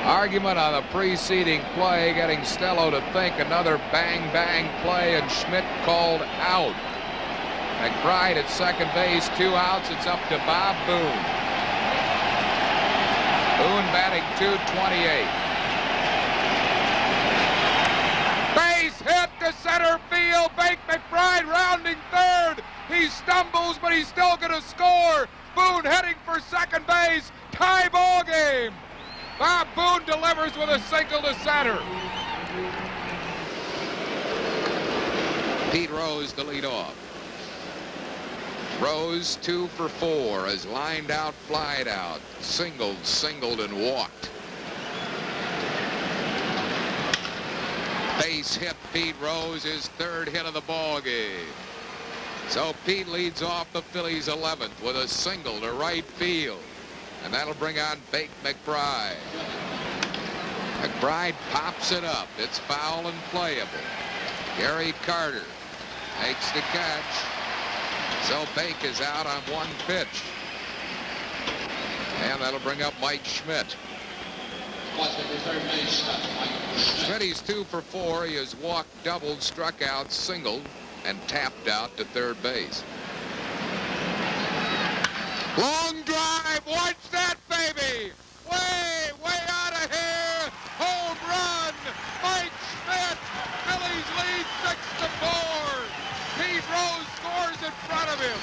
Argument on the preceding play, getting Stello to think another bang-bang play, and Schmidt called out. McBride at second base, 2 outs. It's up to Bob Boone. Boone batting .228. Base hit to center field. Bake McBride rounding third. He stumbles, but he's still going to score. Boone heading for second base. Tie ball game. Bob Boone delivers with a single to center. Pete Rose the leadoff. Rose 2 for 4 as lined out, flied out, singled, and walked. Base hit Pete Rose, his 3rd hit of the ball game. So Pete leads off the Phillies 11th with a single to right field. And that'll bring on Bake McBride. McBride pops it up. It's foul and playable. Gary Carter makes the catch. So Bake is out on 1 pitch. And that'll bring up Mike Schmidt. Schmidt, he's 2 for 4. He has walked, doubled, struck out, singled, and tapped out to third base. Long drive, watch that baby! Way out of here! Home run! Mike Schmidt! Phillies lead 6-4! Pete Rose scores in front of him.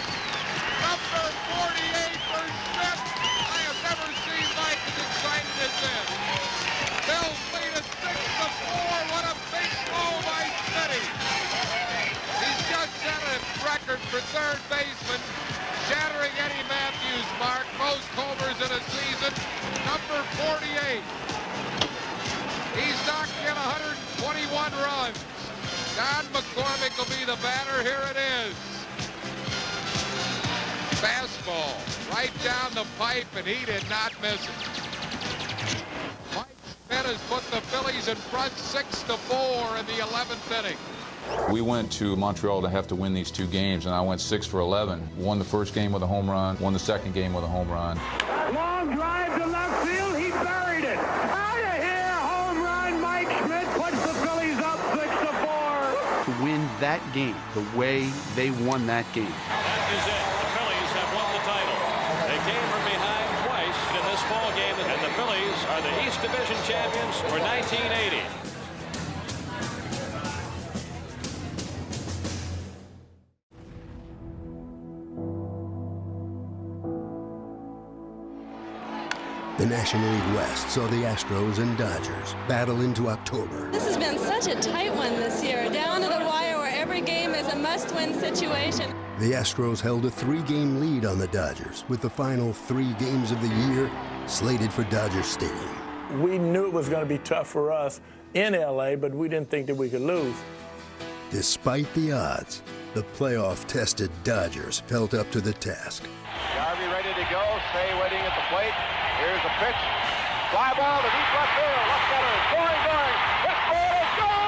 Number 48 for Schmidt. I have never seen Mike as excited as this. Bills lead at 6-4. What a big blow by Schmidt! He's just set a record for third baseman, shattering Eddie Matthews' mark, most homers in a season, number 48. He's knocked in 121 runs. Don McCormick will be the batter. Here it is. Fastball right down the pipe, and he did not miss it. Mike Schmidt has put the Phillies in front 6-4 in the 11th inning. We went to Montreal to have to win these 2 games, and I went 6 for 11. Won the first game with a home run, won the second game with a home run. Long drive to left field, he buried it. Out of here, home run, Mike Schmidt puts the Phillies up 6-4. To win that game the way they won that game. That is it. The Phillies have won the title. They came from behind twice in this ball game, and the Phillies are the East Division champions for 1980. The National League West saw the Astros and Dodgers battle into October. This has been such a tight one this year, down to the wire where every game is a must-win situation. The Astros held a 3-game lead on the Dodgers, with the final 3 games of the year slated for Dodger Stadium. We knew it was going to be tough for us in LA, but we didn't think that we could lose. Despite the odds, the playoff-tested Dodgers felt up to the task. Garvey ready to go, Say waiting at the plate. Here's a pitch. Fly ball to deep left field. Left center. Going. It's ball. Goal!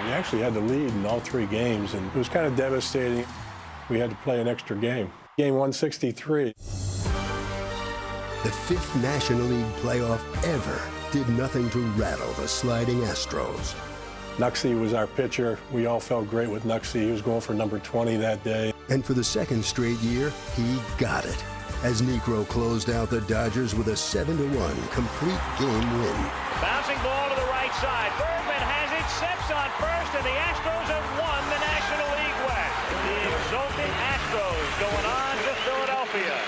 We actually had the lead in all 3 games, and it was kind of devastating. We had to play an extra game. Game 163. The 5th National League playoff ever did nothing to rattle the sliding Astros. Nuxie was our pitcher. We all felt great with Nuxie. He was going for number 20 that day. And for the 2nd straight year, he got it, as Niekro closed out the Dodgers with a 7-1 complete game win. Bouncing ball to the right side. Bergman has it, steps on first, and the Astros have won the National League West. The exultant Astros going on to Philadelphia.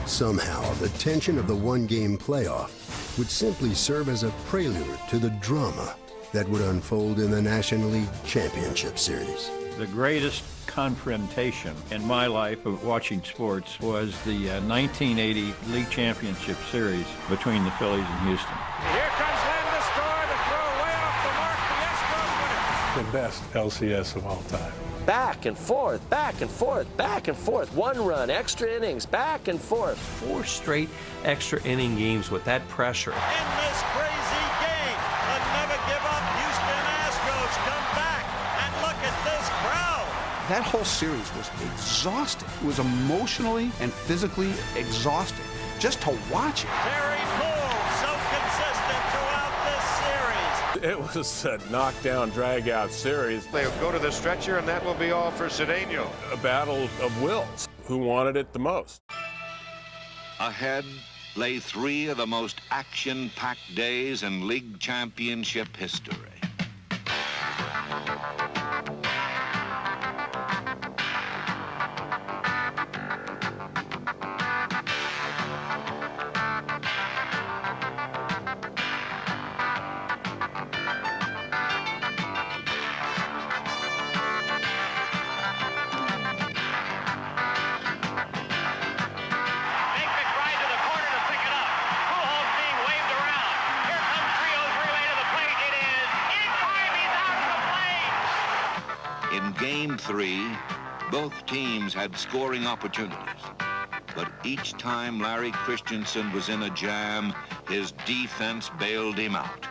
Somehow, the tension of the 1-game playoff would simply serve as a prelude to the drama that would unfold in the National League Championship Series. The greatest confrontation in my life of watching sports was the 1980 League Championship Series between the Phillies and Houston. Here comes Landeskog, the throw way off the mark. The Astros win it. The best LCS of all time. Back and forth, back and forth, back and forth. 1 run, extra innings, back and forth. 4 straight extra inning games with that pressure. In this crazy game, the never give up Houston Astros come back, and look at this crowd. That whole series was exhausting. It was emotionally and physically exhausting just to watch it. Terry Poole, so consistent throughout this series. It was a knockdown, drag-out series. They'll go to the stretcher, and that will be all for Cedeno. A battle of wills. Who wanted it the most? Ahead lay 3 of the most action-packed days in league championship history. In Game 3, both teams had scoring opportunities, but each time Larry Christensen was in a jam, his defense bailed him out.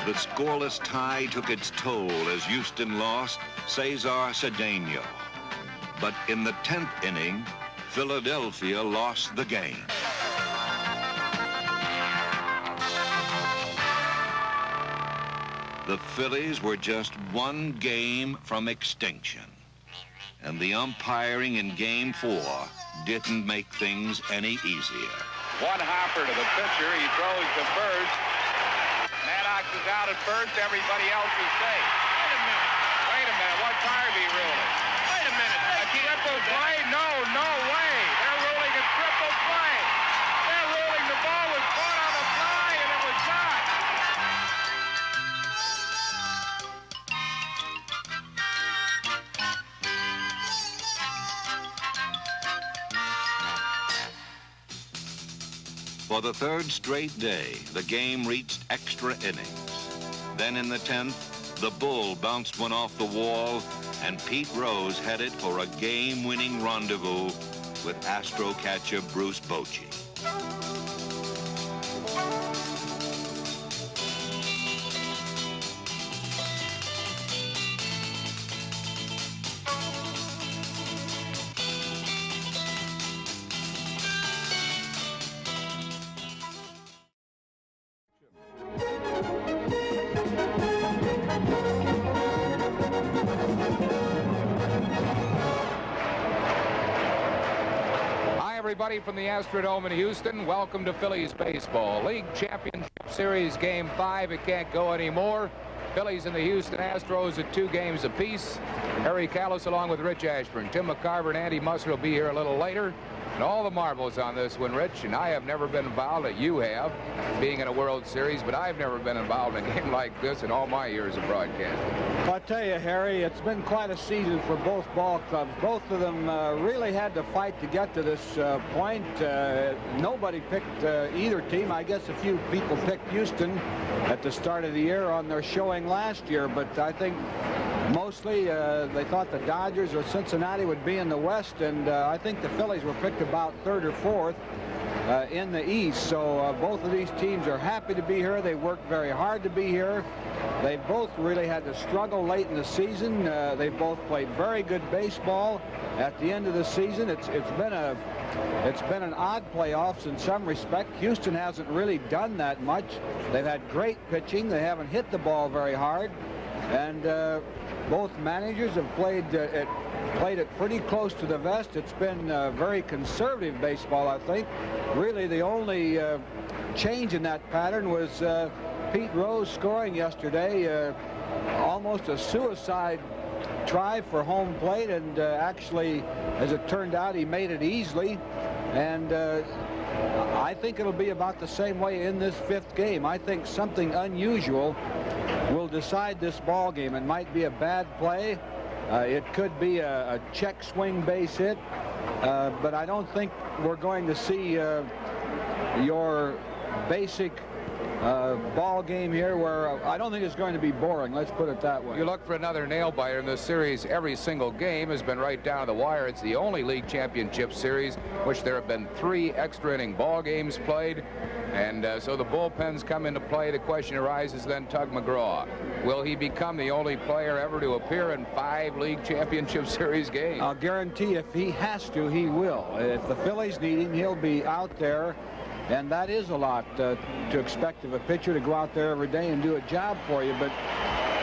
The scoreless tie took its toll as Houston lost Cesar Cedeno. But in the 10th inning, Philadelphia lost the game. The Phillies were just 1 game from extinction. And the umpiring in Game 4 didn't make things any easier. One hopper to the pitcher. He throws to first. Maddox is out at first. Everybody else is safe. Wait a minute. What Harvey ruling? Wait a minute. A triple play? No way. They're ruling a triple play. They're ruling the ball was caught on the fly, and it was not. For the 3rd straight day, the game reached extra innings. Then in the 10th, the bull bounced one off the wall, and Pete Rose headed for a game-winning rendezvous with Astro catcher Bruce Bochy. Everybody from the Astrodome in Houston, welcome to Phillies baseball. League Championship Series Game 5. It can't go anymore. Phillies and the Houston Astros at 2 games apiece. Harry Callis along with Rich Ashburn. Tim McCarver and Andy Musser will be here a little later. And all the marbles on this one, Rich, and I have never been involved, you have, being in a World Series, but I've never been involved in a game like this in all my years of broadcasting. Well, I tell you, Harry, it's been quite a season for both ball clubs. Both of them really had to fight to get to this point. Nobody picked either team. I guess a few people picked Houston at the start of the year on their showing last year, but I think mostly they thought the Dodgers or Cincinnati would be in the West, and I think the Phillies were picked about 3rd or 4th in the East. So both of these teams are happy to be here. They worked very hard to be here. They both really had to struggle late in the season. They both played very good baseball at the end of the season. It's been an odd playoffs in some respect. Houston hasn't really done that much. They've had great pitching. They haven't hit the ball very hard, and both managers have played it pretty close to the vest. It's been very conservative baseball, I think. Really, the only change in that pattern was Pete Rose scoring yesterday, almost a suicide try for home plate, and actually, as it turned out, he made it easily. And I think it'll be about the same way in this 5th game. I think something unusual will decide this ball game. It might be a bad play. It could be a check swing base hit. But I don't think we're going to see your basic ball game here where I don't think it's going to be boring. Let's put it that way. You look for another nail-biter in this series. Every single game has been right down to the wire. It's the only league championship series which there have been 3 extra-inning ball games played. And so the bullpens come into play. The question arises then, Tug McGraw, will he become the only player ever to appear in 5 league championship series games? I'll guarantee if he has to, he will. If the Phillies need him, he'll be out there. And that is a lot to expect of a pitcher, to go out there every day and do a job for you. But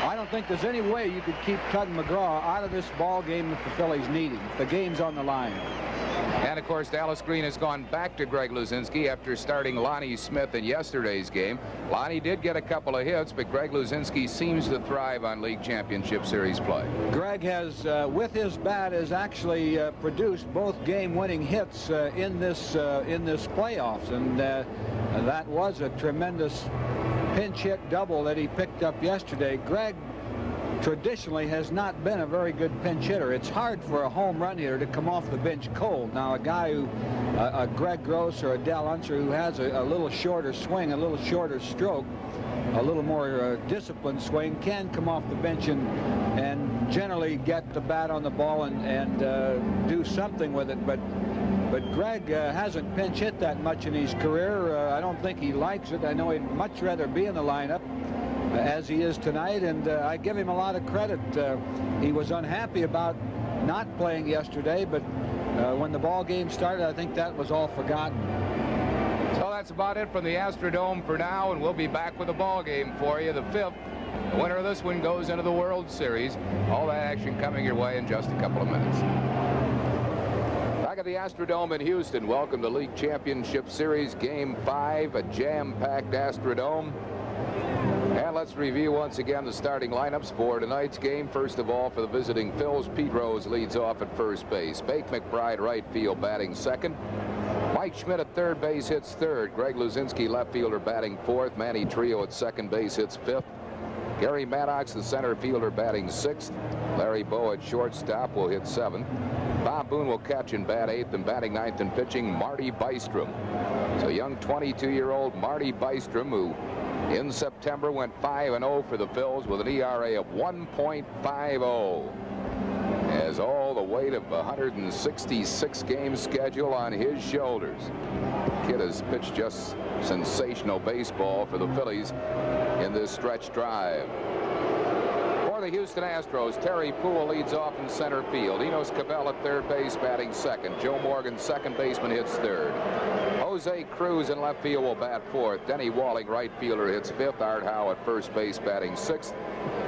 I don't think there's any way you could keep Tug McGraw out of this ball game if the Phillies need him, if the game's on the line. And, of course, Dallas Green has gone back to Greg Luzinski after starting Lonnie Smith in yesterday's game. Lonnie did get a couple of hits, but Greg Luzinski seems to thrive on league championship series play. Greg has, with his bat, has actually produced both game-winning hits in this playoffs, and that was a tremendous pinch hit double that he picked up yesterday. Greg traditionally has not been a very good pinch hitter. It's hard for a home run hitter to come off the bench cold. Now, a guy who, a Greg Gross or a Dal Unser, who has a little shorter swing, a little shorter stroke, a little more disciplined swing, can come off the bench and generally get the bat on the ball and do something with it. But Greg hasn't pinch hit that much in his career. I don't think he likes it. I know he'd much rather be in the lineup as he is tonight, and I give him a lot of credit. He was unhappy about not playing yesterday, but when the ball game started, I think that was all forgotten. So that's about it from the Astrodome for now, and we'll be back with a ball game for you, the 5th. The winner of this one goes into the World Series. All that action coming your way in just a couple of minutes. Back at the Astrodome in Houston, welcome to League Championship Series Game 5, a jam-packed Astrodome. And let's review once again the starting lineups for tonight's game. First of all, for the visiting Phils, Pete Rose leads off at first base. Bake McBride, right field, batting second. Mike Schmidt at third base hits third. Greg Luzinski, left fielder, batting fourth. Manny Trio at second base hits fifth. Gary Maddox, the center fielder, batting sixth. Larry Bowe at shortstop will hit seventh. Bob Boone will catch and bat eighth, and batting ninth and pitching Marty Bystrom. So young 22-year-old Marty Bystrom, who in September went 5-0 for the Phils with an ERA of 1.50. Has all the weight of a 166-game schedule on his shoulders. The kid has pitched just sensational baseball for the Phillies in this stretch drive. For the Houston Astros, Terry Poole leads off in center field. Enos Cabell at third base, batting second. Joe Morgan, second baseman, hits third. Jose Cruz in left field will bat fourth. Denny Walling, right fielder, hits fifth. Art Howe at first base, batting sixth.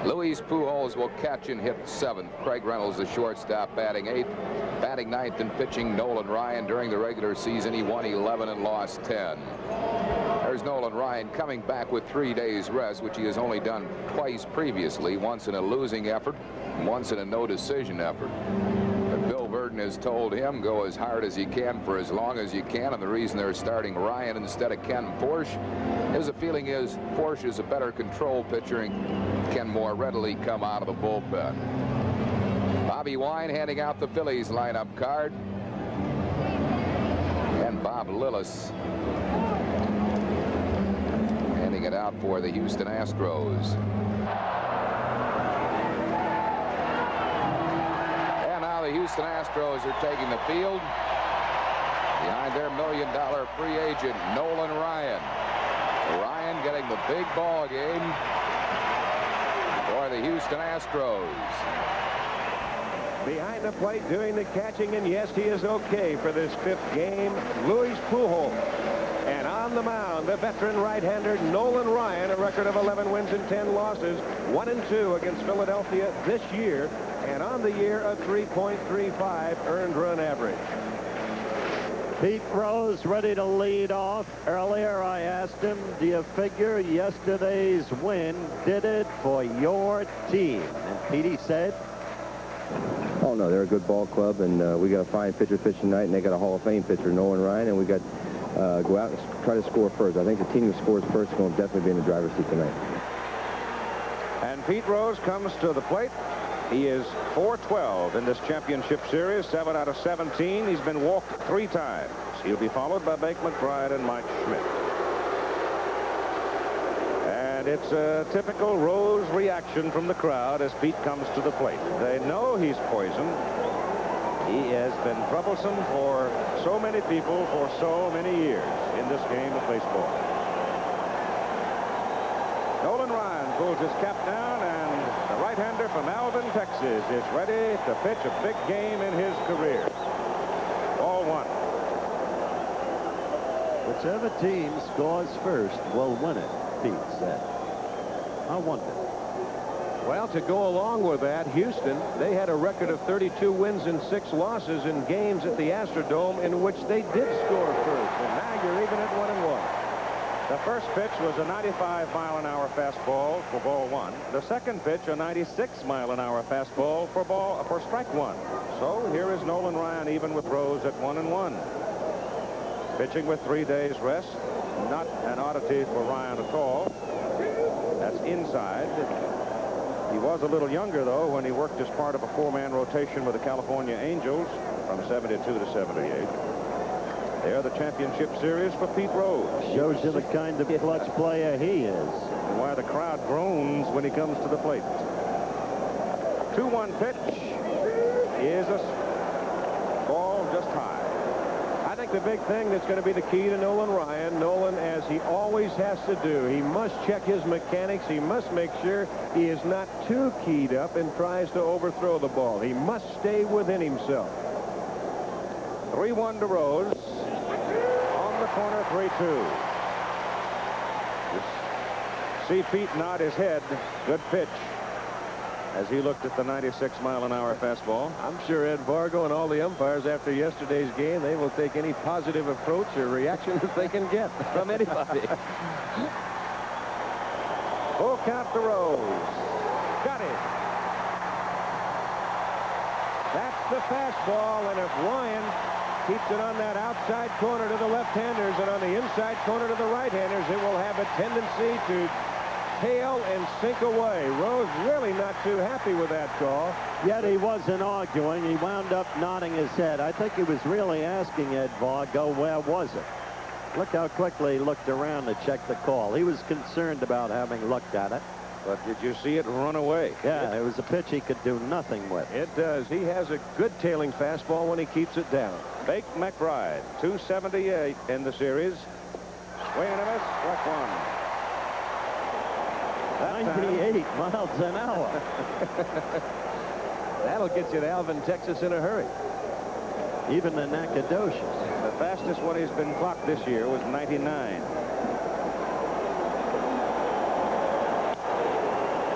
Luis Pujols will catch and hit seventh. Craig Reynolds, the shortstop, batting eighth. Batting ninth and pitching Nolan Ryan. During the regular season, he won 11 and lost 10. There's Nolan Ryan coming back with 3 days rest, which he has only done twice previously, once in a losing effort and once in a no-decision effort. But Bill Verdon has told him, go as hard as you can for as long as you can, and the reason they're starting Ryan instead of Ken Forsch is the feeling is Forsch is a better control pitcher and can more readily come out of the bullpen. Bobby Wine handing out the Phillies lineup card. And Bob Lillis handing it out for the Houston Astros. And now the Houston Astros are taking the field behind their $1 million free agent, Nolan Ryan. Ryan getting the big ball game for the Houston Astros. Behind the plate doing the catching, and yes, he is okay for this fifth game, Luis Pujols. And on the mound, the veteran right-hander Nolan Ryan, a record of 11 wins and 10 losses, 1-2 against Philadelphia this year, and on the year a 3.35 earned run average. Pete Rose ready to lead off. Earlier I asked him, do you figure yesterday's win did it for your team? And Petey said, oh no, they're a good ball club, and we got a fine pitcher pitching tonight, and they got a Hall of Fame pitcher, Nolan Ryan, and we got go out and try to score first. I think the team who scores first is going to definitely be in the driver's seat tonight. And Pete Rose comes to the plate. He is 4-12 in this championship series, 7 out of 17. He's been walked 3 times. He'll be followed by Bake McBride and Mike Schmidt. And it's a typical Rose reaction from the crowd as Pete comes to the plate. They know he's poison. He has been troublesome for so many people for so many years in this game of baseball. Nolan Ryan pulls his cap down, and the right-hander from Alvin, Texas is ready to pitch a big game in his career. Ball one. Whichever team scores first will win it, Pete said. I wonder. Well, to go along with that, Houston, they had a record of 32 wins and 6 losses in games at the Astrodome in which they did score first. And now you're even at 1-1. The first pitch was a 95-mile-an-hour fastball for ball one. The second pitch, a 96-mile-an-hour fastball for strike one. So here is Nolan Ryan even with Rose at 1-1. Pitching with 3 days rest. Not an oddity for Ryan at all. That's inside. He was a little younger, though, when he worked as part of a 4-man rotation with the California Angels from 72 to 78. They're the championship series for Pete Rose. Shows you the kind of clutch player he is. And why the crowd groans when he comes to the plate. 2-1 pitch is a ball just high. I think the big thing that's going to be the key to Nolan Ryan, Nolan, as he always has to do, he must check his mechanics. He must make sure he is not too keyed up and tries to overthrow the ball. He must stay within himself. 3-1 to Rose. On the corner, 3-2. See Pete nod his head. Good pitch. As he looked at the 96-mile-an-hour fastball. I'm sure Ed Vargo and all the umpires after yesterday's game, they will take any positive approach or reaction that they can get from anybody. Full count to Rose. Got it. That's the fastball, and if Ryan keeps it on that outside corner to the left-handers and on the inside corner to the right-handers, it will have a tendency to tail and sink away. Rose really not too happy with that call. Yet he wasn't arguing. He wound up nodding his head. I think he was really asking Ed Vargo, where was it? Look how quickly he looked around to check the call. He was concerned about having looked at it. But did you see it run away? Yeah, it was a pitch he could do nothing with. It does. He has a good tailing fastball when he keeps it down. Bake McBride, 278 in the series. Swing and a miss, strike one. 98 miles an hour. That'll get you to Alvin, Texas in a hurry. Even the Nacogdoches. The fastest one he's been clocked this year was 99.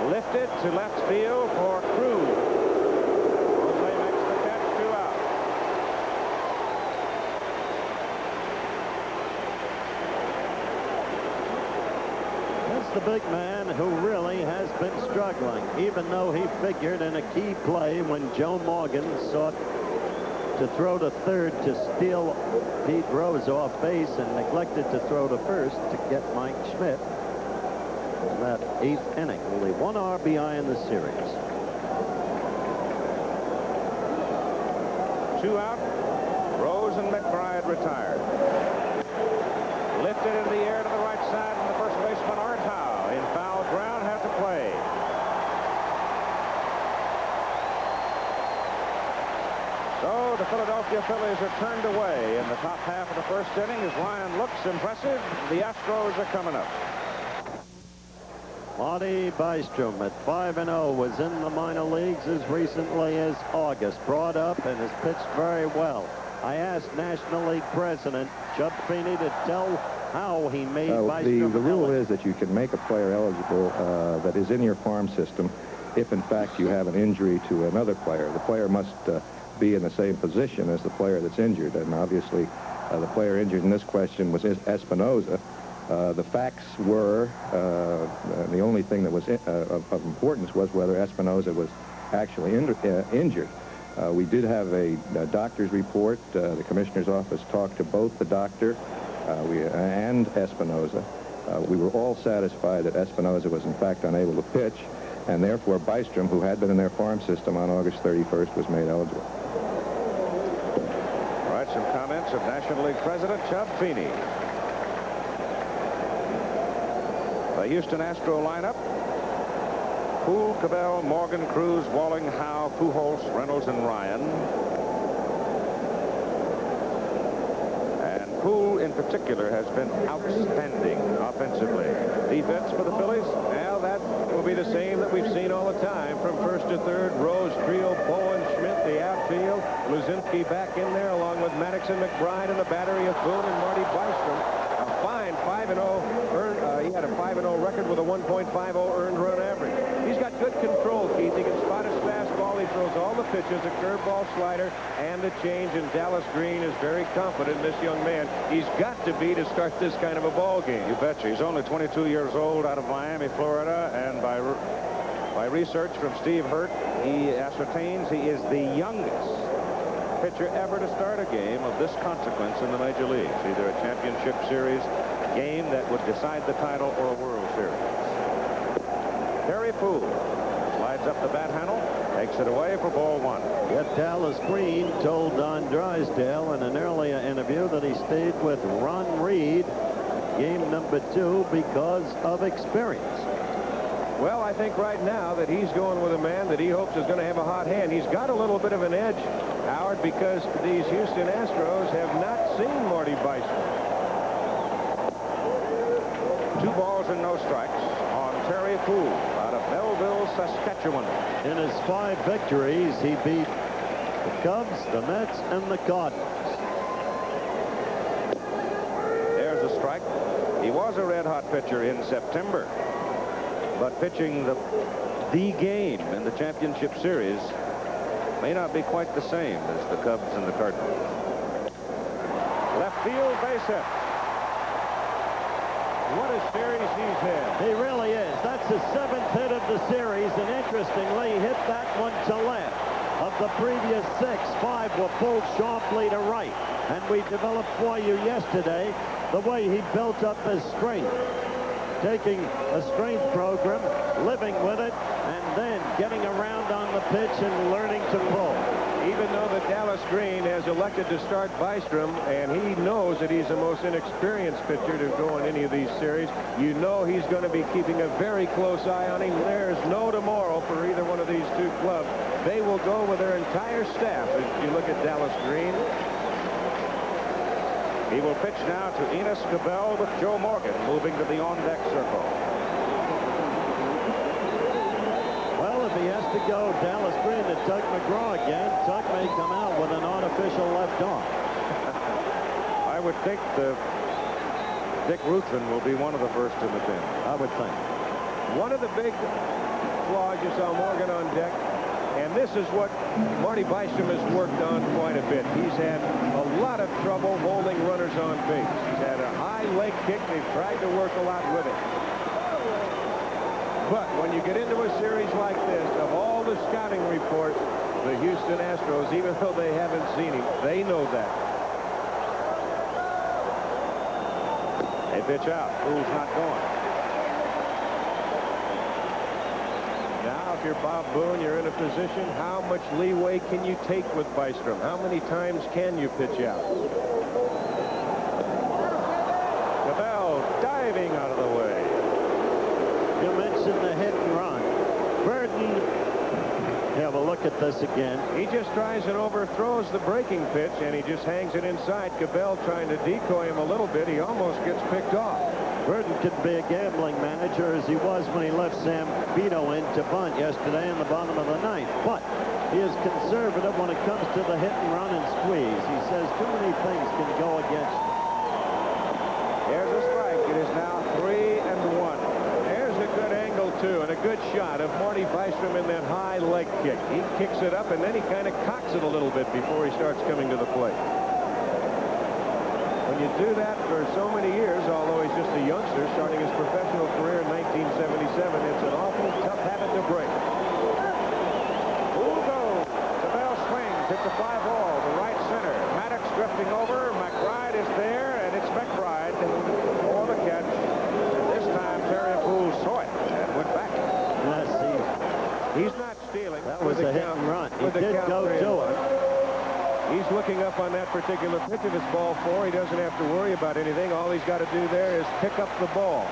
Lifted to left field for Cruz. Jose makes the catch, 2 out. That's the big man who really has been struggling, even though he figured in a key play when Joe Morgan sought to throw to third to steal Pete Rose off base and neglected to throw to first to get Mike Schmidt in that 8th inning. Only 1 RBI in the series. 2 out. Rose and McBride retired. Lifted into the air to the right side, and the first baseman Art Howe in foul ground has to play. So the Philadelphia Phillies are turned away in the top half of the first inning as Ryan looks impressive. The Astros are coming up. Marty Bystrom at 5-0 was in the minor leagues as recently as August. Brought up and has pitched very well. I asked National League President Chub Feeney to tell how he made Bystrom. The rule is that you can make a player eligible that is in your farm system if, in fact, you have an injury to another player. The player must be in the same position as the player that's injured. And obviously, the player injured in this question was Espinoza. The facts were, the only thing that was of importance was whether Espinoza was actually injured. We did have a doctor's report. The commissioner's office talked to both the doctor and Espinoza. We were all satisfied that Espinoza was in fact unable to pitch, and therefore Bystrom, who had been in their farm system on August 31st, was made eligible. All right, some comments of National League President Chub Feeney. The Houston Astro lineup. Poole, Cabell, Morgan, Cruz, Walling, Howe, Pujols, Reynolds, and Ryan. And Poole, in particular, has been outstanding offensively. Defense for the Phillies? Well, that will be the same that we've seen all the time. From first to third, Rose, Trio, Bowen, Schmidt, the outfield. Luzinski back in there, along with Maddox and McBride, and the battery of Boone and Marty Bystrom. A fine 5-0 earned. He had a 5-0 record with a 1.50 earned run average. He's got good control, Keith. He can spot his fastball. He throws all the pitches, a curveball, slider, and the change. And Dallas Green is very confident, this young man. He's got to be to start this kind of a ball game. You betcha. He's only 22 years old, out of Miami, Florida, and by research from Steve Hurt, he ascertains he is the youngest pitcher ever to start a game of this consequence in the major leagues, either a championship series game that would decide the title or a World Series. Terry Poole slides up the bat handle, takes it away for ball one. Yet Dallas Green told Don Drysdale in an earlier interview that he stayed with Ron Reed game number 2 because of experience. Well, I think right now that he's going with a man that he hopes is going to have a hot hand. He's got a little bit of an edge, Howard, because these Houston Astros have not seen Marty Bystrom. 2 balls and no strikes on Terry Poole out of Belleville, Saskatchewan. In his 5 victories, he beat the Cubs, the Mets, and the Cardinals. There's a strike. He was a red-hot pitcher in September, but pitching the game in the championship series may not be quite the same as the Cubs and the Cardinals. Left field base hit. What a series he's had. He really is. That's his 7th hit of the series, and interestingly, he hit that one to left. Of the previous 6, 5 were pulled sharply to right. And we developed for you yesterday the way he built up his strength. Taking a strength program, living with it, and then getting around on the pitch and learning to pull. Even though the Dallas Green has elected to start Bystrom, and he knows that he's the most inexperienced pitcher to go in any of these series, you know he's going to be keeping a very close eye on him. There's no tomorrow for either one of these 2 clubs. They will go with their entire staff if you look at Dallas Green. He will pitch now to Enos Cabell with Joe Morgan moving to the on-deck circle. Well, if he has to go Dallas Green to Tug McGraw again, Tug may come out with an artificial left arm. I would think Dick Ruthven will be one of the first in the 10. I would think. One of the big flaws, you saw Morgan on deck, and this is what Marty Bystrom has worked on quite a bit. He's had a lot of trouble holding runners on base. He's had a high leg kick. They've tried to work a lot with it. But when you get into a series like this, of all the scouting reports, the Houston Astros, even though they haven't seen him, they know that. They pitch out. Poole's not going. Now, if you're Bob Boone, you're in a position. How much leeway can you take with Bystrom? How many times can you pitch out? Cabell diving out of the way. You mentioned the hit and run. Burton, have a look at this again. He just tries and overthrows the breaking pitch, and he just hangs it inside. Cabell trying to decoy him a little bit. He almost gets picked off. Burton could be a gambling manager as he was when he left Sam Vito in to bunt yesterday in the bottom of the 9th. But he is conservative when it comes to the hit and run and squeeze. He says too many things can go against you. There's a strike. It is now 3-1. There's a good angle, too, and a good shot of Marty Bystrom in that high leg kick. He kicks it up, and then he kind of cocks it a little bit before he starts coming to the plate. When you do that for so many years, although he's just a youngster starting his professional career in 1977, it's an awful tough habit to break. Poole goes. Cabell swings. It's a fly ball to right center. Maddox drifting over. McBride is there, and it's McBride for the catch. And this time, Terry Poole saw it and went back. Yes, he's not stealing. That was a hit and run. He did go to it. He's looking up on that particular pitch. If it's ball 4, he doesn't have to worry about anything. All he's got to do there is pick up the ball.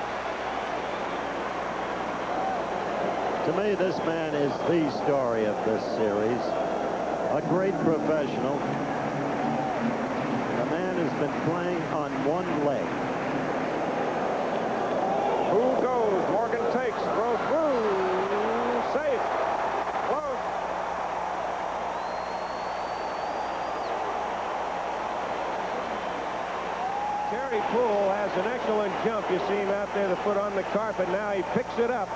To me, this man is the story of this series. A great professional. The man has been playing on one leg. Who goes? Morgan takes. Throw through. Safe. Close. Terry Poole has an excellent jump. You see him out there, the foot on the carpet. Now he picks it up.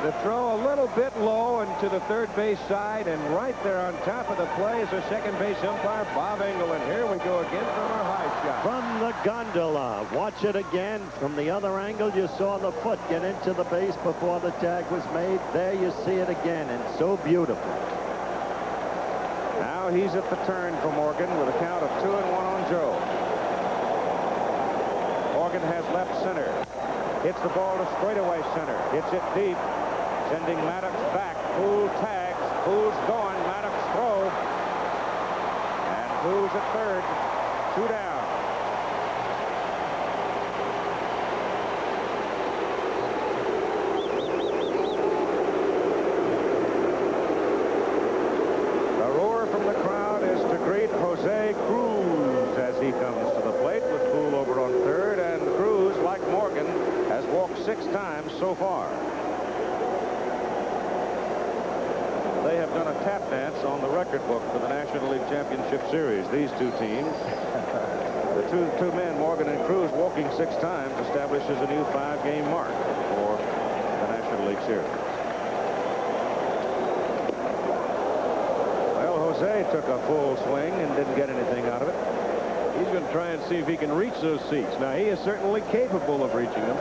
The throw a little bit low and to the third base side, and right there on top of the play is the second base umpire, Bob Engel. And here we go again from our high shot. From the gondola. Watch it again. From the other angle, you saw the foot get into the base before the tag was made. There you see it again, and so beautiful. Now he's at the turn for Morgan with a count of 2-1 on Joe. Morgan has left center. Hits the ball to straightaway center. Hits it deep. Sending Maddox back. Poole tags. Poole's going. Maddox throw. And Poole's at third. 2 down. The roar from the crowd is to greet Jose Cruz as he comes to the plate with Poole over on third. And Cruz, like Morgan, has walked 6 times so far. They have done a tap dance on the record book for the National League Championship Series. These two teams, the two men, Morgan and Cruz, walking 6 times, establishes a new 5-game mark for the National League Series. Well, Jose took a full swing and didn't get anything out of it. He's going to try and see if he can reach those seats. Now, he is certainly capable of reaching them.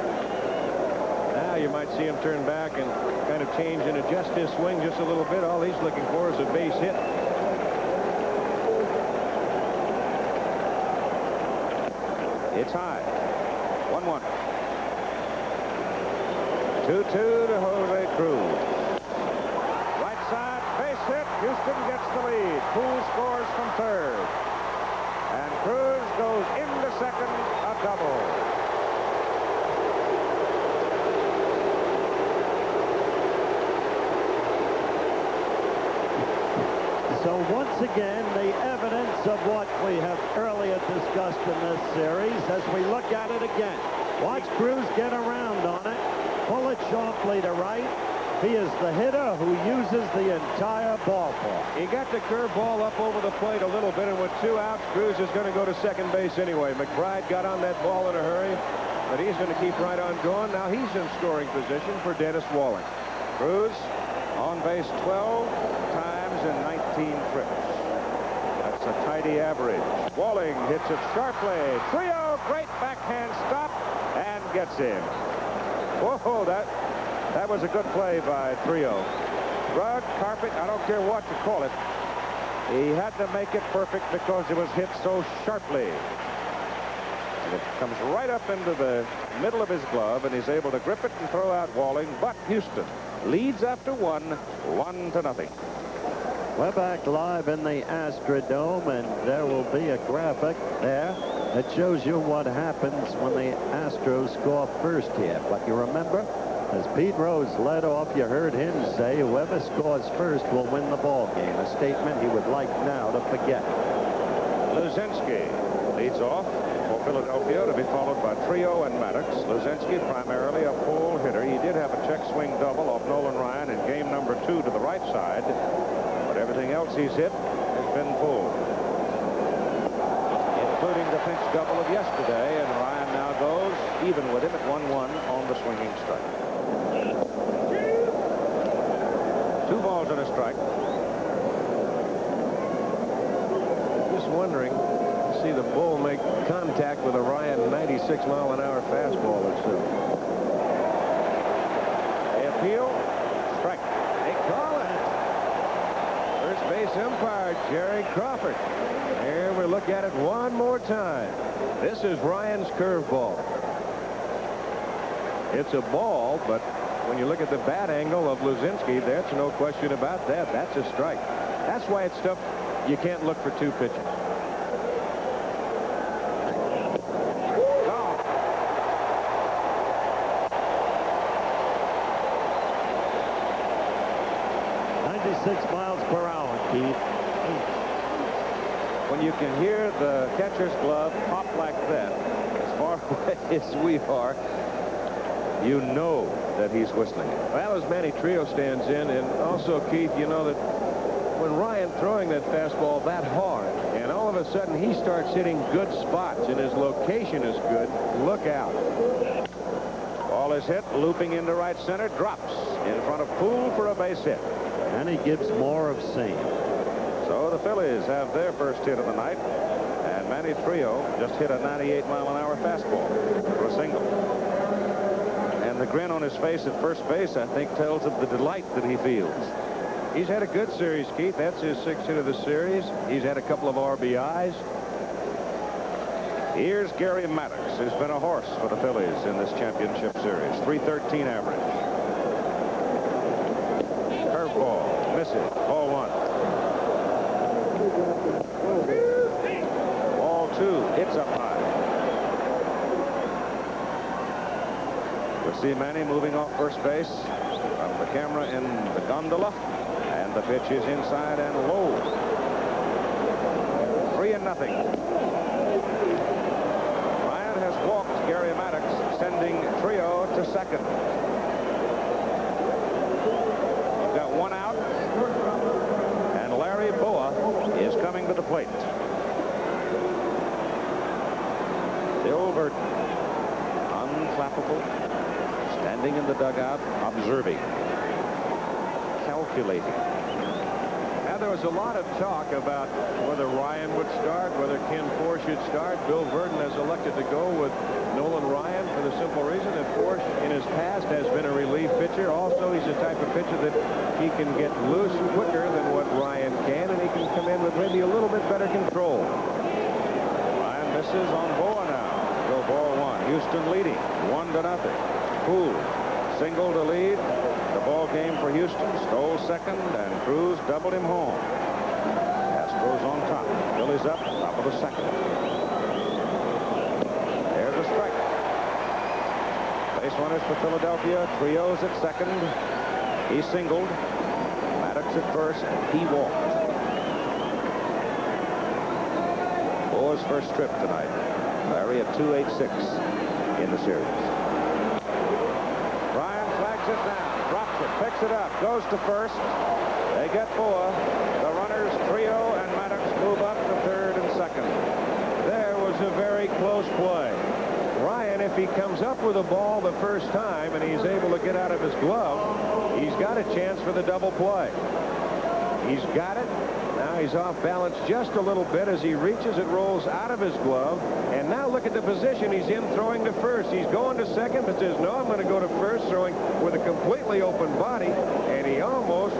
Now you might see him turn back and kind of change and adjust his swing just a little bit. All he's looking for is a base hit. It's high. 1-1. 2-2 to Jose Cruz. Right side, base hit. Houston gets the lead. Poole scores from third. And Cruz goes into second, a double. So once again, the evidence of what we have earlier discussed in this series as we look at it again. Watch Cruz get around on it, pull it sharply to right. He is the hitter who uses the entire ballpark. He got the curveball up over the plate a little bit, and with 2 outs, Cruz is going to go to second base anyway. McBride got on that ball in a hurry, but he's going to keep right on going. Now he's in scoring position for Dennis Walling. Cruz on base 12 times in 19 trips. That's a tidy average. Walling hits it sharply. Trio, great backhand stop, and gets him. Whoa, that was a good play by Trio. Rug, carpet, I don't care what to call it. He had to make it perfect because it was hit so sharply. And it comes right up into the middle of his glove, and he's able to grip it and throw out Walling. But Houston leads after 1-0. We're back live in the Astrodome, and there will be a graphic there that shows you what happens when the Astros score first here. But you remember, as Pete Rose led off, you heard him say whoever scores first will win the ball game, a statement he would like now to forget. Luzinski leads off for Philadelphia, to be followed by Trio and Maddox. Luzinski primarily a pull hitter. He did have a check swing double off Nolan Ryan in game number 2 to the right side, but everything else he's hit has been pulled, including the pinch double of yesterday, and Ryan now goes even with him at 1-1 on the swinging strike. 2 balls and a strike. Just wondering, see the bull make contact with a Ryan 96-mile-an-hour fastball or so. They appeal. Strike. They call it. First base umpire Jerry Crawford. Here we look at it one more time. This is Ryan's curveball. It's a ball, but when you look at the bat angle of Luzinski, there's no question about that. That's a strike. That's why it's stuff you can't look for 2 pitches. miles per hour, Keith. When you can hear the catcher's glove pop like that, as far away as we are, you know that he's whistling it. Well, as Manny Trio stands in, and also, Keith, you know that when Ryan throwing that fastball that hard, and all of a sudden he starts hitting good spots, and his location is good, look out. Ball is hit, looping into right center, drops in front of Poole for a base hit. And he gives more of same. So the Phillies have their first hit of the night, and Manny Trio just hit a 98-mile-an-hour fastball for a single. And the grin on his face at first base, I think, tells of the delight that he feels. He's had a good series, Keith. That's his 6th hit of the series. He's had a couple of RBIs. Here's Gary Maddox, who's been a horse for the Phillies in this championship series. .313 average. Curveball, misses, ball 1. Ball 2, hits up high. We'll see Manny moving off first base from the camera in the gondola. And the pitch is inside and low. 3-0. Ryan has walked Gary Maddox, sending Trio to second. We've got 1 out. And Larry Boa is coming to the plate. Bill Burton, unflappable, standing in the dugout, observing, calculating. Now, there was a lot of talk about whether Ryan would start, whether Ken Forsch should start. Bill Verdon has elected to go with Nolan Ryan for the simple reason that Forsch in his past has been a relief pitcher. Also, he's the type of pitcher that he can get loose quicker than what Ryan can, and he can come in with maybe a little bit better control. Ryan misses on Boa now. Go ball 1. Houston leading 1-0. Poole single to lead the ball game for Houston. Stole second, and Cruz doubled him home. Astros on top. Phillies up, top of the second. There's a strike. Base runners for Philadelphia. Trio's at second. He singled. Maddox at first, and he walked. Boa's first trip tonight. Larry at 2.86 in the series. Ryan flags it down, drops it, picks it up, goes to first. They get Boa. The runners, Trio and Maddox, move up to third and second. There was a very close play. Ryan, if he comes up with a ball the first time and he's able to get out of his glove, he's got a chance for the double play. He's got it. Now he's off balance just a little bit. As he reaches, it rolls out of his glove. And now look at the position he's in, throwing to first. He's going to second, but says, no, I'm going to go to first, throwing with a completely open body. And he almost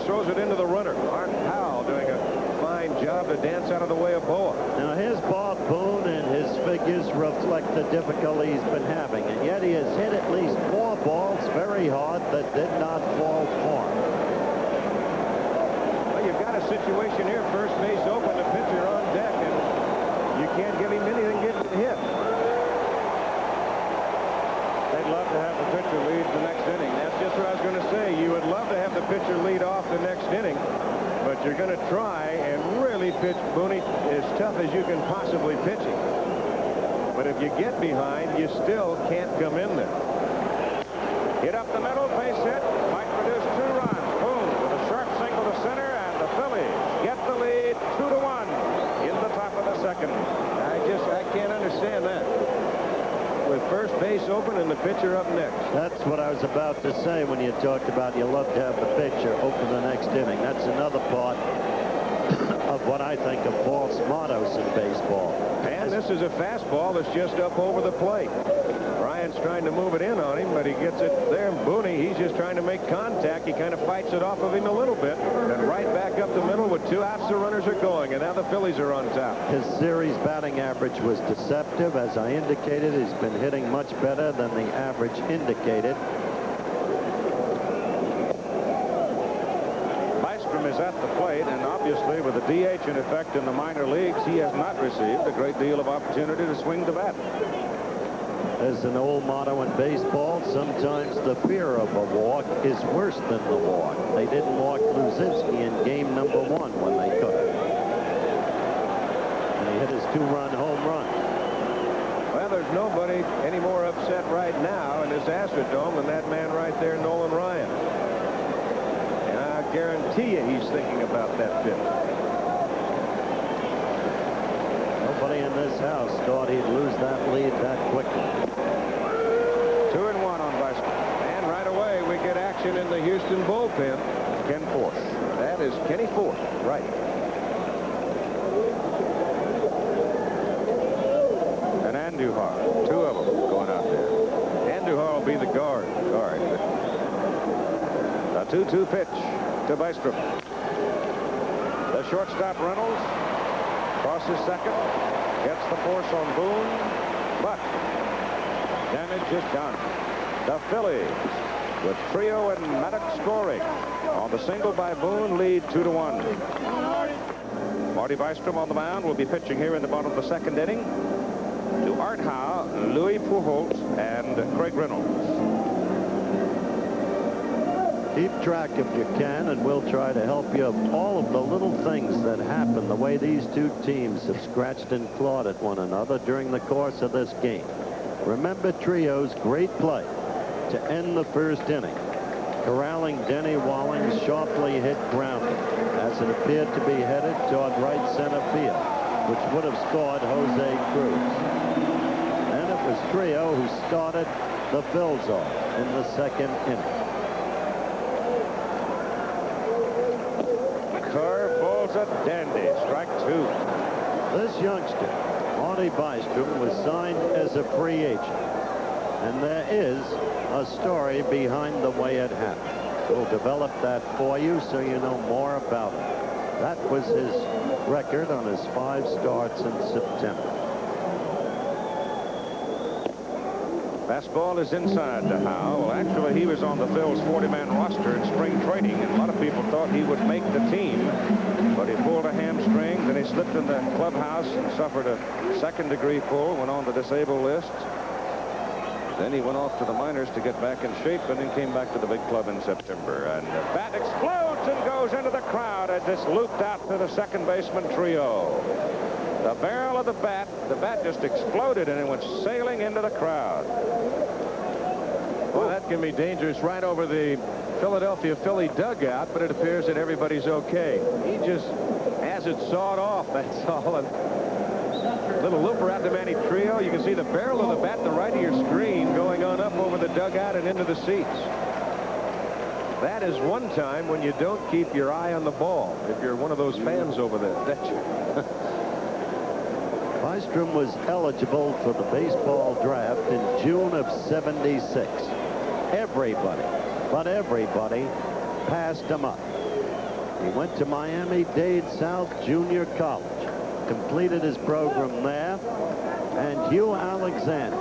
throws it into the runner. Art Powell doing a fine job to dance out of the way of Boa. Now, his Bob Boone and his figures reflect the difficulty he's been having. And yet he has hit at least 4 balls very hard that did not fall for him. Well, you've got a situation here, first base open, the pitcher on deck, and you can't give him anything getting hit. They'd love to have the pitcher lead the next inning. That's just what I was going to say. You would love to have the pitcher lead off the next inning, but you're going to try and really pitch Booney as tough as you can possibly pitch him. But if you get behind, you still can't come in there. Hit up the middle, base hit, might produce 2 runs. Boom, with a sharp single to center, and the Phillies get the lead 2-1 in the top of the second. I can't understand that. With first base open and the pitcher up next. That's what I was about to say when you talked about you love to have the pitcher open the next inning. That's another part of what I think of false mottos in baseball. And this is a fastball that's just up over the plate. Ryan's trying to move it in on him, but he gets it there. Booney, he's just trying to make contact. He kind of fights it off of him a little bit. And right back up the middle with 2 outs, the runners are going. And now the Phillies are on top. His series batting average was deceptive. As I indicated, he's been hitting much better than the average indicated. Bystrom is at the plate, and obviously with the DH in effect in the minor leagues, he has not received a great deal of opportunity to swing the bat. There's an old motto in baseball, sometimes the fear of a walk is worse than the walk. They didn't walk Luzinski in game number 1 when they could have. And he hit his 2-run home run. Well, there's nobody any more upset right now in this Astrodome than that man right there, Nolan Ryan. And I guarantee you he's thinking about that pitch. Nobody in this house thought he'd lose that lead that quickly. 2-1 on Bystrom. And right away we get action in the Houston bullpen. Ken Forth. That is Kenny Forth, right. And Andujar. 2 of them going out there. Andujar will be the guard. A 2-2 pitch to Bystrom. The shortstop Reynolds crosses second. Gets the force on Boone, but damage is done. The Phillies, with Trio and Maddox scoring on the single by Boone, lead 2-1. Marty Bystrom on the mound will be pitching here in the bottom of the 2nd inning to Art Howe, Louis Pujols, and Craig Reynolds. Keep track if you can, and we'll try to help you of all of the little things that happen, the way these two teams have scratched and clawed at one another during the course of this game. Remember Trio's great play to end the 1st inning, corralling Denny Walling's sharply hit grounder as it appeared to be headed toward right center field, which would have scored Jose Cruz. And it was Trio who started the Phils off in the 2nd inning. Curveball's a dandy. Strike 2. This youngster, Marty Bystrom, was signed as a free agent. And there is a story behind the way it happened. We'll develop that for you so you know more about it. That was his record on his 5 starts in September. Fastball is inside to Howe. Well, actually, he was on the Phil's 40-man roster in spring training, and a lot of people thought he would make the team, but he pulled a hamstring, then he slipped in the clubhouse and suffered a 2nd-degree pull, went on the disabled list. Then he went off to the minors to get back in shape, and then came back to the big club in September. And the bat explodes and goes into the crowd as it's looped out to the second baseman Trio. The barrel of the bat just exploded, and it went sailing into the crowd. Well, that can be dangerous right over the Philadelphia Philly dugout, but it appears that everybody's okay. He just has it sawed off, that's all. And little looper out to Manny Trio. You can see the barrel of the bat to the right of your screen going on up over the dugout and into the seats. That is one time when you don't keep your eye on the ball, if you're one of those fans over there. Bystrom was eligible for the baseball draft in June of '76. Everybody, but everybody, passed him up. He went to Miami-Dade South Junior College, completed his program there, and Hugh Alexander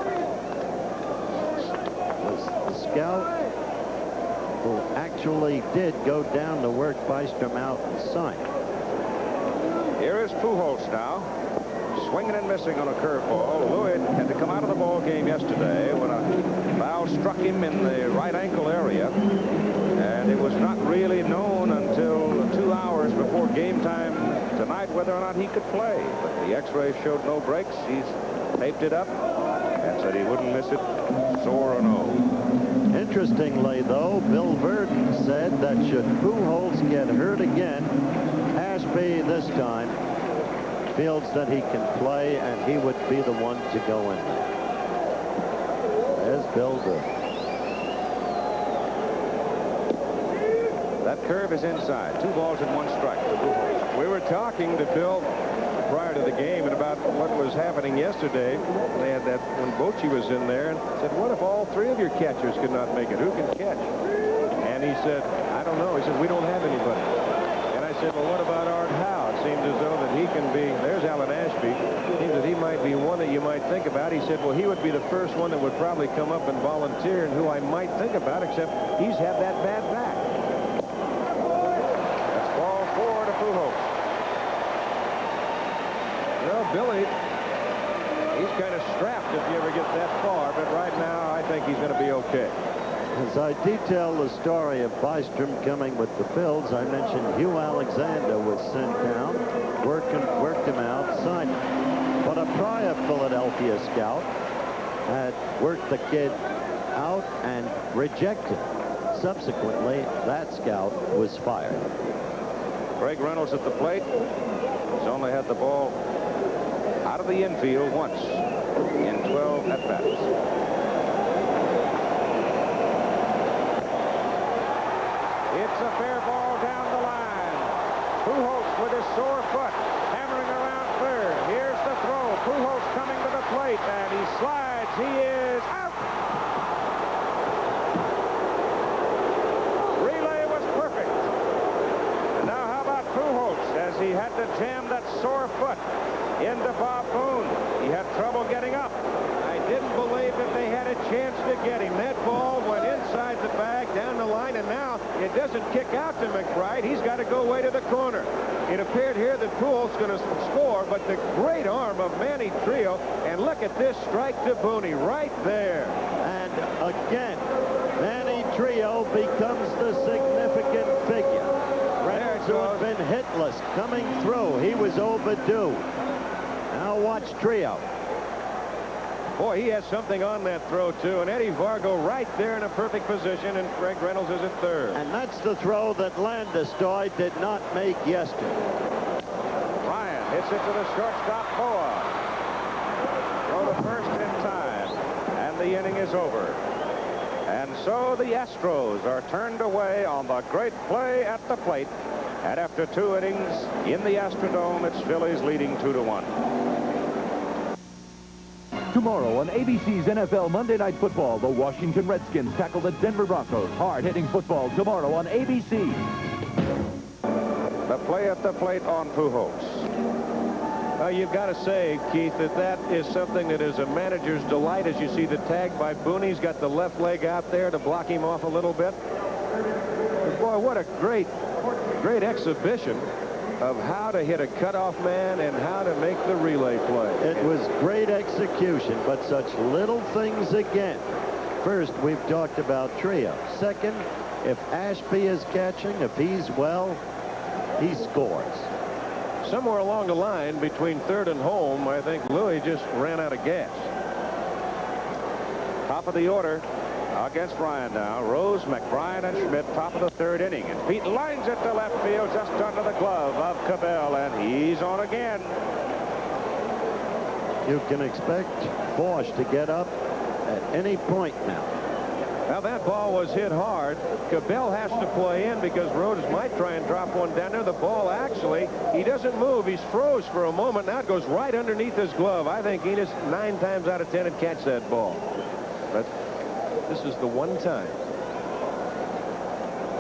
was the scout who actually did go down to work Bystrom out and sign. Here is Pujols now, swinging and missing on a curveball. Louis had to come out of the ball game yesterday when a foul struck him in the right ankle area, and it was not really known until 2 hours before game time tonight whether or not he could play. But the x-ray showed no breaks. He's taped it up and said he wouldn't miss it, sore or no. Interestingly, though, Bill Verdon said that should Pujols get hurt again, Ashby this time feels that he can play, and he would be the one to go in there. There's Bill Verdon. That curve is inside. 2 balls and 1 strike to Pujols. We were talking to Phil prior to the game and about what was happening yesterday. They had that when Bochy was in there, and said, what if all 3 of your catchers could not make it? Who can catch? And he said, I don't know. He said, we don't have anybody. And I said, well, what about Art Howe? It seems as though that he can be, there's Alan Ashby. It seems that he might be one that you might think about. He said, well, he would be the first one that would probably come up and volunteer, and who I might think about, except he's had that bad back. That's ball 4 to Pujols. Well, Billy, he's kind of strapped if you ever get that far, but right now I think he's going to be okay. As I detail the story of Bystrom coming with the Phils, I mentioned Hugh Alexander was sent down, worked him out, signed him. But a prior Philadelphia scout had worked the kid out and rejected. Subsequently, that scout was fired. Greg Reynolds at the plate. He's only had the ball out of the infield once in 12 at-bats. It's a fair ball down the line. Pujols with his sore foot, hammering around third. Here's the throw. Pujols coming to the plate, and he slides. He is out. Relay was perfect. And now how about Pujols as he had to jam that sore foot into Bob Boone. He had trouble getting up. I didn't believe that they had a chance to get him. That ball went inside the bag, down the line, and now it doesn't kick out to McBride. He's got to go way to the corner. It appeared here that Pujols going to score, but the great arm of Manny Trillo, and look at this strike to Booney right there. And again, Manny Trillo becomes the significant figure. Reynolds, who had been hitless, coming through. He was overdue. Now watch Trillo. Boy, he has something on that throw, too. And Eddie Vargo right there in a perfect position, and Greg Reynolds is at third. And that's the throw that Landestein did not make yesterday. Ryan hits it to the shortstop, Boa. Throw to first in time, and the inning is over. And so the Astros are turned away on the great play at the plate. And after 2 innings in the Astrodome, it's Phillies leading 2-1. Tomorrow on ABC's NFL Monday Night Football, the Washington Redskins tackle the Denver Broncos. Hard-hitting football tomorrow on ABC. The play at the plate on Pujols. You've got to say, Keith, that is something that is a manager's delight as you see the tag by Booney. He's got the left leg out there to block him off a little bit. But boy, what a great exhibition of how to hit a cutoff man and how to make the relay play. It was great execution, but such little things again. First, we've talked about Trillo. Second, if Ashby is catching, if he's well, he scores. Somewhere along the line between third and home, I think Louis just ran out of gas. Top of the order against Ryan now. Rose, McBride, and Schmidt, top of the 3rd inning. And Pete lines it to left field just under the glove of Cabell, and he's on again. You can expect Bosch to get up at any point now. Now that ball was hit hard. Cabell has to play in because Rhodes might try and drop one down there. The ball actually, he doesn't move. He's froze for a moment. Now it goes right underneath his glove. I think Enos 9 times out of 10 would catch that ball. But this is the one time.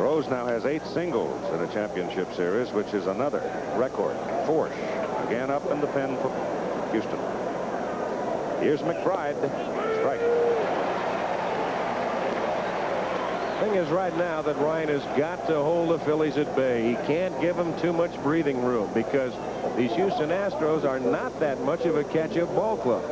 Rose now has 8 singles in a championship series, which is another record. Forsch again up in the pen for Houston. Here's McBride. Strike. Thing is right now that Ryan has got to hold the Phillies at bay. He can't give them too much breathing room because these Houston Astros are not that much of a catch-up ball club.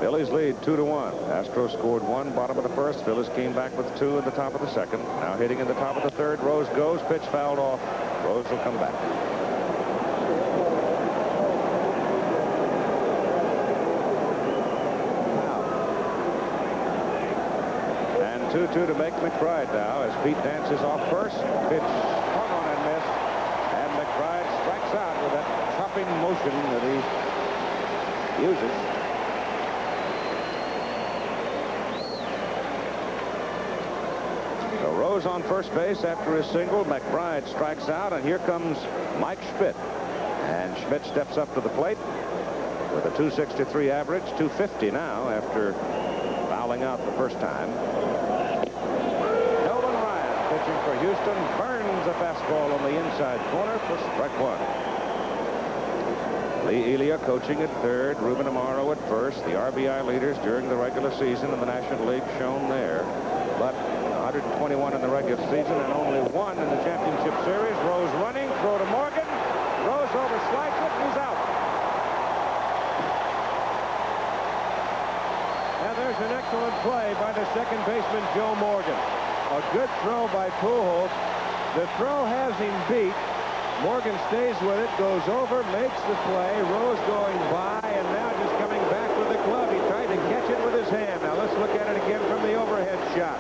Phillies lead 2-1. Astros scored 1 bottom of the 1st. Phillies came back with 2 in the top of the 2nd. Now hitting in the top of the 3rd. Rose goes. Pitch fouled off. Rose will come back. And 2-2 to make McBride now as Pete dances off first. Pitch swung on and missed. And McBride strikes out with that chopping motion that he uses. Rose on first base after his single. McBride strikes out, and here comes Mike Schmidt. And Schmidt steps up to the plate with a .263 average, .250 now after fouling out the first time. Nolan Ryan pitching for Houston burns a fastball on the inside corner for strike 1. Lee Elia coaching at 3rd, Ruben Amaro at 1st. The RBI leaders during the regular season in the National League shown there. But 121 in the regular season and only 1 in the championship series. Rose running, throw to Morgan. Rose overslides it, he's out. there's an excellent play by the second baseman, Joe Morgan. A good throw by Pujols. The throw has him beat. Morgan stays with it, goes over, makes the play. Rose going by, and now just coming back with the glove. He tried to catch it with his hand. Now let's look at it again from the overhead shot.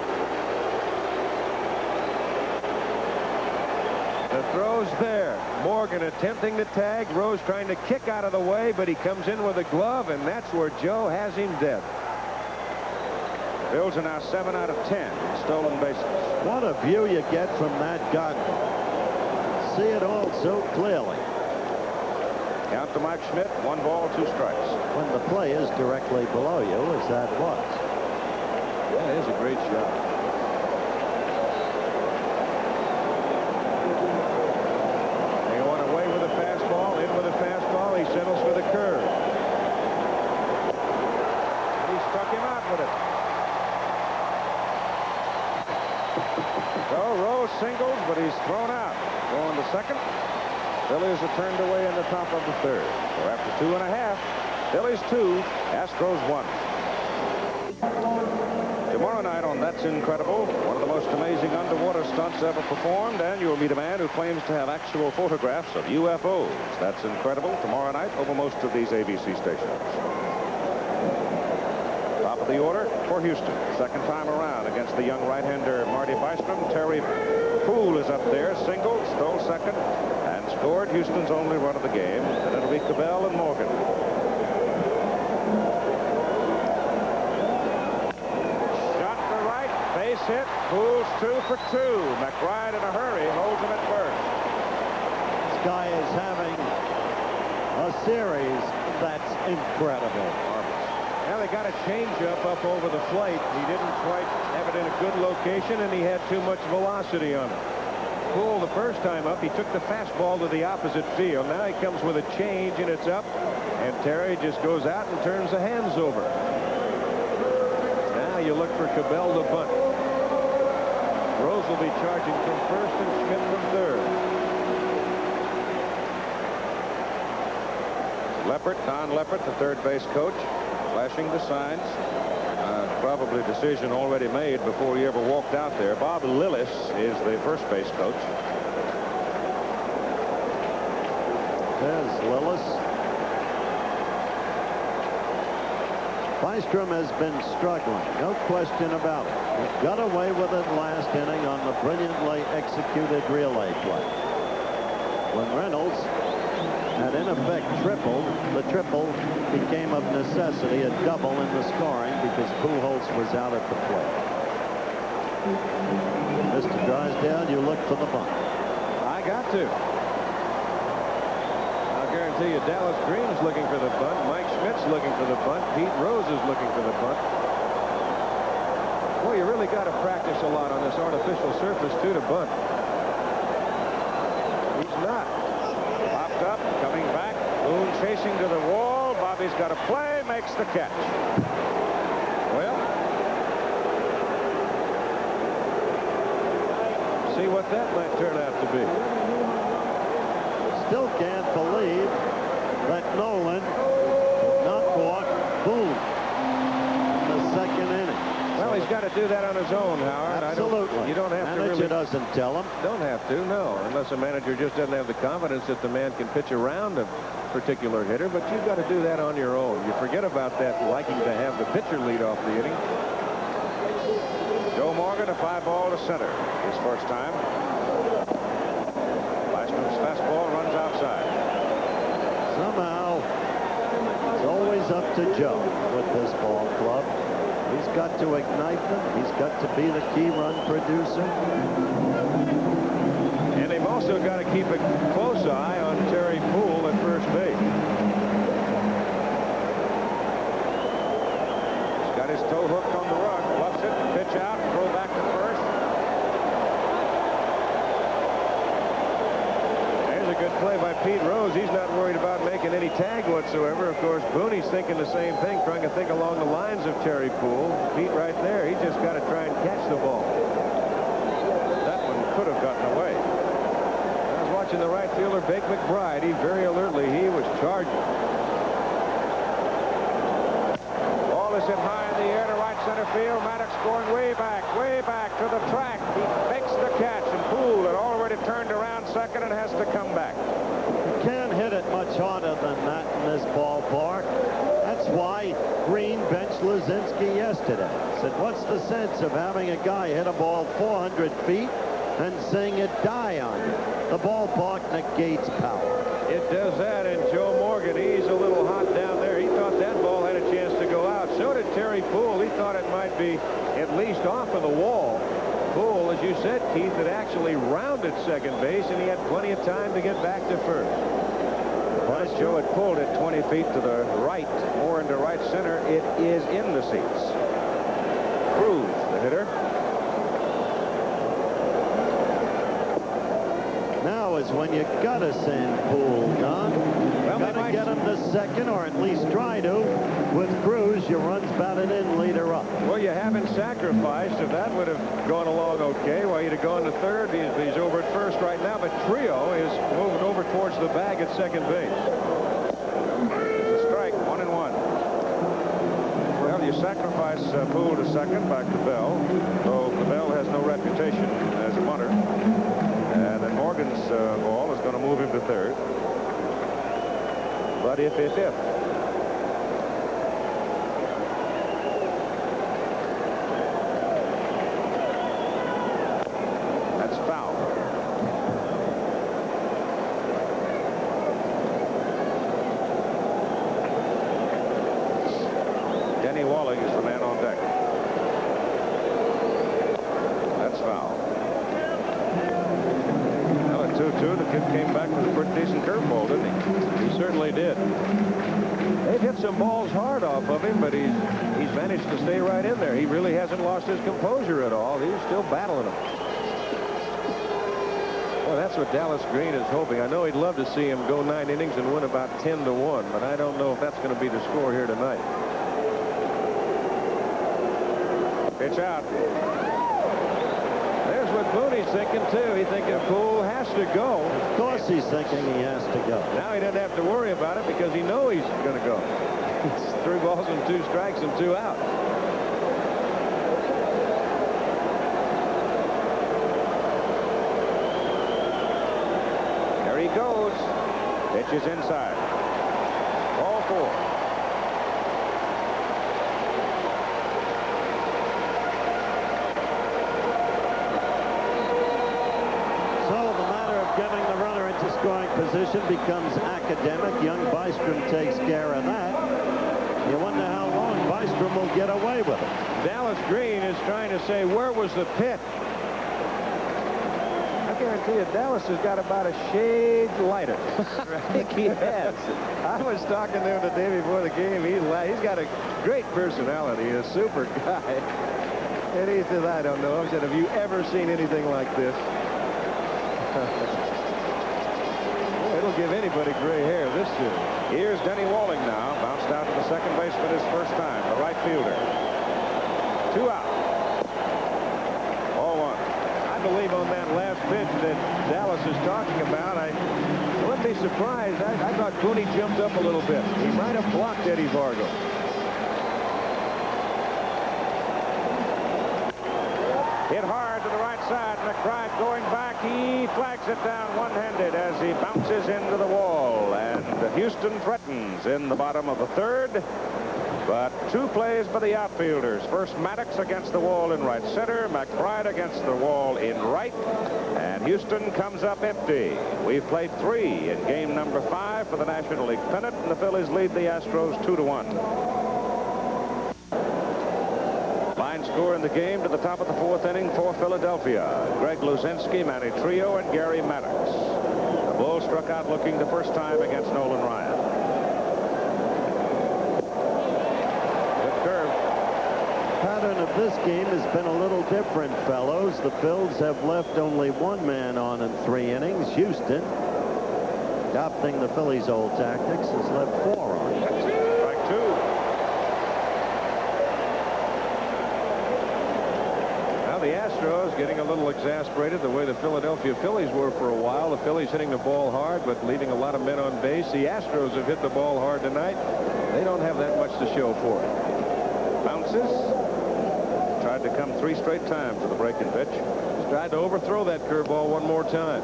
The throw's there. Morgan attempting to tag. Rose trying to kick out of the way, but he comes in with a glove, and that's where Joe has him dead. Bills are now 7 out of 10 stolen bases. What a view you get from that gun. See it all so clearly. Count to Mike Schmidt, 1 ball, 2 strikes. When the play is directly below you, as that was. That is a great shot. They went away with a fastball, in with a fastball. He settles for the curve. He struck him out with it. So Rose singles, but he's thrown out. Going to second. Phillies are turned away in the top of the third. So after 2.5, Phillies 2, Astros 1. Tomorrow night on That's Incredible, one of the most amazing underwater stunts ever performed, and you'll meet a man who claims to have actual photographs of UFOs. That's Incredible tomorrow night over most of these ABC stations. Top of the order for Houston. Second time around against the young right-hander Marty Bystrom. Terry Poole is up there, single, stole second, and scored Houston's only run of the game. And it'll be Cabell and Morgan. Shot to right, base hit. Poole's 2 for 2. McBride in a hurry holds him at first. This guy is having a series that's incredible. Now they got a changeup up over the plate. He didn't quite have it in a good location, and he had too much velocity on it. Poole, the first time up, he took the fastball to the opposite field. Now he comes with a change, and it's up, and Terry just goes out and turns the hands over. Now you look for Cabell to bunt. Rose will be charging from first and Schmidt from third. Leppert, Don Leppert, the third base coach, flashing the signs. Probably a decision already made before he ever walked out there. Bob Lillis is the first base coach. There's Lillis. Bystrom has been struggling, no question about it. He got away with it last inning on the brilliantly executed relay play. When Reynolds had in effect tripled, the triple became of necessity a double in the scoring because Pujols was out at the plate. Mr. Drysdale, you look for the bunt. I got to. I'll guarantee you Dallas Green's looking for the bunt. Mike Schmidt's looking for the bunt. Pete Rose is looking for the bunt. Boy, you really got to practice a lot on this artificial surface, too, to bunt. He's not. Popped up, coming back. Boone chasing to the wall. Bobby's got a play, makes the catch. Well, see what that might turn out to be. Still can't believe that Nolan did not walk Boone in the second inning. Well, he's got to do that on his own, Howard. Absolutely. You don't have to really. Manager doesn't tell him. Don't have to, no, unless a manager just doesn't have the confidence that the man can pitch around a particular hitter. But you've got to do that on your own. You forget about that liking to have the pitcher lead off the inning. Joe Morgan, a fly ball to center. His first time. Bystrom's fastball runs outside. Somehow, it's always up to Joe with this ball club. He's got to ignite them. He's got to be the key run producer. And they've also got to keep a close eye on Terry Poole at first base. He's got his toe hooked on the rug. Bluffs it, pitch out, throw back to first. There's a good play by Pete Rose. He's not worried about making any tag whatsoever. Of course, Booney's thinking the same thing, trying to think along the lines of Terry Poole. Pete right there, he just got to try and catch the ball. That one could have gotten away. I was watching the right fielder, Bake McBride. He very alertly, he was charging. Ball is hit high in the air to field. Maddox going way back to the track. He makes the catch, and Poole had already turned around second and has to come back. You can't hit it much harder than that in this ballpark. That's why Green benched Luzinski yesterday. Said, what's the sense of having a guy hit a ball 400 feet and seeing it die on you? The ballpark negates power. It does that, and Joe Morgan, he's a little hot down there. He thought that ball had a chance to go out. So did Terry Poole. He thought it might be at least off of the wall. Poole, as you said, Keith, had actually rounded second base, and he had plenty of time to get back to first. But as Joe had pulled it 20 feet to the right, more into right center, it is in the seats. Cruz, the hitter. Now is when you gotta send Poole, Don. Well, gotta get him to second, or at least try to. With Cruz, your runs batted in, leader up. Well, you haven't sacrificed. If that would have gone along okay, well, you'd have gone to third. He's over at first right now, but Trio is moving over towards the bag at second base. It's a strike, 1-1. Well, you sacrifice Poole to second, back to Bell, though Bell has no reputation as a bunter. And then Morgan's ball is going to move him to third. But if. That's foul. Denny Walling is the man on deck. That's foul. 2-2. The kid came back with a pretty decent curveball, didn't he? He certainly did. They've hit some balls hard off of him, but he's managed to stay right in there. He really hasn't lost his composure at all. He's still battling them. Well, that's what Dallas Green is hoping. I know he'd love to see him go 9 innings and win about 10-1, but I don't know if that's going to be the score here tonight. Pitch out. There's what Booney's thinking, too. He's thinking Poole has to go. Of course he's thinking he has to go. Now he doesn't have to worry about it because he knows he's going to go. It's 3 balls and 2 strikes and 2 out. There he goes. Pitch is inside. Ball 4. Giving the runner into scoring position becomes academic. Young Bystrom takes care of that. You wonder how long Bystrom will get away with it. Dallas Green is trying to say, where was the pitch? I guarantee you, Dallas has got about a shade lighter. I think he has. I was talking to him the day before the game. He's got a great personality, a super guy. And he said, I don't know. I said, have you ever seen anything like this? It'll give anybody gray hair this soon. Here's Denny Walling now. Bounced out to the second baseman his first time. The right fielder. 2 out. Ball 1. I believe on that last pitch that Dallas is talking about, I wouldn't be surprised. I thought Cooney jumped up a little bit. He might have blocked Eddie Vargo. Hit hard to the right side. McBride going back. He flags it down one-handed as he bounces into the wall. And Houston threatens in the bottom of the 3rd. But 2 plays by the outfielders. First Maddox against the wall in right center. McBride against the wall in right. And Houston comes up empty. We've played 3 in game number 5 for the National League pennant. And the Phillies lead the Astros 2-1. Line score in the game to the top of the 4th inning for Philadelphia. Greg Luzinski, Manny Trio, and Gary Maddox. The Bulls struck out looking the first time against Nolan Ryan. Good curve. Pattern of this game has been a little different, fellows. The Phils have left only 1 man on in 3 innings. Houston, adopting the Phillies' old tactics, has left 4 on. Strike 2. The Astros getting a little exasperated the way the Philadelphia Phillies were for a while. The Phillies hitting the ball hard but leaving a lot of men on base. The Astros have hit the ball hard tonight. They don't have that much to show for it. Bounces. Tried to come 3 straight times with a breaking pitch. He's tried to overthrow that curveball one more time.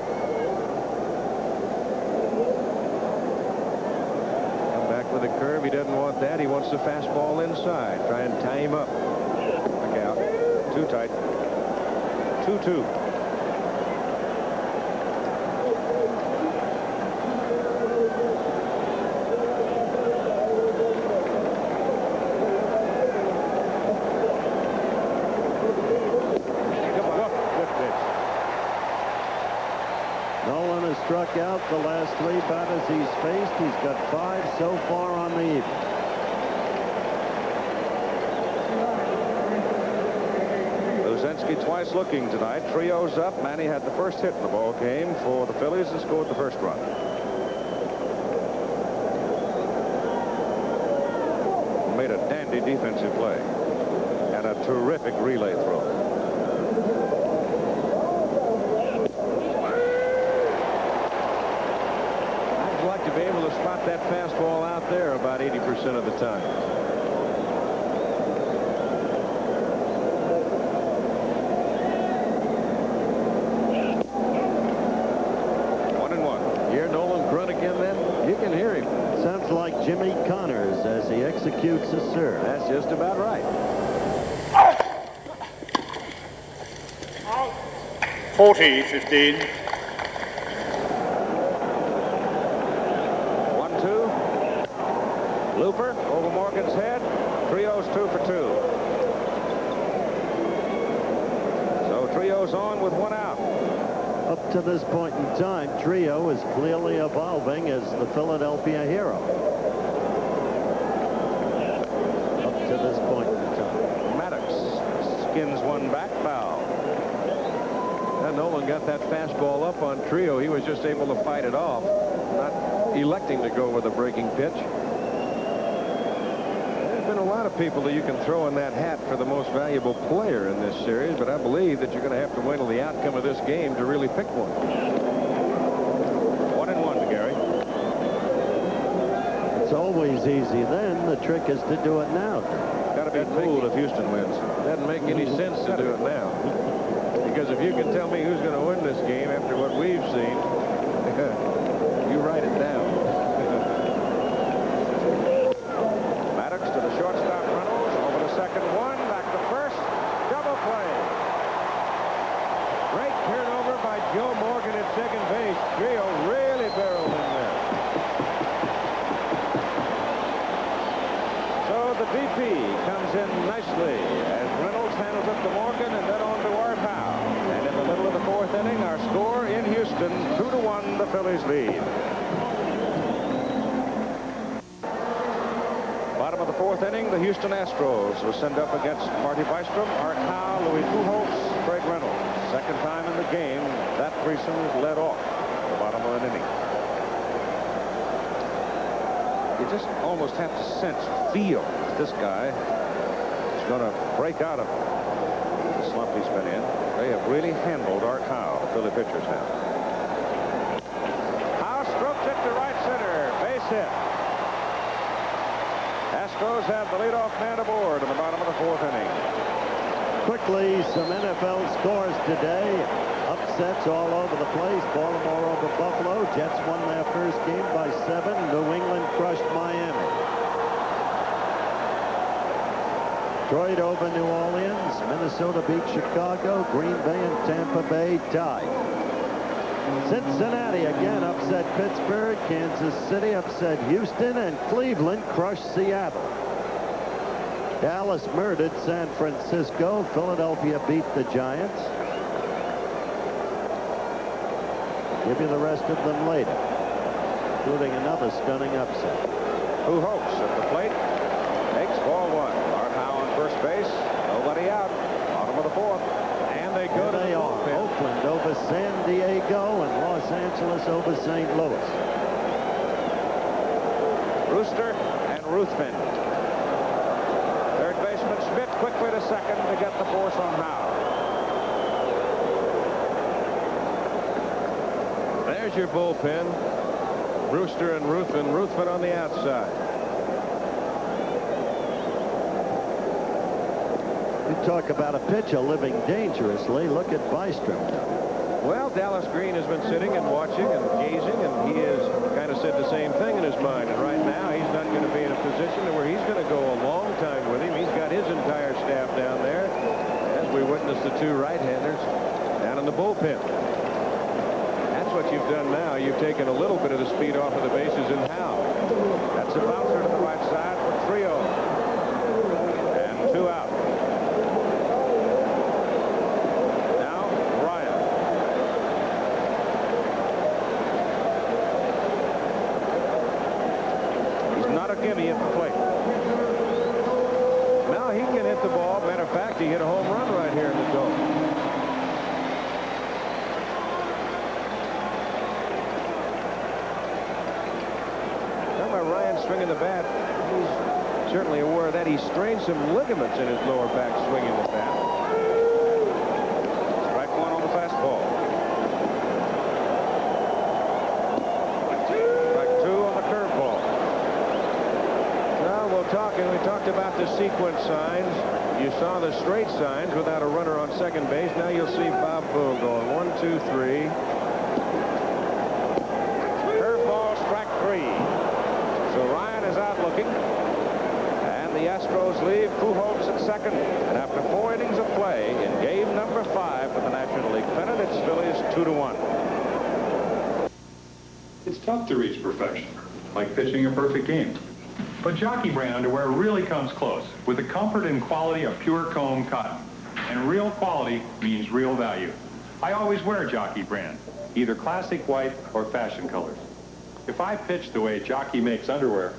Come back with a curve. He doesn't want that. He wants the fastball inside. Try and tie him up. Look out. Too tight. 2-2. Nolan has struck out the last 3 batters he's faced. He's got 5 so far on the evening. Luzinski twice looking tonight. Trio's up. Manny had the first hit in the ball game for the Phillies and scored the first run. Made a dandy defensive play and a terrific relay throw. To be able to spot that fastball out there about 80% of the time. One and one. You hear Nolan grunt again then? You can hear him. Sounds like Jimmy Connors as he executes a serve. That's just about right. 40-15. 1-2. Looper over Morgan's head. Trio's 2 for 2. So Trio's on with 1 out. Up to this point in time, Trio is clearly evolving as the Philadelphia hero. Up to this point in time. Maddox skins one back, foul. Nolan got that fastball up on Trio. He was just able to fight it off, not electing to go with a breaking pitch. There's been a lot of people that you can throw in that hat for the most valuable player in this series, but I believe that you're going to have to wait till the outcome of this game to really pick one. 1-1 to Gary. It's always easy then. The trick is to do it now. Got to be fooled if Houston wins. Doesn't make any sense to do it now. Because if you can tell me who's going to win this game after what we've seen, you write it down. Maddox to the shortstop, Reynolds over the second one, back to first, double play. Great turnover by Joe Morgan at second base. Trio really barreled in there. So the DP comes in nicely as Reynolds handles it to Morgan and then on to Art Howe. And in the middle of the 4th inning, our score in Houston, 2-1, the Phillies lead. Bottom of the 4th inning, the Houston Astros will send up against Marty Bystrom, Art Howe, Louis Pujols, Craig Reynolds. Second time in the game that threesome is led off at the bottom of an inning. You just almost have to feel that this guy is going to break out of the slump he's been in. They have really handled Art Howe, the Philly pitchers now. Howe strokes it to right center. Base hit. Astros have the leadoff man aboard in the bottom of the 4th inning. Quickly, some NFL scores today. Upsets all over the place. Baltimore over Buffalo. Jets won their first game by 7. New England crushed Miami. Detroit over New Orleans. Minnesota beat Chicago. Green Bay and Tampa Bay tied. Cincinnati again upset Pittsburgh. Kansas City upset Houston. And Cleveland crushed Seattle. Dallas murdered San Francisco. Philadelphia beat the Giants. Give you the rest of them later, including another stunning upset. Pujols at the plate. Takes ball 1. Art Howe on first base. Nobody out. Bottom of the 4th. And they go to the bullpen. Oakland over San Diego and Los Angeles over St. Louis. Brewster and Ruthven. Third baseman Schmidt quickly to second to get the force on Howe. There's your bullpen. Brewster and Ruthven. Ruthven on the outside. You talk about a pitcher living dangerously. Look at Bystrom. Well, Dallas Green has been sitting and watching and gazing, and he has kind of said the same thing in his mind. And right now, he's not going to be in a position where he's going to go a long time with him. He's got his entire staff down there, as we witnessed the two right-handers down in the bullpen. That's what you've done now. You've taken a little bit of the speed off of the bases in Howe. That's a bouncer to the right side for 3-0. And 2 out. Gimme at the plate. Now he can hit the ball. Matter of fact, he hit a home run right here in the dome. Talking about Ryan swinging the bat, he's certainly aware of that. He strained some ligaments in his lower back swinging the bat. Strike one on the fastball. Strike two on the curveball. We talked about the sequence signs. You saw the straight signs without a runner on second base. Now you'll see Bob Boone going 1, 2, 3. Curveball, strike 3. So Ryan is out looking. And the Astros leave Pujols at second. And after 4 innings of play in game number 5 for the National League pennant, it's Phillies 2-1. It's tough to reach perfection, like pitching a perfect game. But Jockey brand underwear really comes close with the comfort and quality of pure comb cotton. And real quality means real value. I always wear Jockey brand, either classic white or fashion colors. If I pitch the way Jockey makes underwear,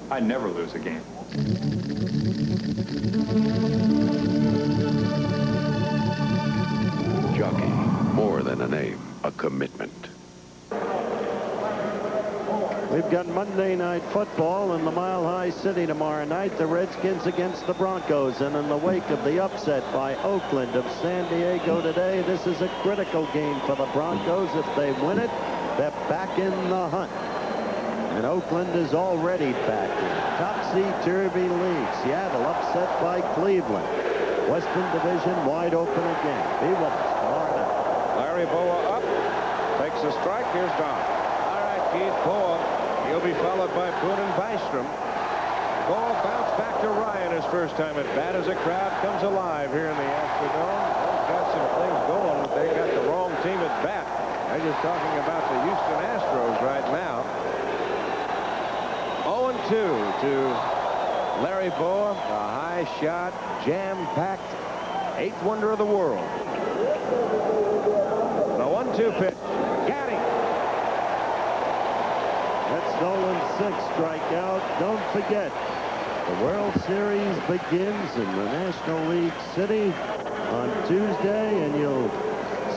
I never lose a game. Jockey, more than a name, a commitment. We've got Monday Night Football in the Mile High City tomorrow night. The Redskins against the Broncos. And in the wake of the upset by Oakland of San Diego today, this is a critical game for the Broncos. If they win it, they're back in the hunt. And Oakland is already back in topsy-turvy league. Seattle upset by Cleveland. Western Division wide open again. Be with us tomorrow night. Larry Boa up. Takes a strike. Here's Don. All right, Keith Boa. He'll be followed by Boone and Bystrom. Ball bounced back to Ryan his first time at bat as the crowd comes alive here in the Astrodome. They've got some things going, but they got the wrong team at bat. They're just talking about the Houston Astros right now. 0-2 to Larry Boa. A high shot, jam-packed, 8th wonder of the world. The 1-2 pitch. Got him. That's Nolan's 6th strikeout. Don't forget, the World Series begins in the National League City on Tuesday, and you'll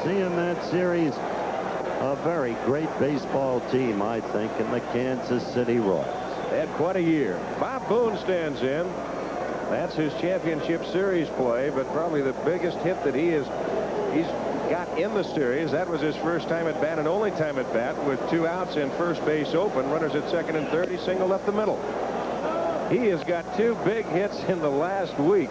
see in that series a very great baseball team, I think, in the Kansas City Royals. They had quite a year. Bob Boone stands in. That's his championship series play, but probably the biggest hit that he's got in the series. That was his first time at bat and only time at bat with 2 outs and first base open. Runners at second and third. He singled up the middle. He has got 2 big hits in the last week.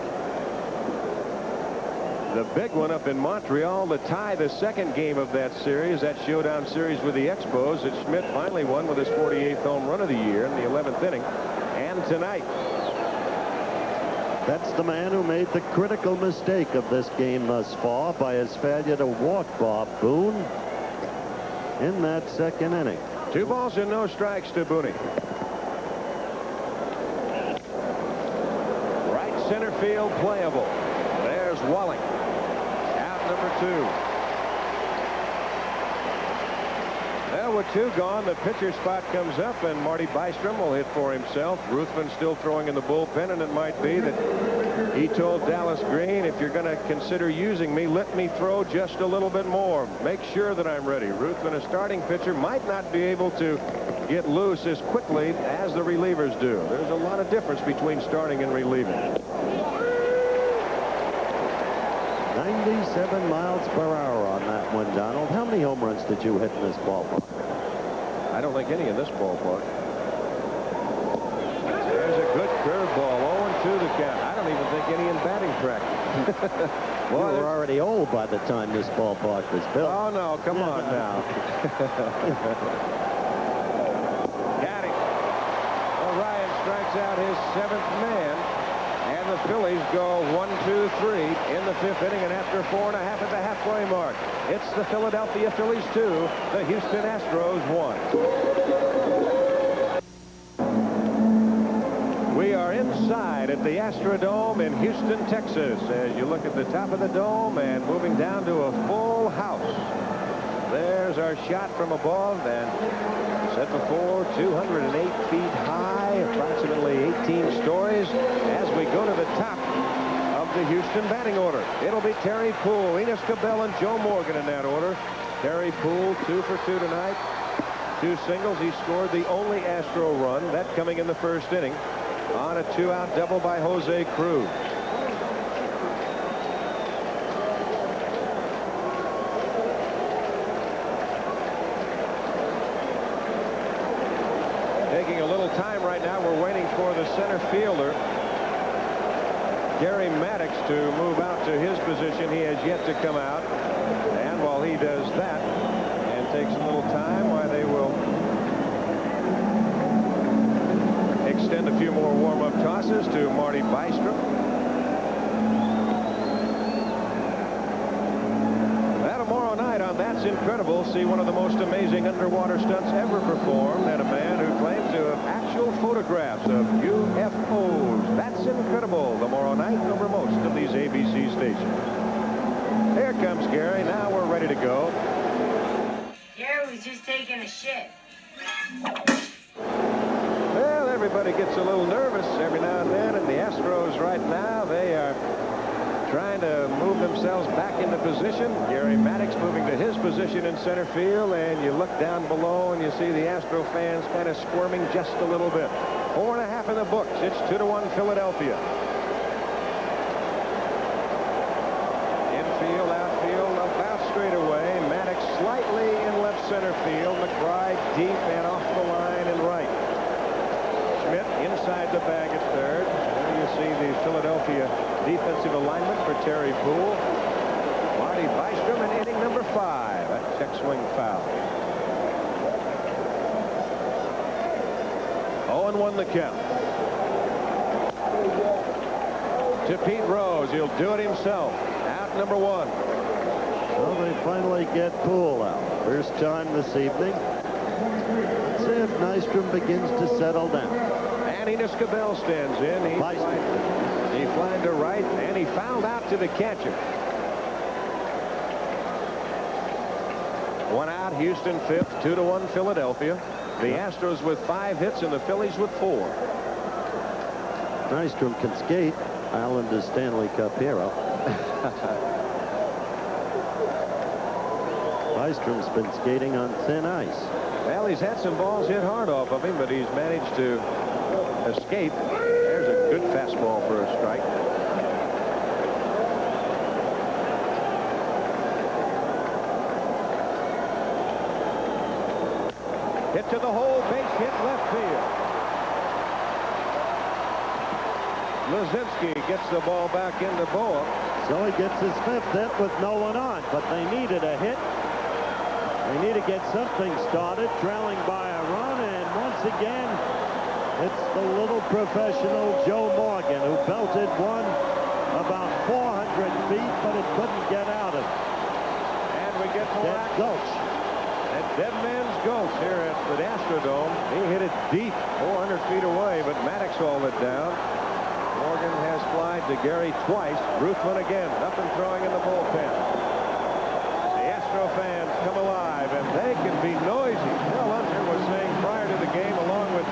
The big one up in Montreal to tie the second game of that series, that showdown series with the Expos, that Schmidt finally won with his 48th home run of the year in the 11th inning. And tonight, that's the man who made the critical mistake of this game thus far by his failure to walk Bob Boone in that second inning. 2 balls and no strikes to Boone. Right center field playable. There's Walling. Out number 2. Well, with 2 gone, the pitcher spot comes up, and Marty Bystrom will hit for himself. Ruthven still throwing in the bullpen, and it might be that he told Dallas Green, if you're going to consider using me, let me throw just a little bit more. Make sure that I'm ready. Ruthven, a starting pitcher, might not be able to get loose as quickly as the relievers do. There's a lot of difference between starting and relieving. 97 miles per hour on that one, Donald. How many home runs did you hit in this ballpark? I don't think any in this ballpark. There's a good curveball. 0-2 the count. I don't even think any in batting practice. You were already old by the time this ballpark was built. Oh, no, come on now. Got him. Well, Ryan strikes out his 7th man, and the Phillies go 1-2-3 in the 5th inning, and after 4.5 at the halfway mark, it's the Philadelphia Phillies 2, the Houston Astros 1. We are inside at the Astrodome in Houston, Texas, as you look at the top of the dome and moving down to a full house. There's our shot from above, and said before, 208 feet high, approximately 18 stories, as we go to the top of the Houston batting order. It'll be Terry Poole, Enos Cabell, and Joe Morgan in that order. Terry Poole, 2 for 2 tonight. 2 singles. He scored the only Astro run, that coming in the 1st inning, on a 2-out double by Jose Cruz. Taking a little time right now. We're waiting for the center fielder, Gary Maddox, to move out to his position. He has yet to come out. And while he does that and takes a little time, why they will extend a few more warm-up tosses to Marty Bystrom. Now tomorrow night on That's Incredible, see one of the most amazing underwater stunts ever performed, and a man who claims to have actual photographs of UFOs. That's Incredible tomorrow night over most of these ABC stations. Here comes Gary. Now we're ready to go. Gary was just taking a shit. Well, everybody gets a little nervous every now and then, and the Astros right now, they are trying to move themselves back into position. Gary Maddox moving to his position in center field, and you look down below and you see the Astro fans kind of squirming just a little bit. 4.5 in the books. It's 2-1 Philadelphia. Infield, outfield, about straight away. Maddox slightly in left center field. McBride deep and off the line and right. Schmidt inside the bag at third. There you see the Philadelphia defensive alignment for Terry Poole. Marty Bystrom in inning number 5. A check swing foul. 0-1 the count. To Pete Rose. He'll do it himself. Out number 1. Well, they finally get Poole out. First time this evening. Let's see if Nystrom begins to settle down. And Enos Cabell stands in. He flying to right, and he fouled out to the catcher. 1 out, Houston 5th, 2-1 Philadelphia. The Astros with 5 hits and the Phillies with 4. Nystrom can skate. Islanders Stanley Cup hero. Bystrom's been skating on thin ice. Well, he's had some balls hit hard off of him, but he's managed to escape. There's a good fastball for a strike. Hit to the hole, base hit left field. Luzinski gets the ball back into Boa. So he gets his 5th hit with no one on, but they needed a hit. They need to get something started, trailing by a run, and once again, it's the little professional Joe Morgan who belted one about 400 feet, but it couldn't get out of it. And we get more Dead Gulch. That dead man's Gulch here at the Astrodome. He hit it deep, 400 feet away, but Maddox hauled it down. Morgan has flied to Gary twice. Ruthman again, up and throwing in the bullpen. The Astro fans come alive, and they can be noisy. Bill Hunter was saying prior to the game, along with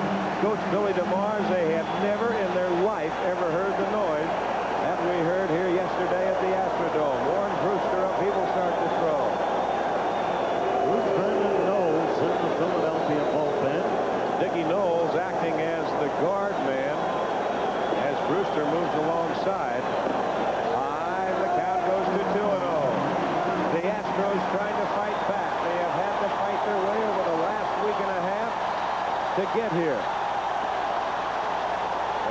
Coach Billy DeMars, they have never in their life ever heard the noise that we heard here yesterday at the Astrodome. Warren Brewster up, he will start to throw. Ruthman and Knowles in the Philadelphia bullpen. Dickie Knowles acting as the guard man as Brewster moves alongside. High, the count goes to 2-0. The Astros trying to fight back. They have had to fight their way over the last week and a half to get here.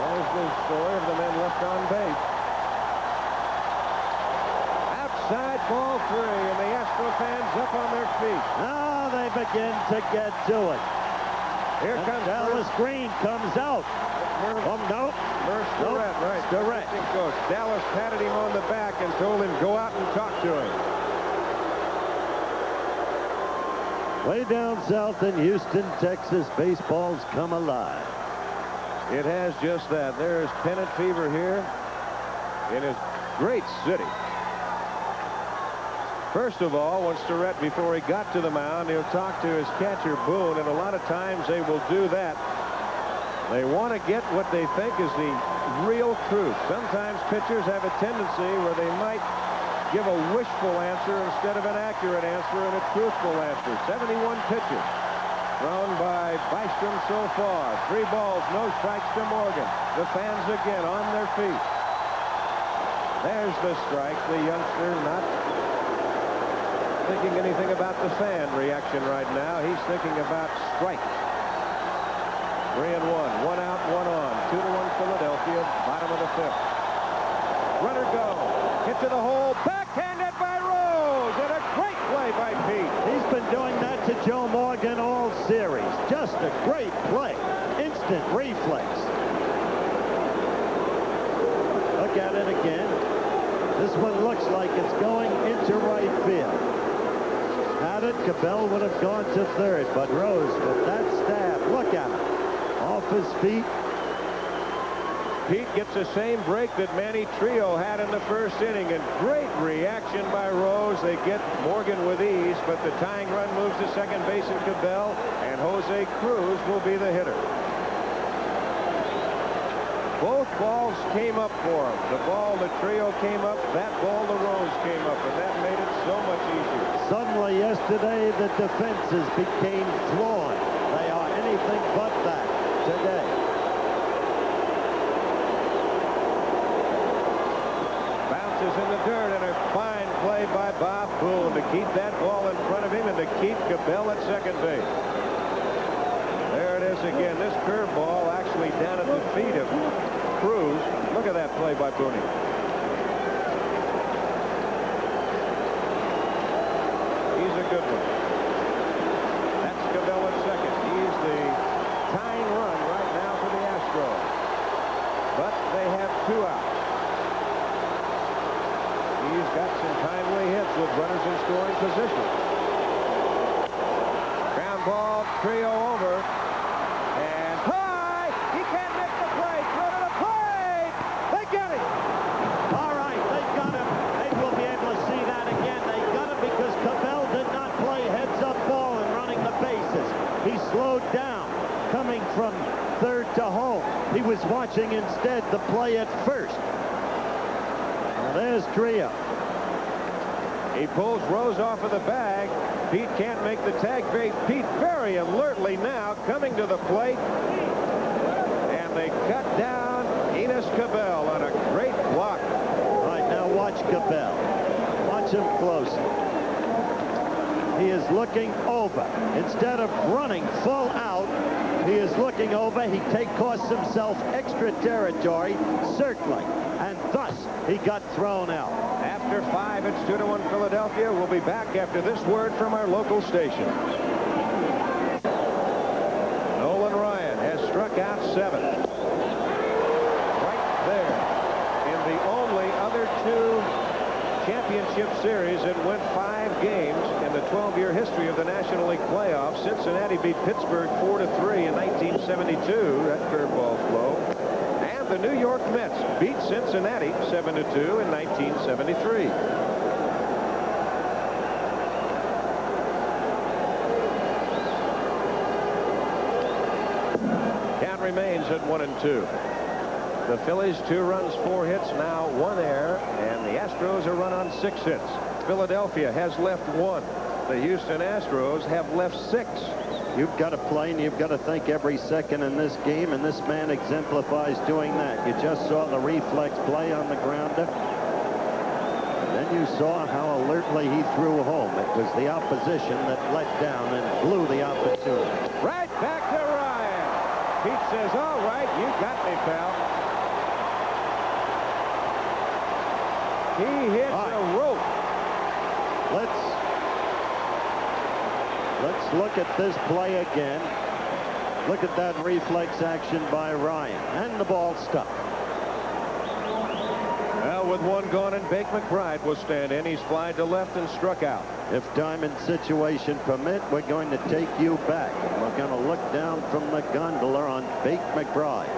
There's the story of the men left on base. Outside ball 3, and the Astro fans up on their feet. Now they begin to get to it. Here and comes Dallas Green comes out. No. Merv Starrett, right. Starrett. Coach. Dallas patted him on the back and told him go out and talk to him. Way down south in Houston, Texas, baseball's come alive. It has just that. There is pennant fever here in his great city. First of all, when Starrett, before he got to the mound, he'll talk to his catcher, Boone, and a lot of times they will do that. They want to get what they think is the real truth. Sometimes pitchers have a tendency where they might give a wishful answer instead of an accurate answer and a truthful answer. 71 pitches thrown by Bystrom so far. 3 balls, no strikes to Morgan. The fans again on their feet. There's the strike. The youngster not thinking anything about the fan reaction right now. He's thinking about strike. 3-1. 1 out, 1 on. 2-1 Philadelphia. Bottom of the 5th. Runner go. Hit to the hole. Backhanded by Rose. And a great play by Pete. He's been doing that to Joe Morgan all series. Just a great play. Instant reflex. Look at it again. This one looks like it's going into right field. Had it, Cabell would have gone to third, but Rose with that stab. Look at him. Off his feet. Pete gets the same break that Manny Trio had in the first inning, and great reaction by Rose. They get Morgan with ease, but the tying run moves to second base in Cabell, and Jose Cruz will be the hitter. Both balls came up for him. The ball the Trio came up, that ball the Rose came up, and that made it so much easier. Suddenly yesterday the defenses became flawed. They are anything but that today. Bounces in the dirt, and a fine play by Bob Boone to keep that ball in front of him and to keep Cabell at second base. There it is again. This curveball actually down at the feet of Cruz. Look at that play by Boone. He's a good one. That's Cabell at second. He's the tying run right now for the Astros. But they have 2 outs. He's got some timely hits with runners in scoring position. Ground ball, Trio over. And high! He can't make the play. Throw to the plate! They get him! All right, they got him. They will be able to see that again. They got him because Cabell did not play heads-up ball and running the bases. He slowed down, coming from third to home. He was watching instead the play at first. Now there's Trio. He pulls Rose off of the bag. Pete can't make the tag. Pete very alertly now coming to the plate. And they cut down Enos Cabell on a great block. All right, now watch Cabell. Watch him closely. He is looking over. Instead of running full out, he is looking over. He costs himself extra territory, circling, and thus he got thrown out. After 5, it's 2-1 Philadelphia. We'll be back after this word from our local station. Nolan Ryan has struck out 7. Right there in the only other 2 championship series that went 5 games in the 12-year history of the National League playoffs. Cincinnati beat Pittsburgh 4-3 in 1972. That curveball flow. And the New York Mets beat Cincinnati 7-2 in 1973. Count remains at 1-2. The Phillies 2 runs, 4 hits, now 1 error, and the Astros a run on 6 hits. Philadelphia has left 1. The Houston Astros have left 6. You've got to play, and you've got to think every second in this game, and this man exemplifies doing that. You just saw the reflex play on the grounder. Then you saw how alertly he threw home. It was the opposition that let down and blew the opportunity. Right back to Ryan. Pete says, all right, you got me, pal. He hits a rope. Let's look at this play again. Look at that reflex action by Ryan. And the ball stuck. Well, with one gone and Bake McBride will stand in. He's flied to left and struck out. If time and situation permit, we're going to take you back. We're going to look down from the gondola on Bake McBride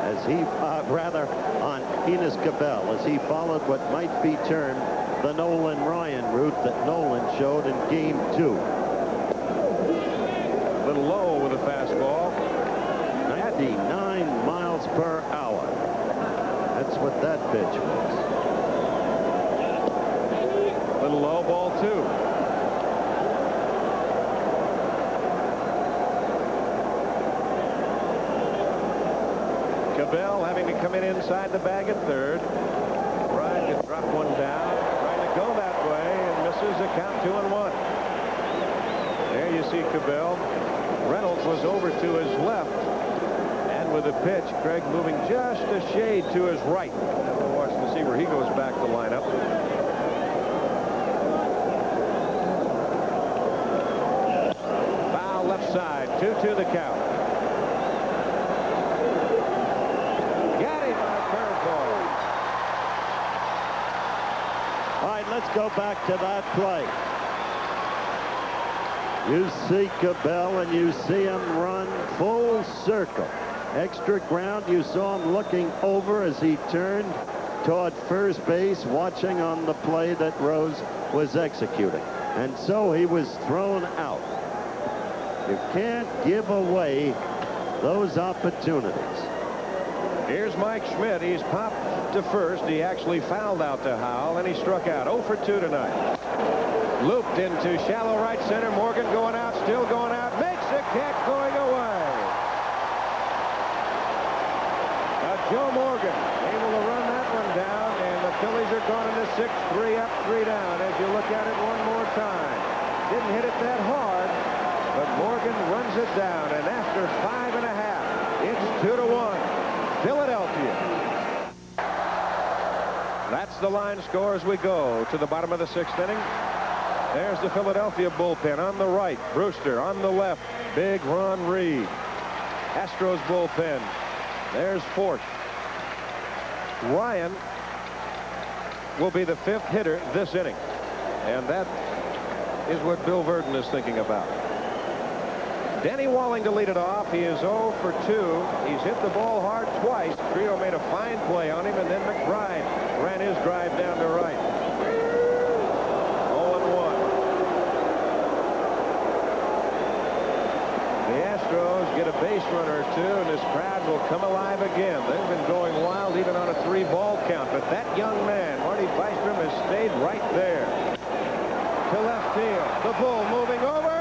as he, rather on Enos Cabell, as he followed what might be termed the Nolan Ryan route that Nolan showed in Game 2. A little low with a fastball. 99 miles per hour. That's what that pitch was. Little low, ball 2. Cabell having to come in inside the bag at third. Ryan can drop one down, trying to go that way, and misses. A count 2-1. There you see Cabell. Reynolds was over to his left, and with a pitch, Craig moving just a shade to his right. We'll watch to see where he goes back to line up. Foul left side, 2-2 the count. Let's go back to that play. You see Cabell and you see him run full circle. Extra ground. You saw him looking over as he turned toward first base, watching on the play that Rose was executing. And so he was thrown out. You can't give away those opportunities. Here's Mike Schmidt. He's popped to first. He actually fouled out to Howell, and he struck out. 0 for 2 tonight. Looped into shallow right center. Morgan going out, still going out. Makes a catch, going away. Now Joe Morgan able to run that one down, and the Phillies are going into 6, 3 up, 3 down. As you look at it one more time. Didn't hit it that hard, but Morgan runs it down, and after 5.5, it's 2-1. Philadelphia. That's the line score as we go to the bottom of the 6th inning. There's the Philadelphia bullpen on the right. Brewster on the left. Big Ron Reed. Astros bullpen. There's Fort. Ryan will be the 5th hitter this inning. And that is what Bill Verdon is thinking about. Denny Walling to lead it off. He is 0 for 2. He's hit the ball hard twice. Trio made a fine play on him, and then McBride ran his drive down to right. 0-1. The Astros get a base runner or two, and this crowd will come alive again. They've been going wild even on a 3-ball count, but that young man, Marty Bystrom, has stayed right there. To left field. The Bull moving over.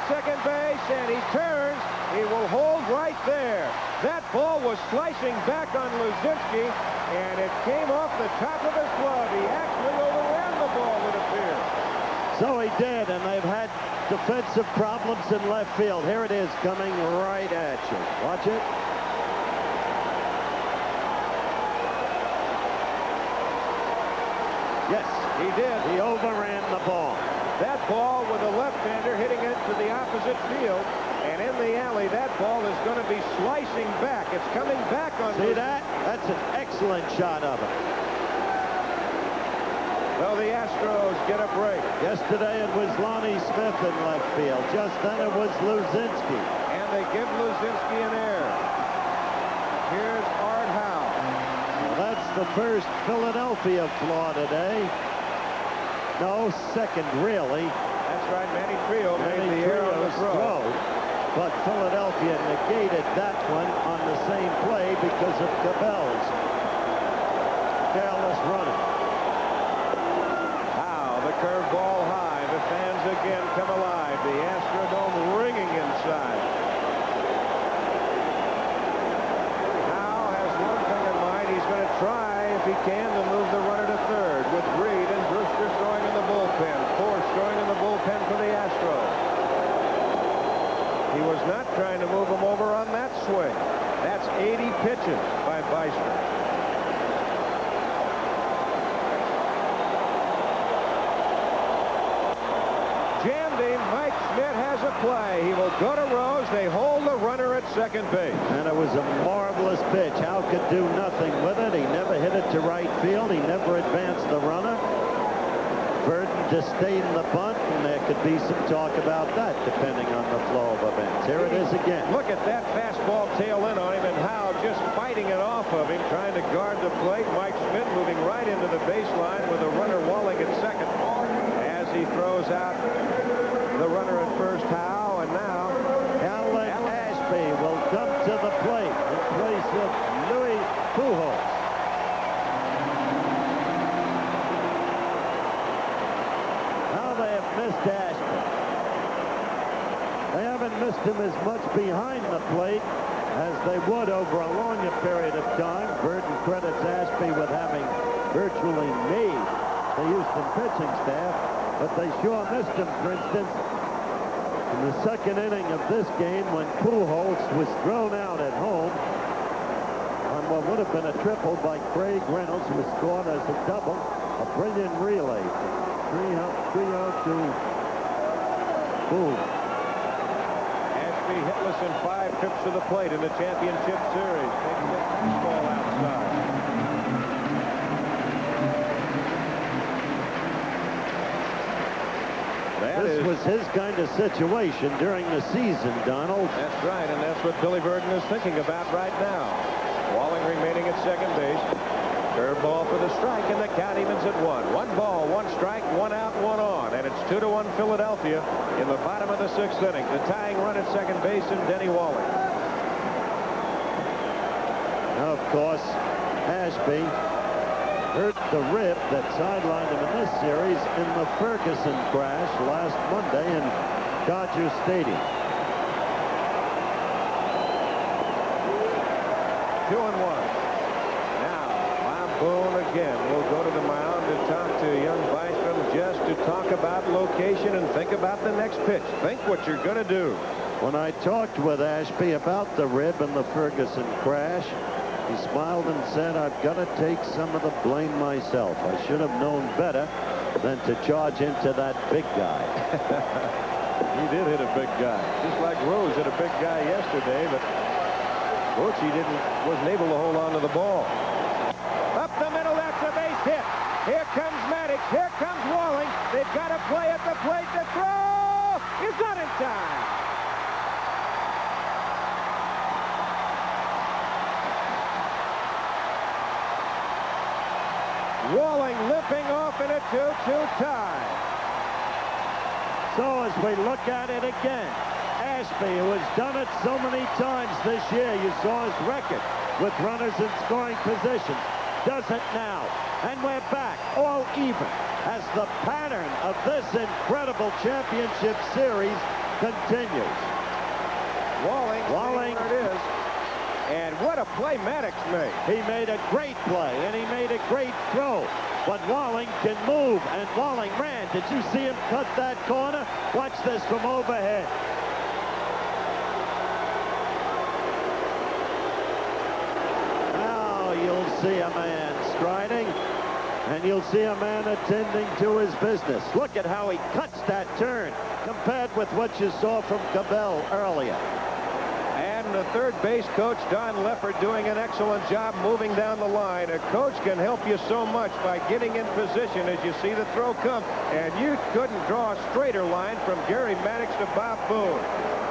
Second base, and he turns. He will hold right there. That ball was slicing back on Luzinski, and it came off the top of his glove. He actually overran the ball, it appears. So he did, and they've had defensive problems in left field. Here it is coming right at you. Watch it. Yes, he did. He overran the ball. That ball with a left-hander hitting it to the opposite field, and in the alley, that ball is going to be slicing back. It's coming back on. See that? That's an excellent shot of it. So the Astros get a break. Yesterday it was Lonnie Smith in left field. Just then it was Luzinski. And they give Luzinski an error. Here's Art Howe. Well, that's the first Philadelphia flaw today. No, second, really. That's right. Manny Trio made the error on the throw. But Philadelphia negated that one on the same play because of Cabell's careless running. Howe, the curveball high. The fans again come alive. The Astrodome ringing inside. Howe has one thing in mind. He's going to try, if he can, to move the runner to third with Reed and Brewster throwing in the bullpen. Force throwing in the bullpen for the Astros. He was not trying to move him over on that swing. That's 80 pitches by Bystrom. Ashby. Mike Schmidt has a play. He will go to Rose. They hold the runner at second base. And it was a marvelous pitch. Hal could do nothing with it. He never hit it to right field. He never advanced the runner. Burton disdained the bunt, and there could be some talk about that depending on the flow of events. Here it is again. Look at that fastball tail in on him, and Howe just fighting it off of him, trying to guard the plate. Mike Schmidt moving right into the baseline with a runner walling at second as he throws out the runner at first, Howe, and now Alan Ashby will come to the plate in place of Louis Pujols. Missed Ashby. They haven't missed him as much behind the plate as they would over a longer period of time. Burton credits Ashby with having virtually made the Houston pitching staff, but they sure missed him, for instance, in the second inning of this game when Pujols was thrown out at home on what would have been a triple by Craig Reynolds, who was scored as a double. A brilliant relay. 3-0 to boom. Ashby hitless in 5 trips to the plate in the championship series. Taking the fastball outside. This was his kind of situation during the season, Donald. That's right, and that's what Billy Burton is thinking about right now. Walling remaining at second base. Curveball for the strike, and the count evens at 1. 1 ball, 1 strike, 1 out, 1 on. And it's 2-1 Philadelphia in the bottom of the 6th inning. The tying run at second base in Denny Walling. Now, of course, Ashby hurt the rib that sidelined him in this series in the Ferguson crash last Monday in Dodger Stadium. 2-1. Boone again will go to the mound to talk to young Bystrom, just to talk about location and think about the next pitch. Think what you're going to do. When I talked with Ashby about the rib and the Ferguson crash, he smiled and said, I've got to take some of the blame myself. I should have known better than to charge into that big guy. He did hit a big guy, just like Rose hit a big guy yesterday, but Bochy wasn't able to hold on to the ball. Up the middle, that's a base hit. Here comes Maddox. Here comes Walling. They've got a play at the plate. The throw is not in time. Walling limping off in a 2-2 tie. So as we look at it again, Ashby, who has done it so many times this year, you saw his record with runners in scoring positions, does it now, and we're back all even as the pattern of this incredible championship series continues. Walling, there it is. And what a play Maddox made. He made a great play, and he made a great throw. But Walling can move, and Walling ran. Did you see him cut that corner? Watch this from overhead. You'll see a man striding, and you'll see a man attending to his business. Look at how he cuts that turn compared with what you saw from Cabell earlier. And the third base coach, Don Leffert, doing an excellent job moving down the line. A coach can help you so much by getting in position as you see the throw come. And you couldn't draw a straighter line from Gary Maddox to Bob Boone.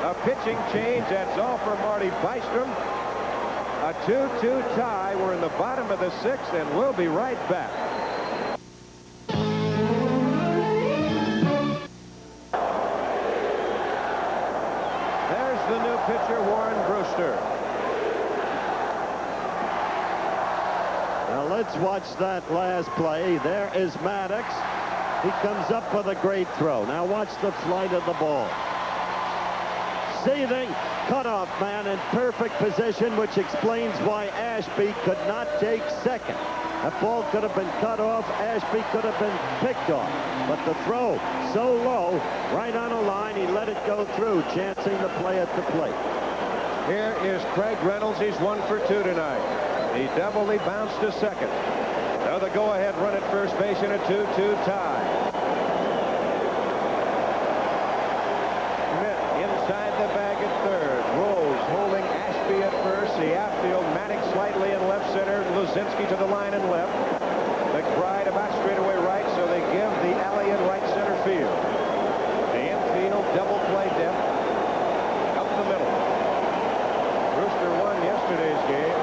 A pitching change, that's all for Marty Bystrom. A 2-2 tie. We're in the bottom of the 6th, and we'll be right back. There's the new pitcher, Warren Brewster. Now let's watch that last play. There is Maddox. He comes up with a great throw. Now watch the flight of the ball. Seething cutoff man in perfect position, which explains why Ashby could not take second. That ball could have been cut off. Ashby could have been picked off. But the throw so low, right on a line, he let it go through, chancing the play at the plate. Here is Craig Reynolds. He's 1 for 2 tonight. He doubled, he bounced to second. Now the go-ahead run at first base in a 2-2 tie. the outfield. Maddox slightly in left center. Luzinski to the line in left. McBride about straightaway right, so they give the alley in right center field. The infield double play depth up the middle. Brewster won yesterday's game.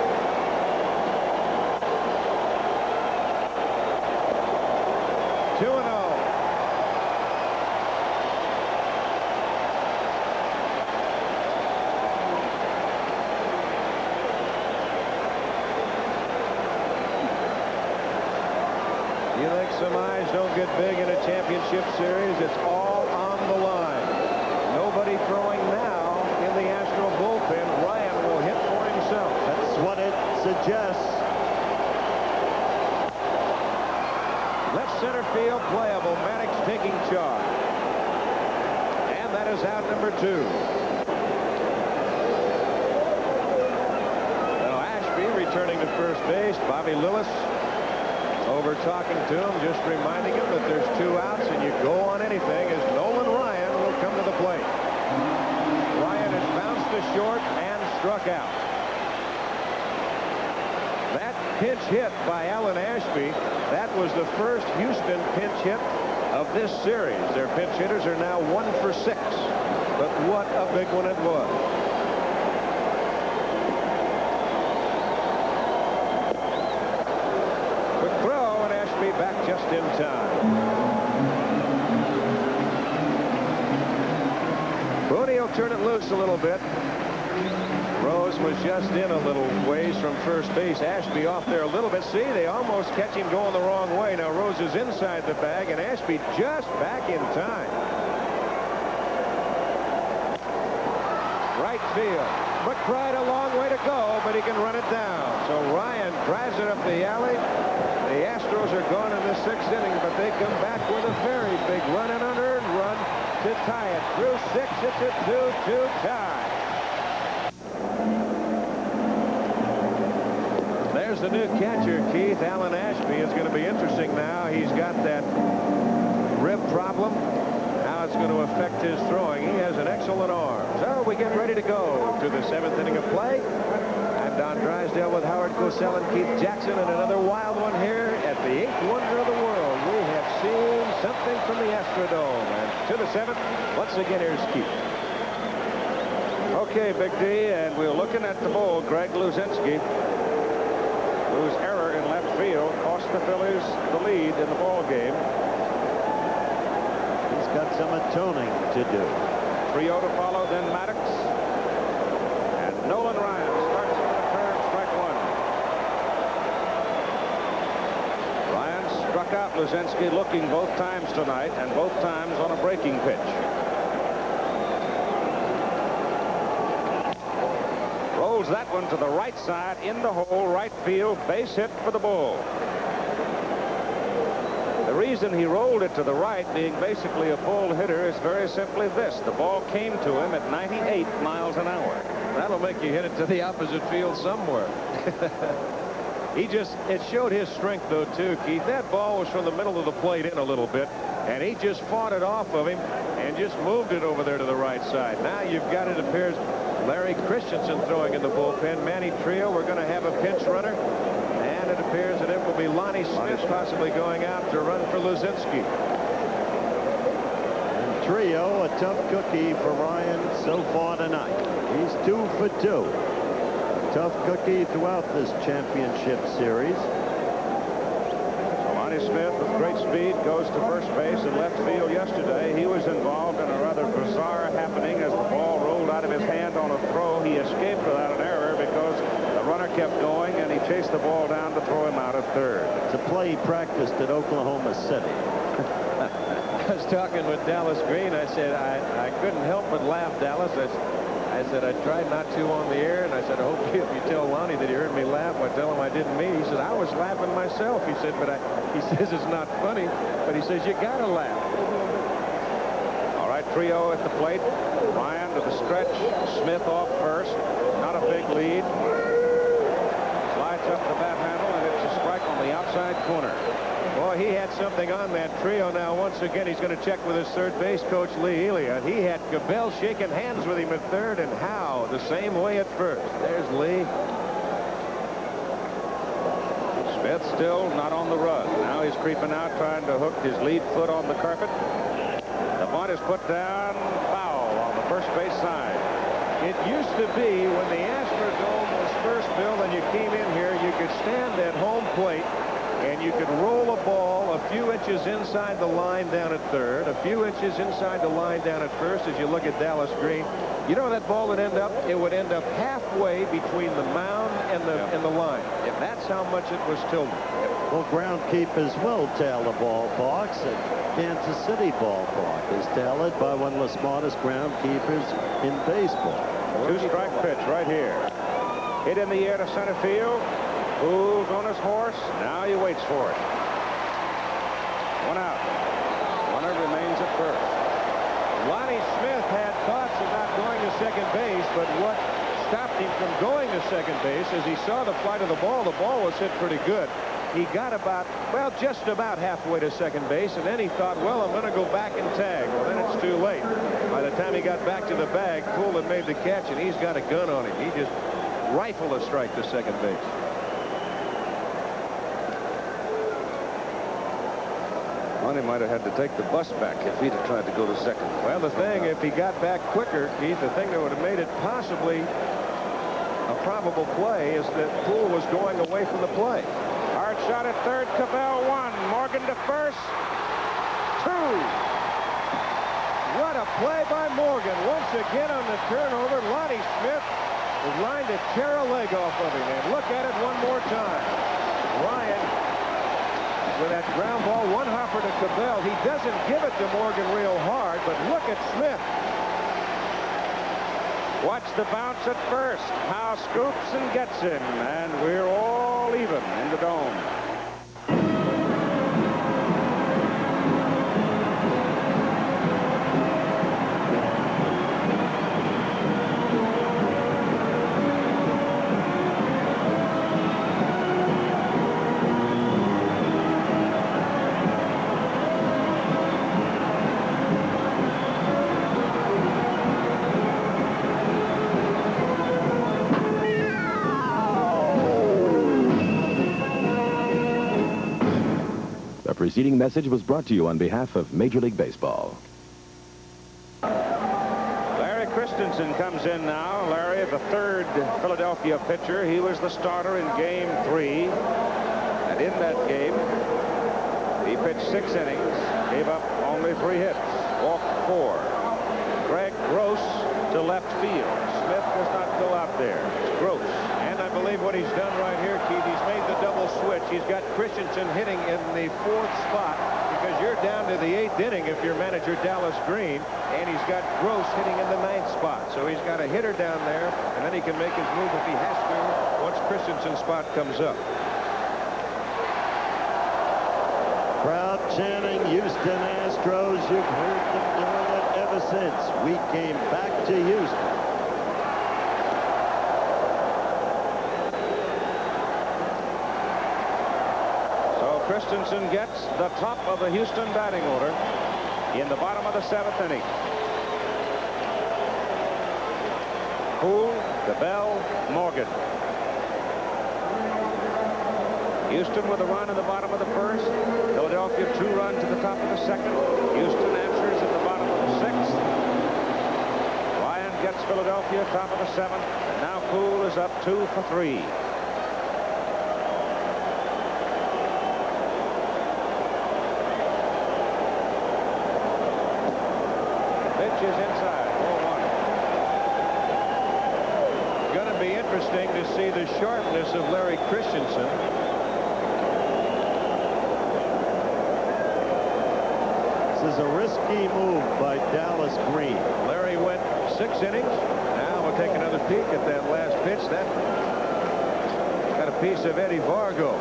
Some eyes don't get big in a championship series. It's all on the line. Nobody throwing now in the Astro bullpen. Ryan will hit for himself. That's what it suggests. Left center field playable. Maddox taking charge. And that is out number 2. Now Ashby returning to first base. Bobby Lillis over talking to him, just reminding him that there's 2 outs and you go on anything, as Nolan Ryan will come to the plate. Ryan has bounced to short and struck out. That pinch hit by Alan Ashby, that was the first Houston pinch hit of this series. Their pinch hitters are now 1 for 6. But what a big one it was. Back just in time. Booney will turn it loose a little bit. Rose was just in a little ways from first base. Ashby off there a little bit. See, they almost catch him going the wrong way. Now Rose is inside the bag, and Ashby just back in time. Right field. McBride a long way to go, but he can run it down. So Ryan drives it up the alley. The Astros are gone in the 6th inning, but they come back with a very big run, an unearned run to tie it. Through 6, it's a 2-2 tie. There's the new catcher, Keith. Alan Ashby is going to be interesting now. He's got that rib problem. How it's going to affect his throwing. He has an excellent arm. So we get ready to go to the 7th inning of play. Don Drysdale with Howard Cosell and Keith Jackson, and another wild one here at the 8th wonder of the world. We have seen something from the Astrodome. And to the 7th, once again, here's Keith. Okay, Big D, and we're looking at the bull, Greg Luzinski, whose error in left field cost the Phillies the lead in the ball game. He's got some atoning to do. Trio to follow, then Maddox. And Nolan Ryan starts with a turn, strike 1. Ryan struck out Luzinski looking both times tonight, and both times on a breaking pitch. Rolls that one to the right side, in the hole, right field, base hit for the Bull. The reason he rolled it to the right, being basically a pulled hitter, is very simply this. The ball came to him at 98 miles an hour. That'll make you hit it to the opposite field somewhere. It showed his strength, though, too, Keith. That ball was from the middle of the plate in a little bit, and he just fought it off of him and just moved it over there to the right side. Now you've got, it appears, Larry Christensen throwing in the bullpen. Manny Trio, we're going to have a pinch runner. And it appears that it will be Lonnie Smith possibly going out to run for Luzinski. And Trio, a tough cookie for Ryan so far tonight. He's 2 for 2. A tough cookie throughout this championship series. So Lonnie Smith, with great speed, goes to first base and left field yesterday. He was involved in a rather bizarre happening as the ball rolled out of his hand on a throw. He escaped without an error because the runner kept going, and he chased the ball down to throw him out at third. It's a play he practiced at Oklahoma City. I was talking with Dallas Green. I said, I couldn't help but laugh, Dallas. I said, I tried not to on the air, and I said, I hope if you tell Lonnie that he heard me laugh, I tell him I didn't mean. He said, I was laughing myself. He said, but he says it's not funny, but he says, you gotta laugh. All right, Trio at the plate. Ryan to the stretch. Smith off first. Not a big lead. Slides up the bat handle, and it's a strike on the outside corner. Boy, he had something on that trio. Now, once again, he's going to check with his third base coach, Lee Elliott. He had Cabell shaking hands with him at third, and Howe the same way at first. There's Lee. Smith still not on the run. Now he's creeping out, trying to hook his lead foot on the carpet. The bunt is put down, foul on the first base side. It used to be when the Astrodome was first built and you came in here, you could stand at home plate and you could roll a ball a few inches inside the line down at third, a few inches inside the line down at first as you look at Dallas Green. You know that ball would end up? It would end up halfway between the mound and the line. And that's how much it was tilted. Well, groundkeepers will tail the ballparks, and Kansas City ballpark is tailored by one of the smartest groundkeepers in baseball. Two-strike pitch right here. Hit in the air to center field. Poole's on his horse. Now he waits for it. One out. Runner remains at first. Lonnie Smith had thoughts about going to second base, but what stopped him from going to second base as he saw the flight of the ball was hit pretty good. He got about, well, just about halfway to second base, and then he thought, well, I'm going to go back and tag. Well, then it's too late. By the time he got back to the bag, Poole had made the catch, and he's got a gun on him. He just rifled a strike to second base. Lonnie might have had to take the bus back if he'd have tried to go to second. Well, the thing, if he got back quicker, Keith, the thing that would have made it possibly a probable play is that Poole was going away from the play. Hard shot at third. Cabell one. Morgan to first. Two. What a play by Morgan. Once again on the turnover, Lonnie Smith is lined to tear a leg off of him. And look at it one more time. Ryan with that ground ball, one hopper to Cabell. He doesn't give it to Morgan real hard, but look at Smith. Watch the bounce at first. Howe scoops and gets him, and we're all even in the dome. The preceding message was brought to you on behalf of Major League Baseball. Larry Christensen comes in now. Larry, the third Philadelphia pitcher. He was the starter in Game 3. And in that game, he pitched 6 innings, gave up only 3 hits, walked 4. Greg Gross to left field. Smith does not go out there. It's Gross. And I believe what he's done right here, Keith, he's made the double switch. He's got Christensen hitting in the 4th spot because you're down to the 8th inning if you're manager Dallas Green, and he's got Gross hitting in the 9th spot. So he's got a hitter down there, and then he can make his move if he has to once Christensen's spot comes up. Crowd chanting Houston Astros. You've heard them doing it ever since we came back to Houston. Christensen gets the top of the Houston batting order in the bottom of the 7th inning. Poole, Cabell, Morgan. Houston with a run in the bottom of the 1st. Philadelphia 2 runs at the top of the 2nd. Houston answers at the bottom of the 6th. Ryan gets Philadelphia top of the 7th. And now Poole is up 2 for 3. Is inside. 0-1. Going to be interesting to see the sharpness of Larry Christensen. This is a risky move by Dallas Green. Larry went 6 innings. Now we'll take another peek at that last pitch. That got a piece of Eddie Vargo.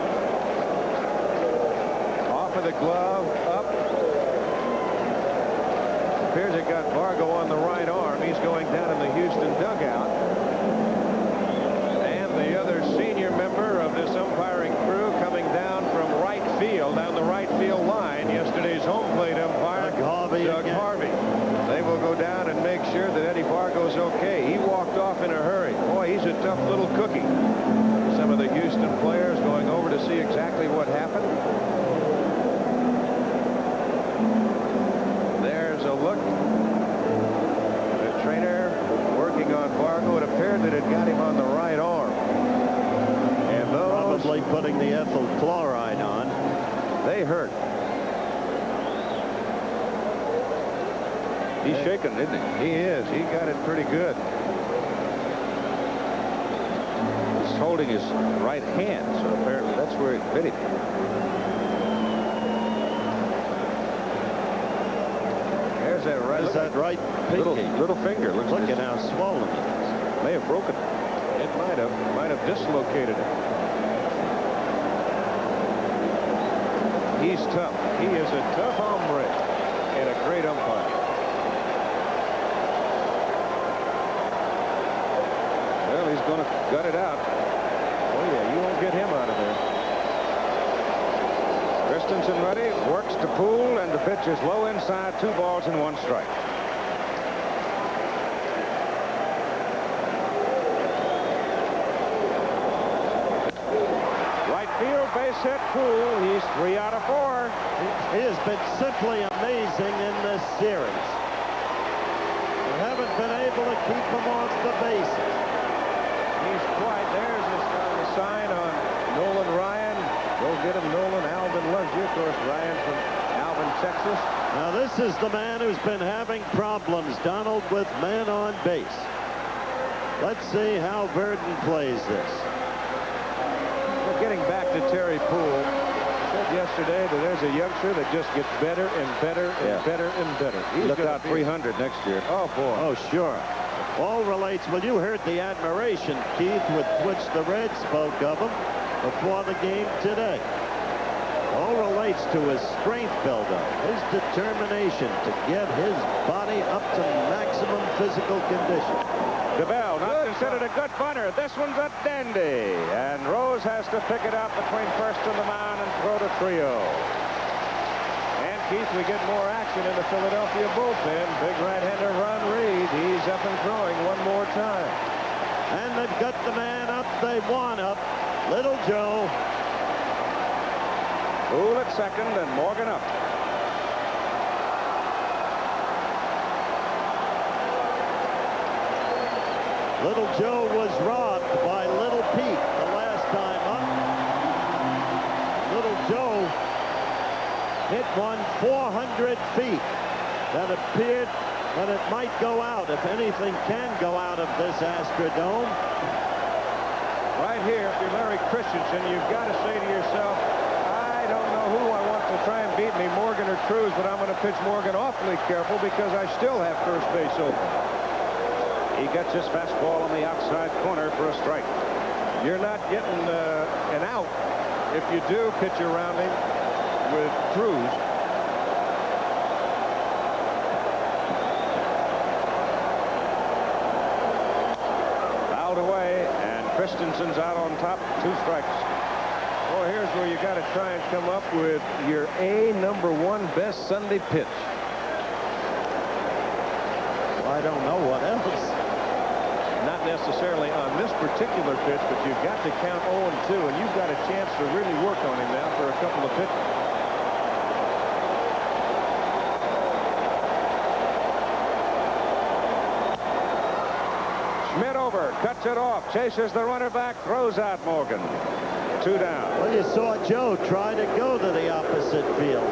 Off of the glove, up. Appears it got Vargo on the right arm. He's going down in the Houston dugout. And the other senior member of this umpiring crew coming down from right field, down the right tough little cookie. Some of the Houston players going over to see exactly what happened. There's a look. The trainer working on Vargo. It appeared that it got him on the right arm. And those, probably putting the ethyl chloride on. They hurt. He's shaking, isn't he? He is. He got it pretty good. He's holding his right hand, so apparently that's where it bit him. There's that right. There's that right pinky. Little finger. Look at how swollen it is. May have broken it. It might have dislocated it. He's tough. He is a tough hombre and a great umpire. Well, he's going to gut it out. Oh, yeah, you won't get him out of there. Christensen ready, works to Poole, and the pitch is low inside, 2 balls and 1 strike. Right field, base hit, Poole. He's 3 out of 4. He has been simply amazing in this series. We haven't been able to keep him off the bases. He's quiet. There's the sign on Nolan Ryan. Go get him, Nolan. Alvin loves you. Of course, Ryan from Alvin, Texas. Now, this is the man who's been having problems, Donald, with men on base. Let's see how Verdon plays this. Well, getting back to Terry Poole, I said yesterday that there's a youngster that just gets better and better and better and better. He's Look out 300 next year. Oh, boy. Oh, sure. All relates. Well, you heard the admiration, Keith, with which the Reds spoke of him before the game today. All relates to his strength buildup, his determination to get his body up to maximum physical condition. DeBell, not considered a good bunter. This one's a dandy. And Rose has to pick it up between first and the mound and throw to Trio. And Keith, we get more action in the Philadelphia bullpen. Big right-hander Ron Reed. He's up and throwing one more time. And they've got the man up they want up. Little Joe. Poole at second and Morgan up. Little Joe was robbed by Little Pete the last time up. Little Joe hit one 400 feet that appeared that it might go out. If anything can go out of this Astrodome. Right here, if you're Larry Christensen, you've got to say to yourself, I don't know who I want to try and beat me, Morgan or Cruz, but I'm going to pitch Morgan awfully careful because I still have first base open. He gets his fastball on the outside corner for a strike. You're not getting an out if you do pitch around him with Cruz. Fouled away, and Christensen's out on top, 2 strikes. Well, here's where you got to try and come up with your #1 best Sunday pitch. I don't know what else. Not necessarily on this particular pitch, but you've got to count 0-2, and you've got a chance to really work on him now for a couple of pitches. Schmidt over, cuts it off, chases the runner back, throws out Morgan. 2 down. Well, you saw Joe try to go to the opposite field.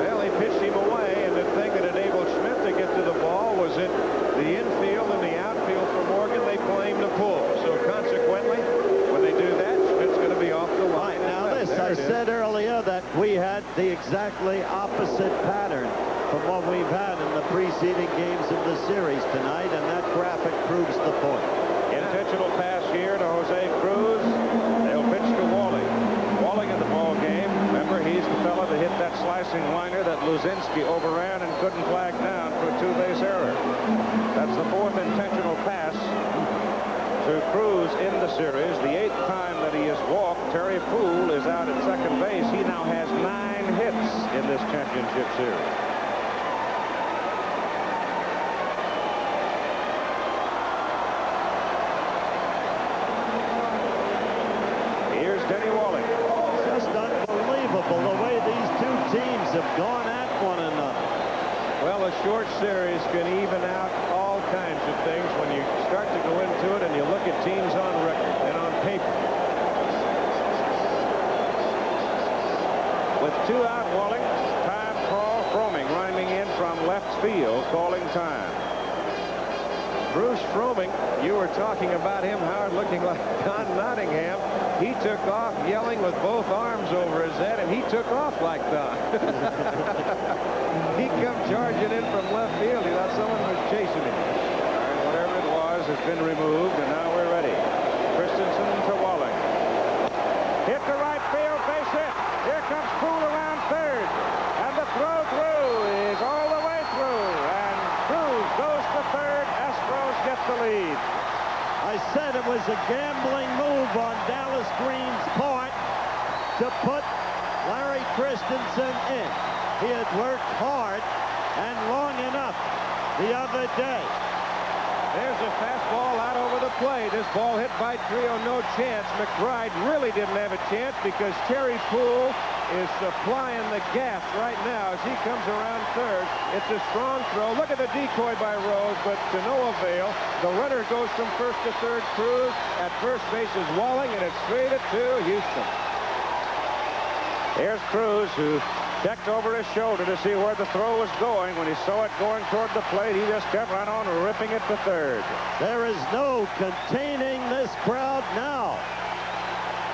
Well, he pitched him away, and the thing that enabled Schmidt to get to the ball was in the infield and the outfield for Morgan. They claimed to pull. So consequently, when they do that, Schmidt's going to be off the line. Now this, I said earlier that we had the exactly opposite pattern from what we've had in the preceding games of the series tonight, and that graphic proves the point. Intentional pass here to Jose Cruz. They'll pitch to Walling. Walling in the ball game. Remember, he's the fella that hit that slicing liner that Luzinski overran and couldn't flag down for a 2-base error. That's the 4th intentional pass to Cruz in the series. The 8th time that he has walked. Terry Poole is out at second base. He now has 9 hits in this championship series. With 2 out, Walling. Time call. Fromming rhyming in from left field, calling time. Bruce Fromming, you were talking about him, Howard, looking like Don Nottingham. He took off yelling with both arms over his head, and he took off like Don. He come charging in from left field. He thought someone was chasing him. And whatever it was has been removed, and now we're ready. Christensen to Walling. Hit to right field, base hit. Here comes Poole around third. And the throw through is all the way through. And Cruz goes to third. Astros get the lead. I said it was a gambling move on Dallas Green's part to put Larry Christensen in. He had worked hard and long enough the other day. There's a fastball out over the plate. This ball hit by Trio, no chance. McBride really didn't have a chance because Terry Poole is supplying the gas right now as he comes around third. It's a strong throw. Look at the decoy by Rose, but to no avail. The runner goes from first to third. Cruz at first base is Walling, and it's 3-2 Houston. Here's Cruz, who checked over his shoulder to see where the throw was going. When he saw it going toward the plate, he just kept right on ripping it to third. There is no containing this crowd now.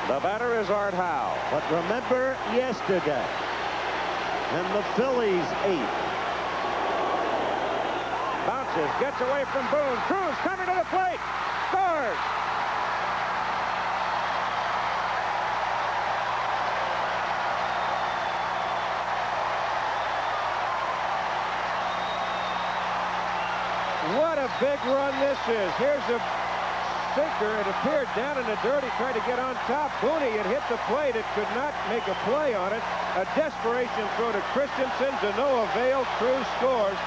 The batter is Art Howe. But remember yesterday, and the Phillies 8th. Bounces, gets away from Boone. Cruz coming to the plate. Scores! What a big run this is. Here's a sinker. It appeared down in the dirt. He tried to get on top. Booney had hit the plate. It could not make a play on it. A desperation throw to Christensen to no avail. Cruz scores.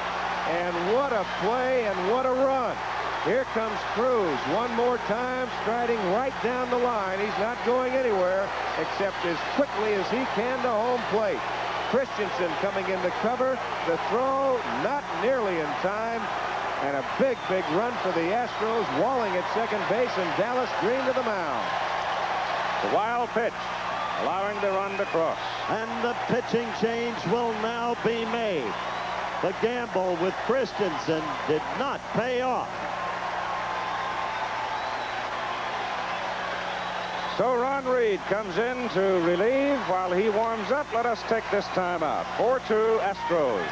And what a play and what a run. Here comes Cruz one more time, striding right down the line. He's not going anywhere except as quickly as he can to home plate. Christensen coming in to cover. The throw not nearly in time. And a big, big run for the Astros. Walling at second base, and Dallas Green to the mound. The wild pitch, allowing the run to cross. And the pitching change will now be made. The gamble with Christensen did not pay off. So Ron Reed comes in to relieve while he warms up. Let us take this time out. 4-2 Astros.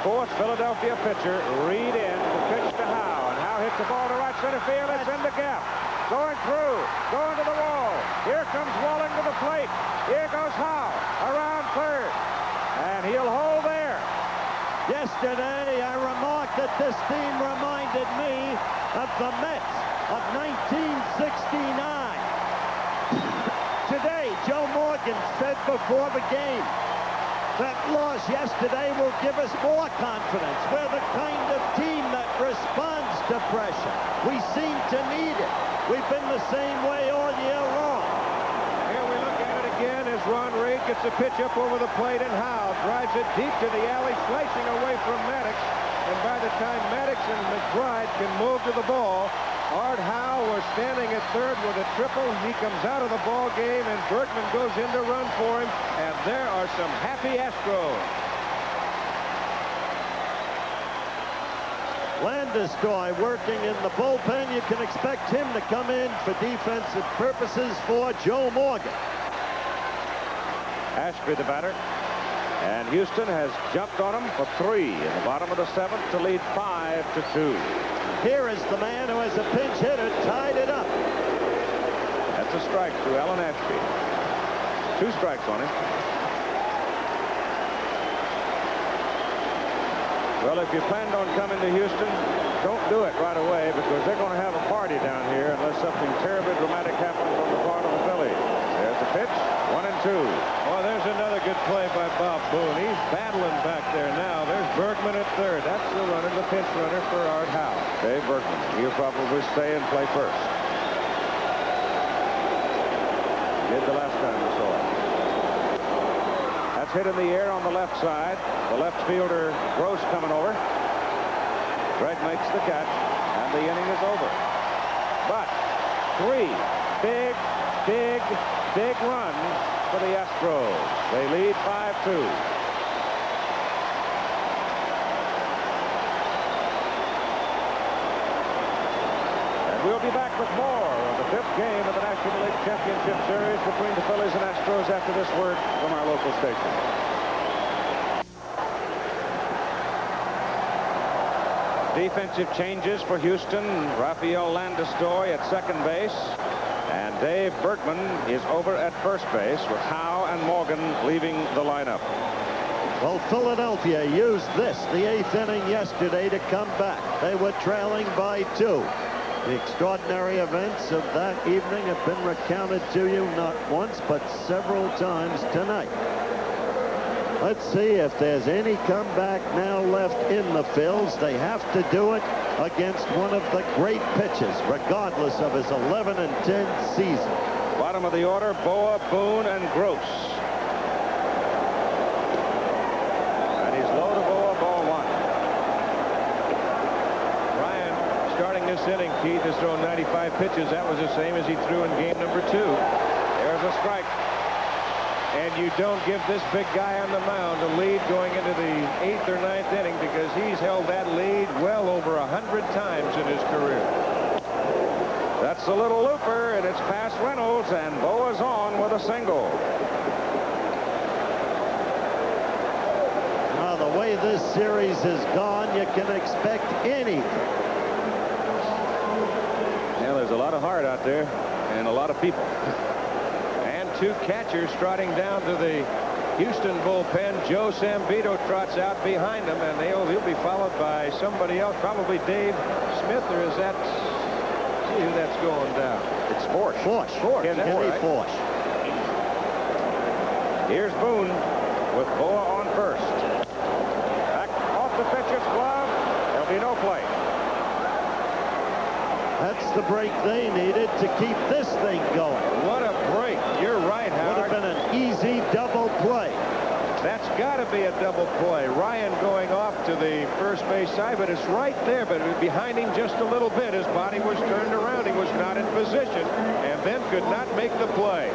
Fourth Philadelphia pitcher, Reed in to pitch to Howe, and Howe hits the ball to right center field. It's in the gap, going through, going to the wall. Here comes Walling to the plate. Here goes Howe around third, and he'll hold there. Yesterday, I remarked that this team reminded me of the Mets of 1969. Today, Joe Morgan said before the game, that loss yesterday will give us more confidence. We're the kind of team that responds to pressure. We seem to need it. We've been the same way all year long. Here we look at it again as Ron Reed gets a pitch up over the plate, and Howe drives it deep to the alley, slicing away from Maddox. And by the time Maddox and McBride can move to the ball, Art Howe was standing at third with a triple. He comes out of the ball game, and Bergman goes in to run for him. And there are some happy Astros. Landeskog working in the bullpen. You can expect him to come in for defensive purposes for Joe Morgan. Ashby the batter. And Houston has jumped on him for 3 in the bottom of the 7th to lead 5-2. Here is the man who has a pinch hitter, tied it up. That's a strike to Alan Ashby. 2 strikes on him. Well, if you planned on coming to Houston, don't do it right away, because they're going to have a party down here unless something terribly dramatic happens on the part of the Phillies. There's the pitch, 1-2. Oh, there's another good play by Bob Boone. He's battling back there now. There's Bergman at third. That's the runner, the pinch runner for Art Howe. Dave Bergman. He'll probably stay and play first. Did the last time we saw him. That's hit in the air on the left side. The left fielder, Gross, coming over. Greg makes the catch, and the inning is over. But 3 big runs for the Astros. They lead 5-2. We'll be back with more of the 5th game of the National League Championship Series between the Phillies and Astros after this word from our local station. Defensive changes for Houston. Rafael Landestoi at second base. And Dave Bergman is over at first base with Howe and Morgan leaving the lineup. Well, Philadelphia used this, the 8th inning yesterday, to come back. They were trailing by 2. The extraordinary events of that evening have been recounted to you not once, but several times tonight. Let's see if there's any comeback now left in the Phils. They have to do it against one of the great pitchers, regardless of his 11-10 season. Bottom of the order, Boa, Boone, and Gross. And he's low to Boa, ball 1. Ryan, starting this inning, Keith has thrown 95 pitches. That was the same as he threw in game number 2. There's a strike. And you don't give this big guy on the mound a lead going into the 8th or 9th inning, because he's held that lead well over 100 times in his career. That's a little looper, and it's past Reynolds, and Boa's on with a single. Now, the way this series has gone, you can expect anything. Yeah, there's a lot of heart out there, and a lot of people. 2 catchers trotting down to the Houston bullpen. Joe Sambito trots out behind him, and he'll be followed by somebody else, probably Dave Smith, or is that, see who that's going down? It's Forsch. Kenny Forsch. Here's Boone with Boa on first. Back off the pitcher's glove. There'll be no play. That's the break they needed to keep this thing going. What a break. You're right, Howard. Would have been an easy double play. That's got to be a double play. Ryan going off to the first base side, but it's right there, but behind him just a little bit. His body was turned around. He was not in position, and then could not make the play.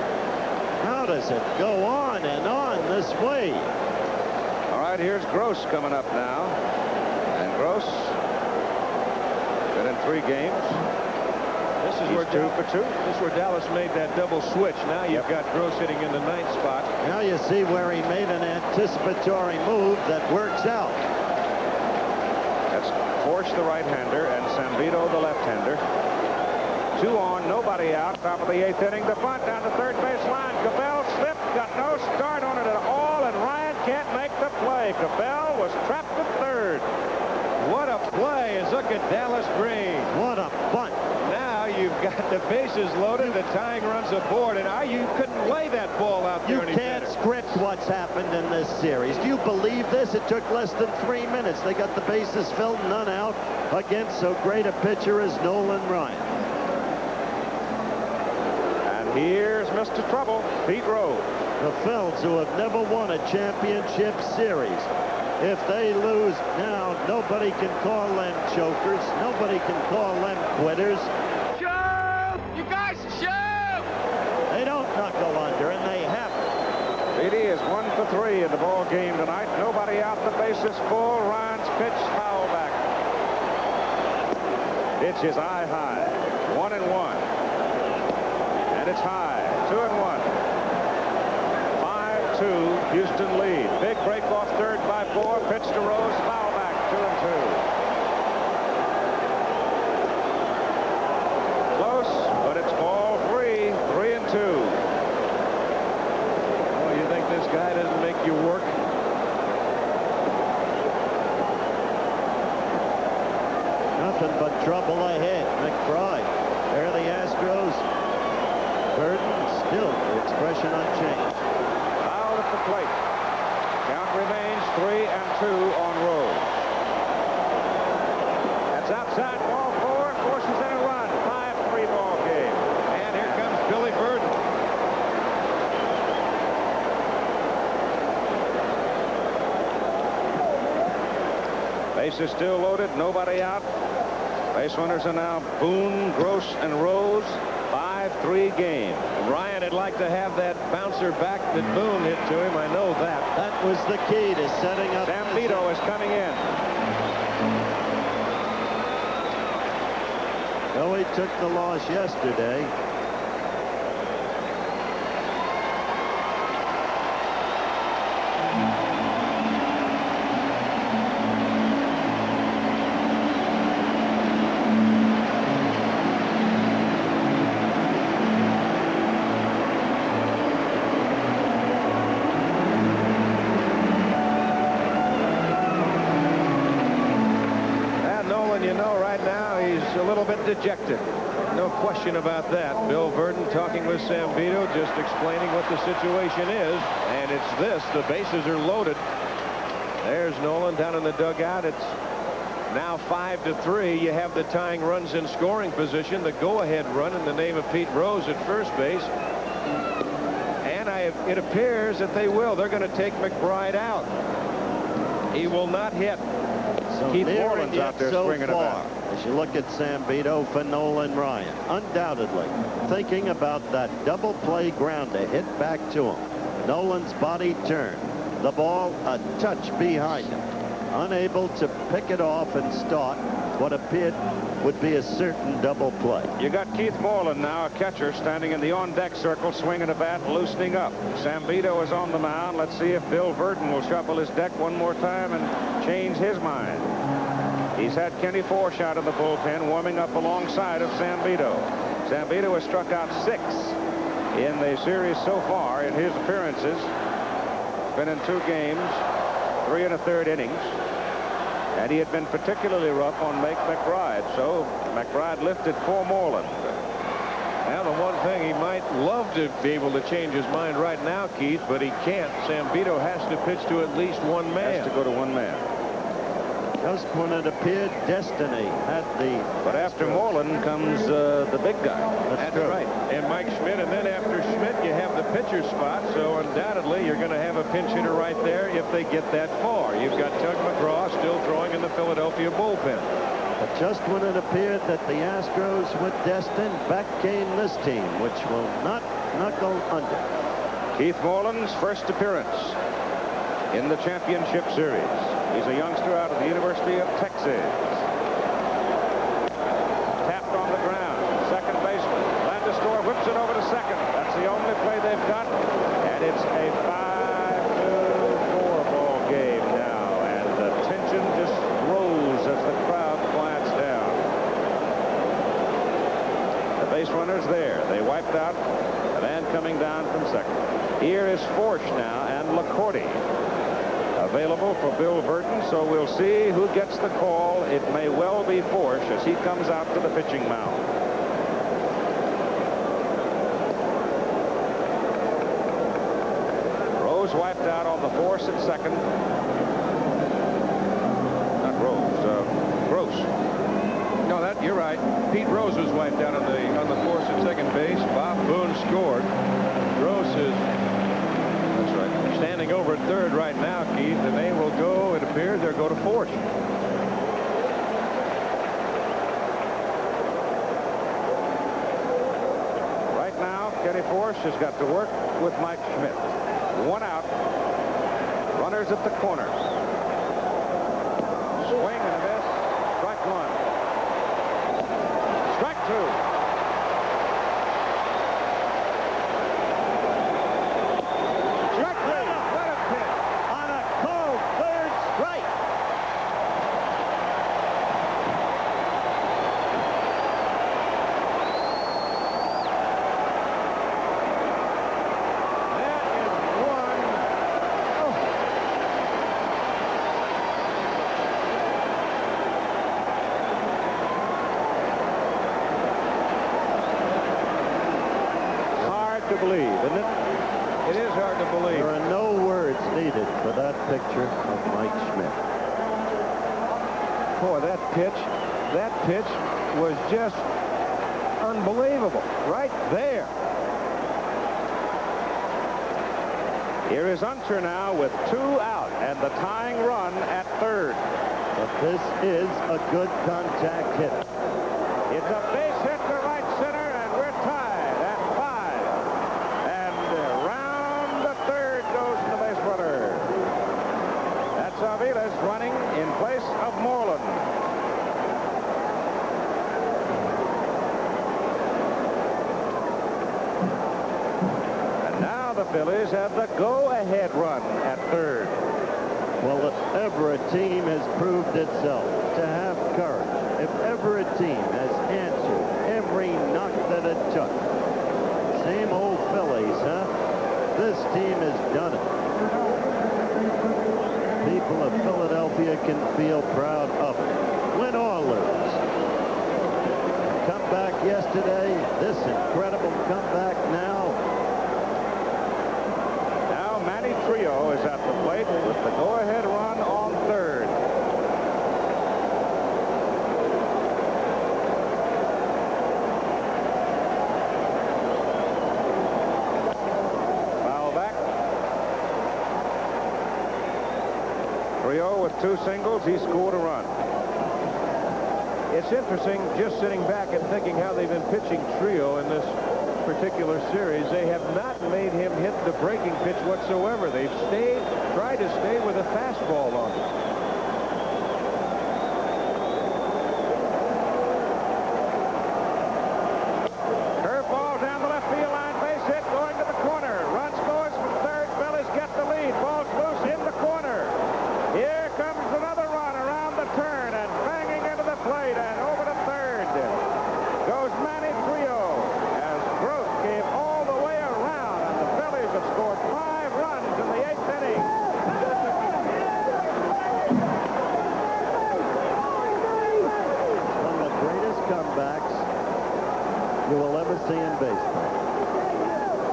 How does it go on and on this way? All right, here's Gross coming up now. And Gross been in 3 games. This is where 2 for 2. This is where Dallas made that double switch. Now you've got Gross hitting in the 9th spot. Now you see where he made an anticipatory move that works out. That's Forsch, the right-hander, and Sambito, the left-hander. 2 on, nobody out. Top of the 8th inning. The bunt down the third base line. Cabell slipped, got no start on it at all, and Ryan can't make the play. Cabell was trapped at third. What a play. Look at Dallas Green. What a bunt. Now you've got the bases loaded, the tying runs aboard, and you couldn't lay that ball out there any better. You can't script what's happened in this series. Do you believe this? It took less than 3 minutes. They got the bases filled, none out, against so great a pitcher as Nolan Ryan. And here's Mr. Trouble, Pete Rose. The Phils, who have never won a championship series. If they lose now, nobody can call them chokers. Nobody can call them quitters. Shove! You guys shove! They don't knuckle under, and they haven't. Petey is 1 for 3 in the ball game tonight. Nobody out, the bases full. Ryan's pitch foul back. Pitch is eye high. 1-1. And it's high. 2-1. 5-2. Houston lead. Big break off third by Boa. Pitch to Rose. Foul back. 2-2. Close, but it's ball 3. 3-2. Oh, you think this guy doesn't make you work? Nothing but trouble ahead. McBride. There are the Astros. Burton still the expression unchanged. Foul at the plate. Count remains 3-2 on Rose. That's outside, ball 4. Forces in a run. 5-3 ball game. And here comes Billy Burton. Bases still loaded. Nobody out. Base runners are now Boone, Gross, and Rose. 5-3 game. Ryan would like to have that bouncer back that Boone hit to him. I know that. That was the key to setting up. Zambito is coming in. Though he took the loss yesterday. Dejected. No question about that. Bill Verdon talking with Zambito, just explaining what the situation is. And it's this. The bases are loaded. There's Nolan down in the dugout. It's now 5-3. You have the tying runs in scoring position. The go-ahead run in the name of Pete Rose at first base. And it appears that they will. They're going to take McBride out. He will not hit. So Keith Moreland's out there swinging about. As you look at Zambito for Nolan Ryan, undoubtedly thinking about that double play grounder hit back to him. Nolan's body turned. The ball a touch behind him. Unable to pick it off and start what appeared would be a certain double play. You got Keith Moreland now, a catcher, standing in the on-deck circle, swinging a bat, loosening up. Zambito is on the mound. Let's see if Bill Verdon will shuffle his deck one more time and change his mind. He's had Kenny Forsh out of the bullpen, warming up alongside of Zambito. Zambito has struck out 6 in the series so far in his appearances. Been in 2 games, 3 1/3 innings. And he had been particularly rough on McBride, so McBride lifted for Moreland. Now, the one thing he might love to be able to change his mind right now, Keith, but he can't. Zambito has to pitch to at least one man. Has to go to one man. Just when it appeared destiny had the... But after Moreland comes the big guy. That's right. And Mike Schmidt, and then after Schmidt, you have the pitcher spot, so undoubtedly you're going to have a pinch hitter right there if they get that far. You've got Tug McGraw still throwing in the Philadelphia bullpen. But just when it appeared that the Astros were destined, back came this team, which will not knuckle under. Keith Moreland's first appearance in the championship series. He's a youngster out of the University of Texas. Tapped on the ground. Second baseman. Landestor whips it over to second. That's the only play they've got. And it's a 5-4 ball game now. And the tension just grows as the crowd quiets down. The base runner's there. They wiped out the man coming down from second. Here is Forsh now and LaCourte available for Bill Verdon, so we'll see who gets the call. It may well be Forsh as he comes out to the pitching mound. Rose wiped out on the force at second. Not Rose, Gross. No, you're right. Pete Rose was wiped out on the force at second base. Bob Boone scored. Rose is standing over at third right now, Keith, and they will go, it appears, they'll go to Forsh. Right now, Kenny Forsh has got to work with Mike Schmidt. 1 out. Runners at the corner. Swing and a miss. Strike 1. Strike 2. Believe, isn't it? It is hard to believe. There are no words needed for that picture of Mike Schmidt. Boy, that pitch was just unbelievable. Right there. Here is Unter now with 2 out and the tying run at third. But this is a good contact hitter. Phillies have the go-ahead run at third. Well, if ever a team has proved itself to have courage, if ever a team has answered every knock that it took, same old Phillies, huh? This team has done it. People of Philadelphia can feel proud of it, win or lose. Comeback yesterday, this incredible comeback now. Now Manny Trio is at the plate with the go-ahead run on third. Foul back. Trio with 2 singles. He scored a run. It's interesting just sitting back and thinking how they've been pitching Trio in this particular series. They have not made him hit the breaking pitch whatsoever. They've tried to stay with a fastball on him. Curveball down the left field line, base hit, going to the corner. Run scores from third. Phillies get the lead. Ball's loose in the corner. Here comes another run around the turn and banging into the plate and over to third. Goes Manny Trio as Gross came all the way around, and the Phillies have scored 5 runs in the 8th inning. One of the greatest comebacks you will ever see in baseball.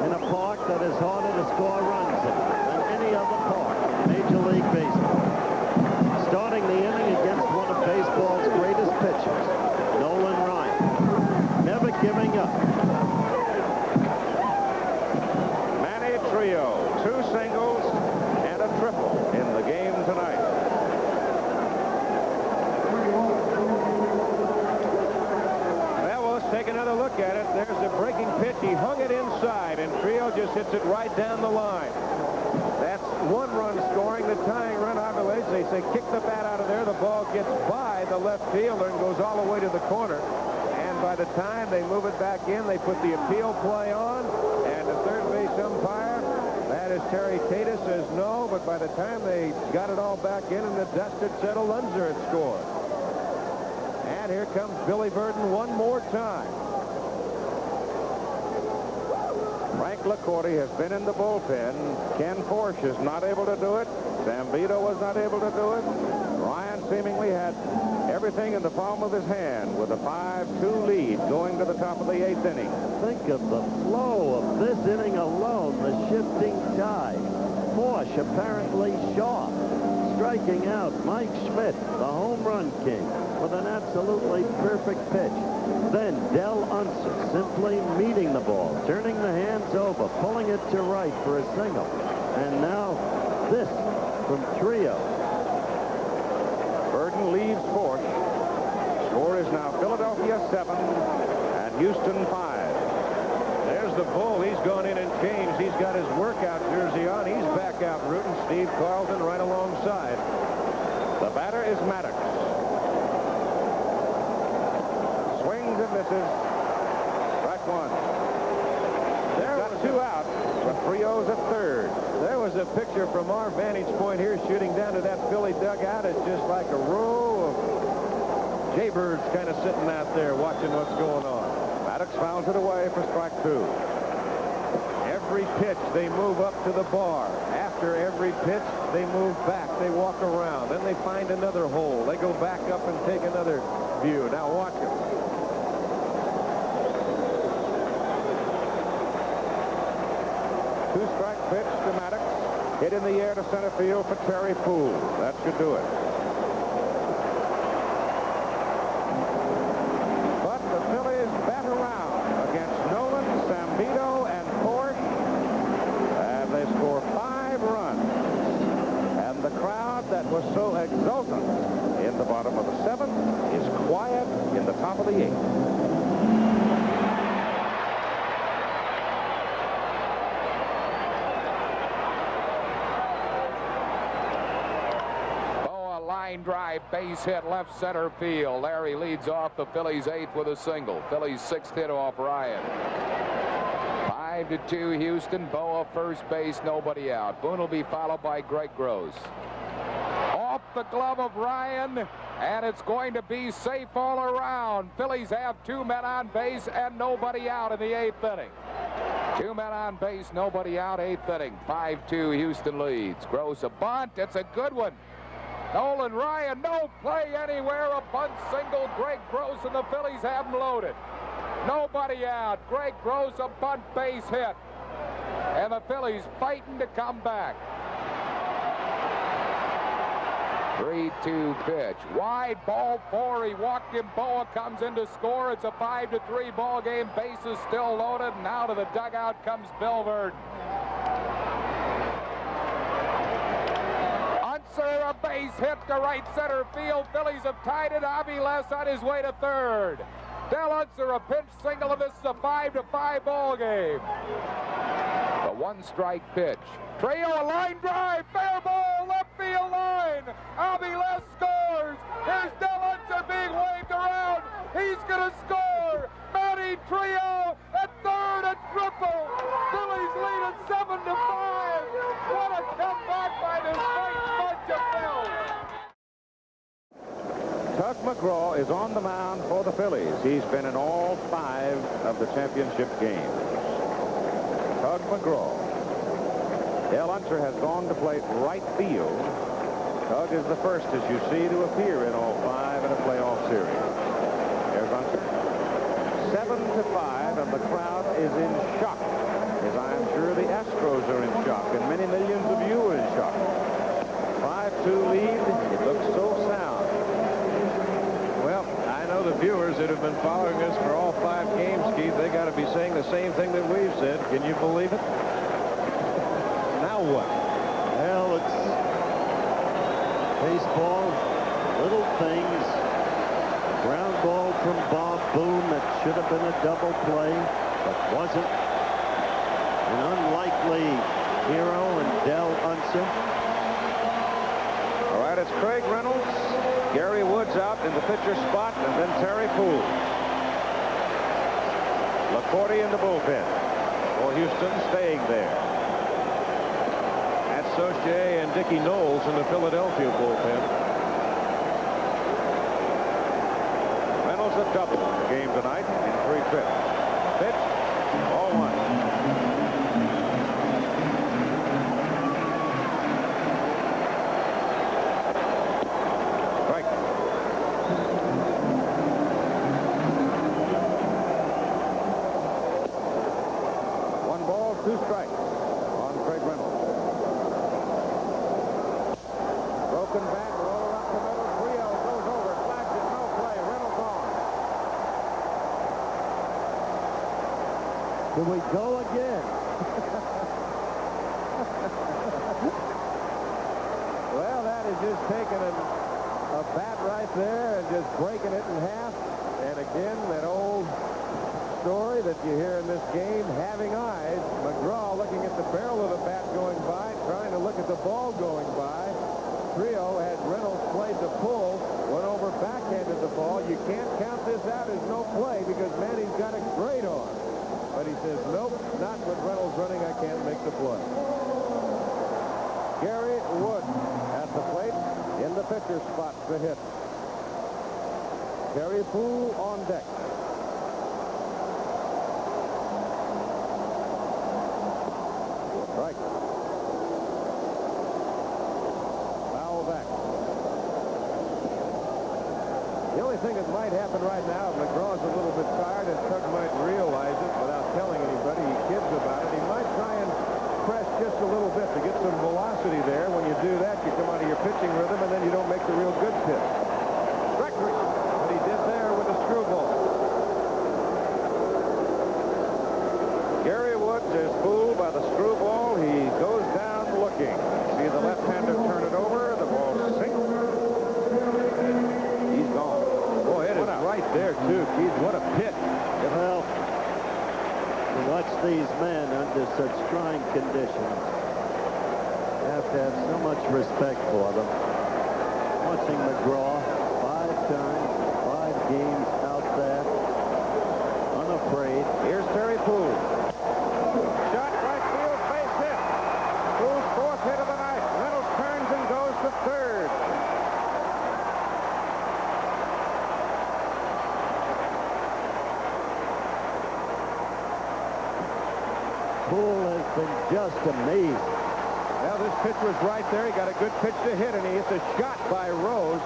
In a park that is harder to score runs in than any other park in Major League Baseball. Starting the inning against one of baseball's greatest pitchers, Nolan Ryan. Never giving up. Manny Trio, 2 singles and a triple in the game tonight. Well, let's take another look at it. There's a breaking pitch. He hung it inside, and Trio just hits it right down the line. That's 1 run scoring. The tying run, I believe, they say kick the bat out of there. The ball gets by the left fielder and goes all the way to the corner. And by the time they move it back in, they put the appeal play on, and the third base umpire, that is Terry Tate, says no, but by the time they got it all back in and the dust had settled, Unser had scored. And here comes Billy Burden one more time. Frank LaCourte has been in the bullpen. Ken Forsch is not able to do it. Zambito was not able to do it. Ryan seemingly had everything in the palm of his hand with a 5-2 lead going to the top of the 8th inning. Think of the flow of this inning alone, the shifting tide. Forsch apparently sharp, striking out Mike Schmidt, the home run king, with an absolutely perfect pitch. Then Del Unser simply meeting the ball, turning the hands over, pulling it to right for a single. And now this from Trio. Burden leaves Forsch. Score is now Philadelphia 7 and Houston 5. There's the bull. He's gone in and changed. He's got his workout jersey on. He's back out rooting. Steve Carlton right alongside. The batter is Maddox. Swings and misses. Strike 1. There got 2 out. But Trio's at third. There was a picture from our vantage point here shooting down to that Philly dugout. It's just like a row of jaybirds kind of sitting out there watching what's going on. Maddox fouls it away for strike 2. Every pitch they move up to the bar. After every pitch they move back. They walk around. Then they find another hole. They go back up and take another view. Now watch them. Two-strike pitch to Maddox. Hit in the air to center field for Terry Poole. That should do it. But the Phillies bat around against Nolan, Zambito, and Forsch. And they score 5 runs. And the crowd that was so exultant in the bottom of the 7th is quiet in the top of the 8th. Drive, base hit, left center field. Larry leads off the Phillies 8th with a single. Phillies 6th hit off Ryan. 5-2 Houston. Boa first base, nobody out. Boone will be followed by Greg Gross. Off the glove of Ryan, and it's going to be safe all around. Phillies have 2 men on base and nobody out in the 8th inning. 2 men on base, nobody out, 8th inning. 5-2 Houston leads. Gross a bunt. It's a good one. Nolan Ryan, no play anywhere. A bunt single. Greg Gross and the Phillies have him loaded. Nobody out. Greg Gross, a bunt base hit. And the Phillies fighting to come back. 3-2 pitch. Wide ball 4. He walked him. Boa comes in to score. It's a 5-3 ball game. Bases still loaded. And out of the dugout comes Bill Verdon. Unser, a base hit to right center field. Phillies have tied it. Aviles on his way to third. Del Unser, a pinch single, and this is a 5-5 ball game. The 1-strike pitch. Trio, a line drive, fair ball, left field line. Aviles scores. Here's Del Unser being waved around. He's going to score. Manny Trio at third, a triple. Phillies lead at 7-5. What a comeback by this great bunch of Phils. Tug McGraw is on the mound for the Phillies. He's been in all 5 of the championship games. Tug McGraw. Del Unser has gone to play right field. Tug is the first, as you see, to appear in all 5 in a playoff series. There's Unser. 7-5, and the crowd is in shock, as I'm sure the Astros are in shock, and many millions of you are in shock. 5-2 lead. It looks so sound. Well, I know the viewers that have been following us for all 5 games, Keith, they got to be saying the same thing that we've said. Can you believe it? Now what? Well, it's baseball, little things. Ground ball from Bob Boone that should have been a double play, but wasn't. An unlikely hero in Del Unser. All right, it's Craig Reynolds, Gary Woods out in the pitcher spot, and then Terry Poole. LaCourte in the bullpen. For Houston, staying there. Saucier and Dickie Knowles in the Philadelphia bullpen. Reynolds a double in the game tonight in 3 trips. Pitch, ball 1. Strike. One ball, 2 strikes on Craig Reynolds. Broken back, roller up the middle. Trio goes over, flags it, no play. Reynolds on. Here we go again. Well, that is just taking a bat right there and just breaking it in half. And again, that old story that you hear in this game, having eyes. McGraw looking at the barrel of the bat going by, trying to look at the ball going by. Trio had Reynolds played the pull, went over, backhanded the ball. You can't count this out as no play because Manny's got a great arm. But he says, nope, not with Reynolds running, I can't make the play. Gary Wood at the plate in the pitcher spot to hit. Terry Poole on deck. Strike. Back. The only thing that might happen right now, if McGraw's a little bit tired and Tug might realize it without telling anybody, he kids about it, he might try and press just a little bit to get some velocity there. When you do that, you come out of your pitching rhythm and then you don't make the real good pitch. Record what he did there with the screwball. Gary Woods is fooled by the screwball. He goes down looking. See the left-hander turn it over. The ball sinks. He's gone. Boy, it is right there, too, Keith. What a pitch. Well, to watch these men under such trying conditions, you have to have so much respect for them. Watching McGraw 5 times, 5 games out there, unafraid. Here's Terry Poole. Poole has been just amazing. Well, this pitch was right there. He got a good pitch to hit, and he hits a shot by Rose.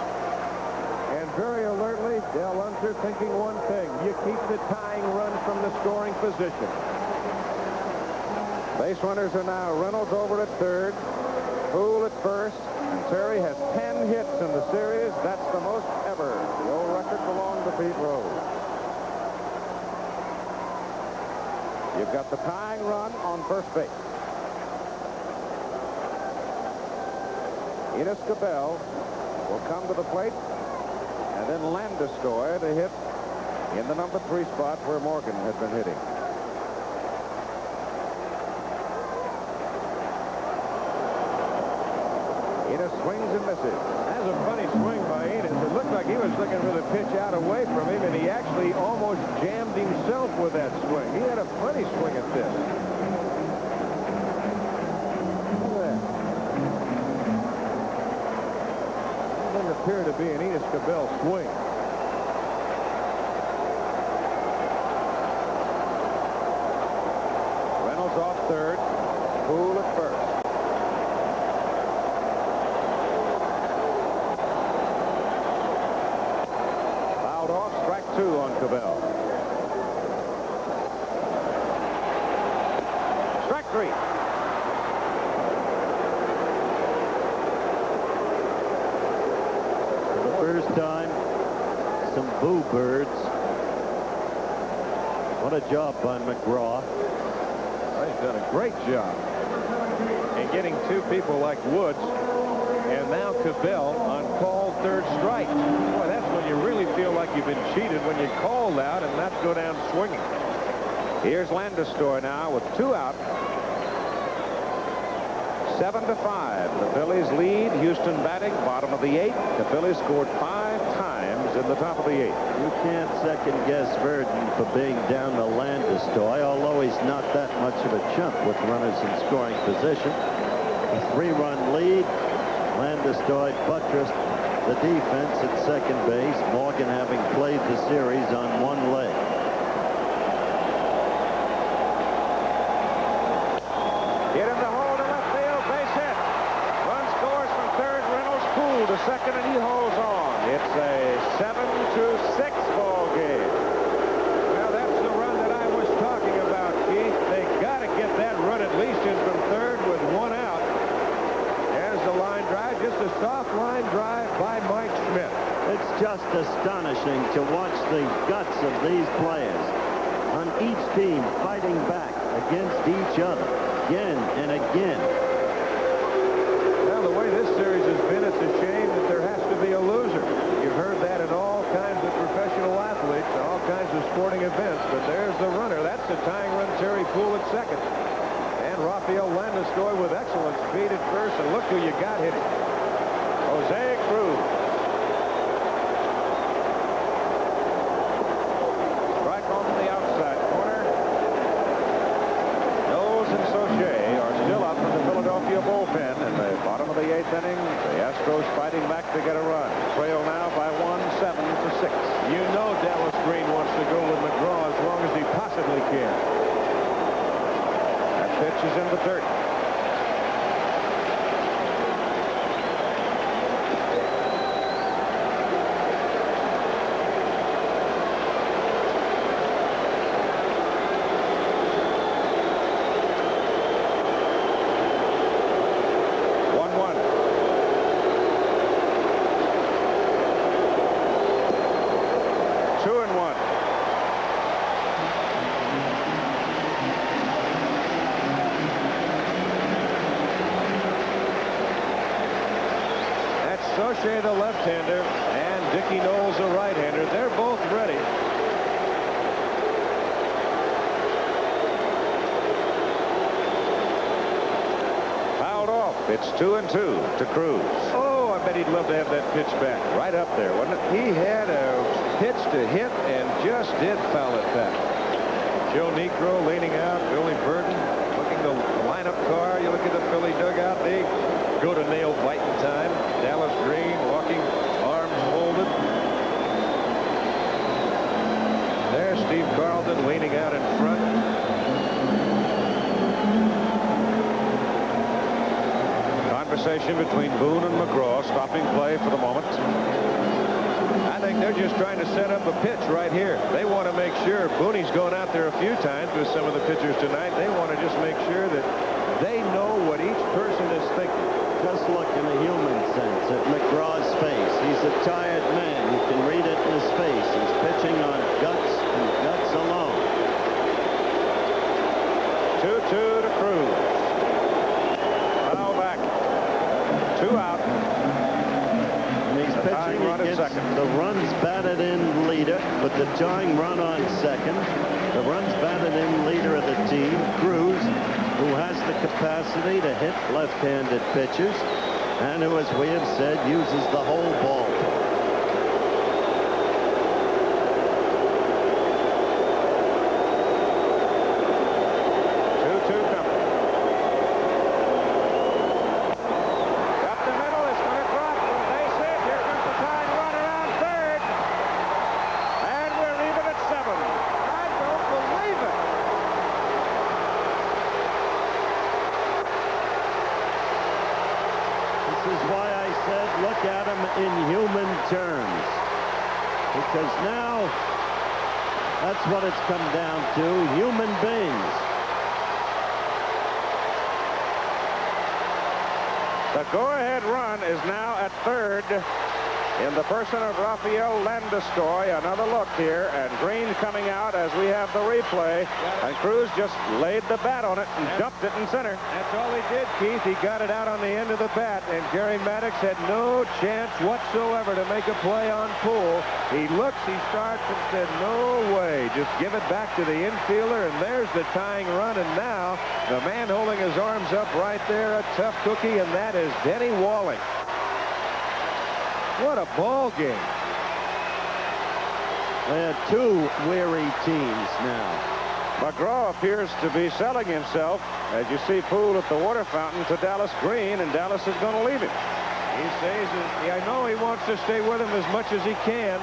And very alertly, Dale Unser thinking one thing. You keep the tying run from the scoring position. Base runners are now Reynolds over at third, Poole at first, and Terry has 10 hits in the series. That's the most ever. The old record belonged to Pete Rose. You've got the tying run on first base. Enos Cabell will come to the plate, and then Landeskog to hit in the number 3 spot where Morgan had been hitting. Enos swings and misses. That's a funny swing by Enos. It looked like he was looking for the pitch out away from him, and he actually almost jammed himself with that swing. He had a funny swing at this. Look at that. It doesn't appear to be an Enos Cabell swing. Reynolds off third. Poole at first. Two on Cabell. Strike 3. For the first time, some boo birds. What a job by McGraw. Well, he's done a great job in getting two people like Woods and now Cabell on called third strike. Boy, that's when you really feel like you've been cheated, when you call out and not go down swinging. Here's Landeskog now with 2 out. 7-5. The Phillies lead. Houston batting bottom of the 8th. The Phillies scored 5 times in the top of the 8th. You can't second guess Verdon for being down to Landeskog, although he's not that much of a chump with runners in scoring position. A 3-run lead. Landeskog buttressed the defense at second base, Morgan having played the series on one leg. Hit in the hole to left field, base hit. Run scores from third, Reynolds. Poole to second, and he holds on. It's a 7-6 ball game. Well, that's the run that I was talking about, Keith. They got to get that run at least in from third with 1 out. There's the line drive, just a soft line drive by Mike Schmidt. It's just astonishing to watch the guts of these players on each team fighting back against each other again and again. Well, the way this series has been, it's a shame that there has to be a loser. You've heard that in all kinds of professional athletes, all kinds of sporting events, but there's the runner. That's the tying run, Terry Poole at second. Rafael Landeskog with excellent speed at first, and look who you got hitting. Jose Cruz. Strike on the outside corner. Knowles and Saucier are still up in the Philadelphia bullpen in the bottom of the 8th inning. The Astros fighting back to get a run. Trail now by 1, 7-6. You know Dallas Green wants to go with McGraw as long as he possibly can. Pitch is in the dirt. Saucier, the left-hander, and Dickie Knowles, the right-hander. They're both ready. Fouled off. It's 2-2 to Cruz. Oh, I bet he'd love to have that pitch back. Right up there, wasn't it? He had a pitch to hit and just did foul it back. Joe Niekro leaning out. Billy Burton looking to line up car. You look at the Philly dugout. They go to nail biting time. Dallas Green walking, arms folded. There's Steve Carlton leaning out in front. conversation between Boone and McGraw, stopping play for the moment. I think they're just trying to set up a pitch right here. They want to make sure. Boone's going out there a few times with some of the pitchers tonight. They want to just make sure that they know what each person is thinking. Just look in a human sense at McGraw's face. He's a tired man. You can read it in his face. He's pitching on guts and guts alone. 2-2 to Cruz. Foul back. 2 out. And he's pitching against the runs batted in leader, but the tying run on second. The runs batted in leader of the team, Cruz, who has the capacity to hit left-handed pitchers and who, as we have said, uses the whole ball. In human terms, because now that's what it's come down to, human beings. The go-ahead run is now at third in the person of Rafael Landeskog. Another look here, and Green coming out as we have the replay, and Cruz just laid the bat on it and dumped it in center. That's all he did, Keith. He got it out on the end of the bat, and Gary Maddox had no chance whatsoever to make a play on Poole. He looks, he starts, and said, no way. Just give it back to the infielder, and there's the tying run. And now the man holding his arms up right there, a tough cookie, and that is Denny Walling. What a ball game. They are two weary teams now. McGraw appears to be selling himself, as you see Poole at the water fountain, to Dallas Green, and Dallas is going to leave him. He says, I know he wants to stay with him as much as he can.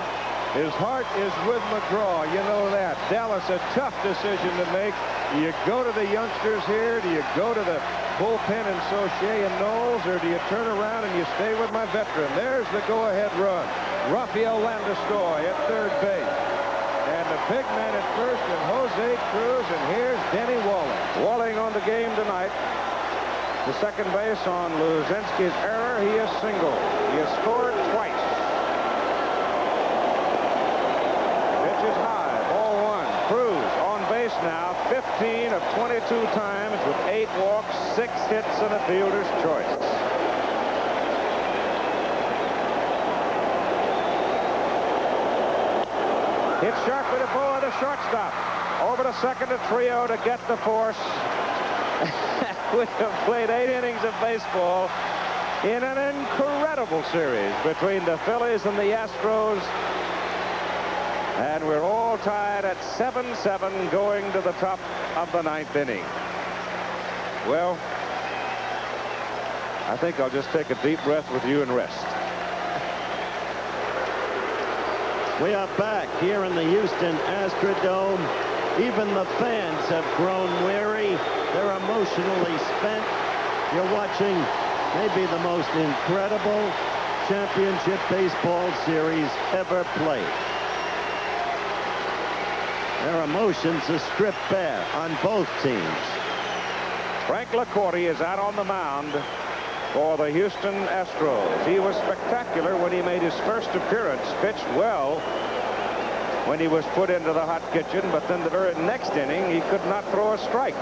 His heart is with McGraw. You know that. Dallas, a tough decision to make. Do you go to the youngsters here? Do you go to the bullpen and Sauché and Knowles, or do you turn around and you stay with my veteran? There's the go-ahead run. Rafael Landeskog at third base. And the big man at first, and Jose Cruz, and here's Denny Walling. Walling on the game tonight. The second base on Luzinski's error. He is single. He has scored twice. Pitch is high. Ball one. Cruz on base now. 15 of 22 times with 8 walks, 6 hits, and a fielder's choice. Hit sharply to Boa, the shortstop. Over to second to Trio to get the force. We have played 8 innings of baseball in an incredible series between the Phillies and the Astros. And we're all tied at 7-7 going to the top of the 9th inning. Well, I think I'll just take a deep breath with you and rest. We are back here in the Houston Astrodome. Even the fans have grown weary. They're emotionally spent. You're watching maybe the most incredible championship baseball series ever played. Their emotions are stripped bare on both teams. Frank LaCourte is out on the mound for the Houston Astros. He was spectacular when he made his first appearance, pitched well when he was put into the hot kitchen, but then the very next inning he could not throw a strike.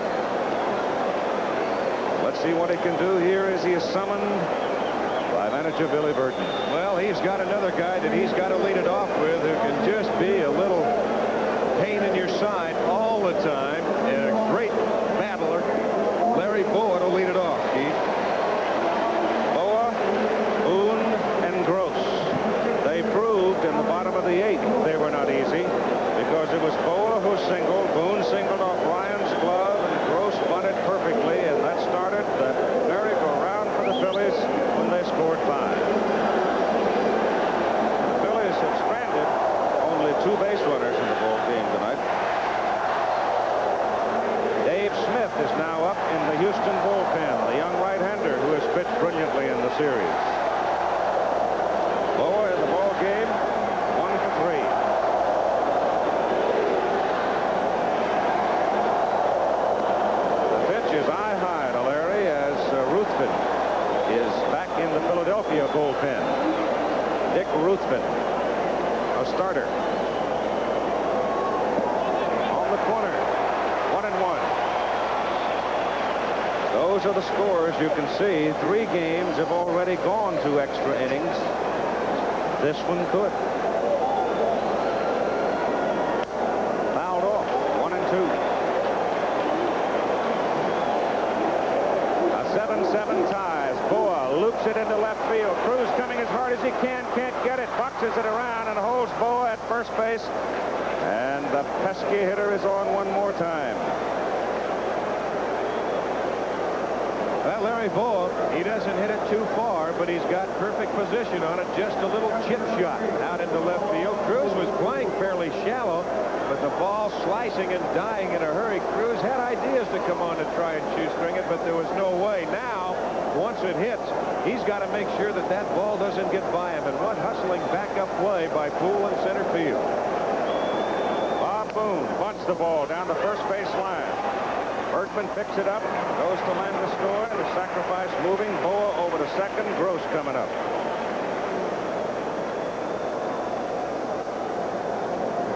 Let's see what he can do here as he is summoned by manager Billy Burton. Well, he's got another guy that he's got to lead it off with who can just be a little pain in your side all the time, and a great battler. Larry Bowa to lead it off, Keith. Bowa, Boone, and Gross. They proved in the bottom of the 8th they were not easy, because it was Bowa who singled, Boone singled off Ryan's glove, and Gross bunted perfectly, and that started the merry-go-round for the Phillies when they scored 5. The Phillies have stranded only 2 base runners in the ball game tonight. Ruthven, a starter. On the corner, 1-1. Those are the scores. You can see 3 games have already gone to extra innings. This one could. Fouled off, 1-2. A 7-7 ties. Boa loops it into left field. Cruz coming as hard as he can, can't get it. Boxes it around and holds Boa at first base. And the pesky hitter is on one more time. Well, Larry Boa, he doesn't hit it too far, but he's got perfect position on it. Just a little chip shot out into left field. Cruz was playing fairly shallow, but the ball slicing and dying in a hurry. Cruz had ideas to come on to try and shoestring it, but there was no way. Now, once it hits, he's got to make sure that that ball doesn't get by him. And what hustling backup play by Poole in center field. Bob Boone bunts the ball down the first base line. Bergman picks it up, goes to Landeskog, the sacrifice moving. Boa over to second. Gross coming up.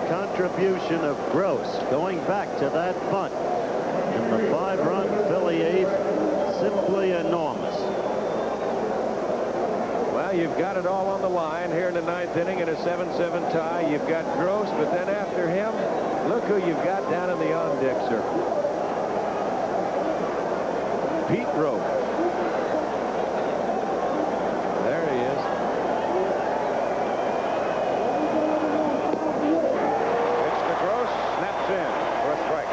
Contribution of Gross going back to that bunt in the 5-run Philly 8th, simply enormous. Well, you've got it all on the line here in the 9th inning in a 7-7 tie. You've got Gross, but then after him, look who you've got down in the on-deck circle. Pete Rose. There he is. Pitch to Gross, snaps in for a strike.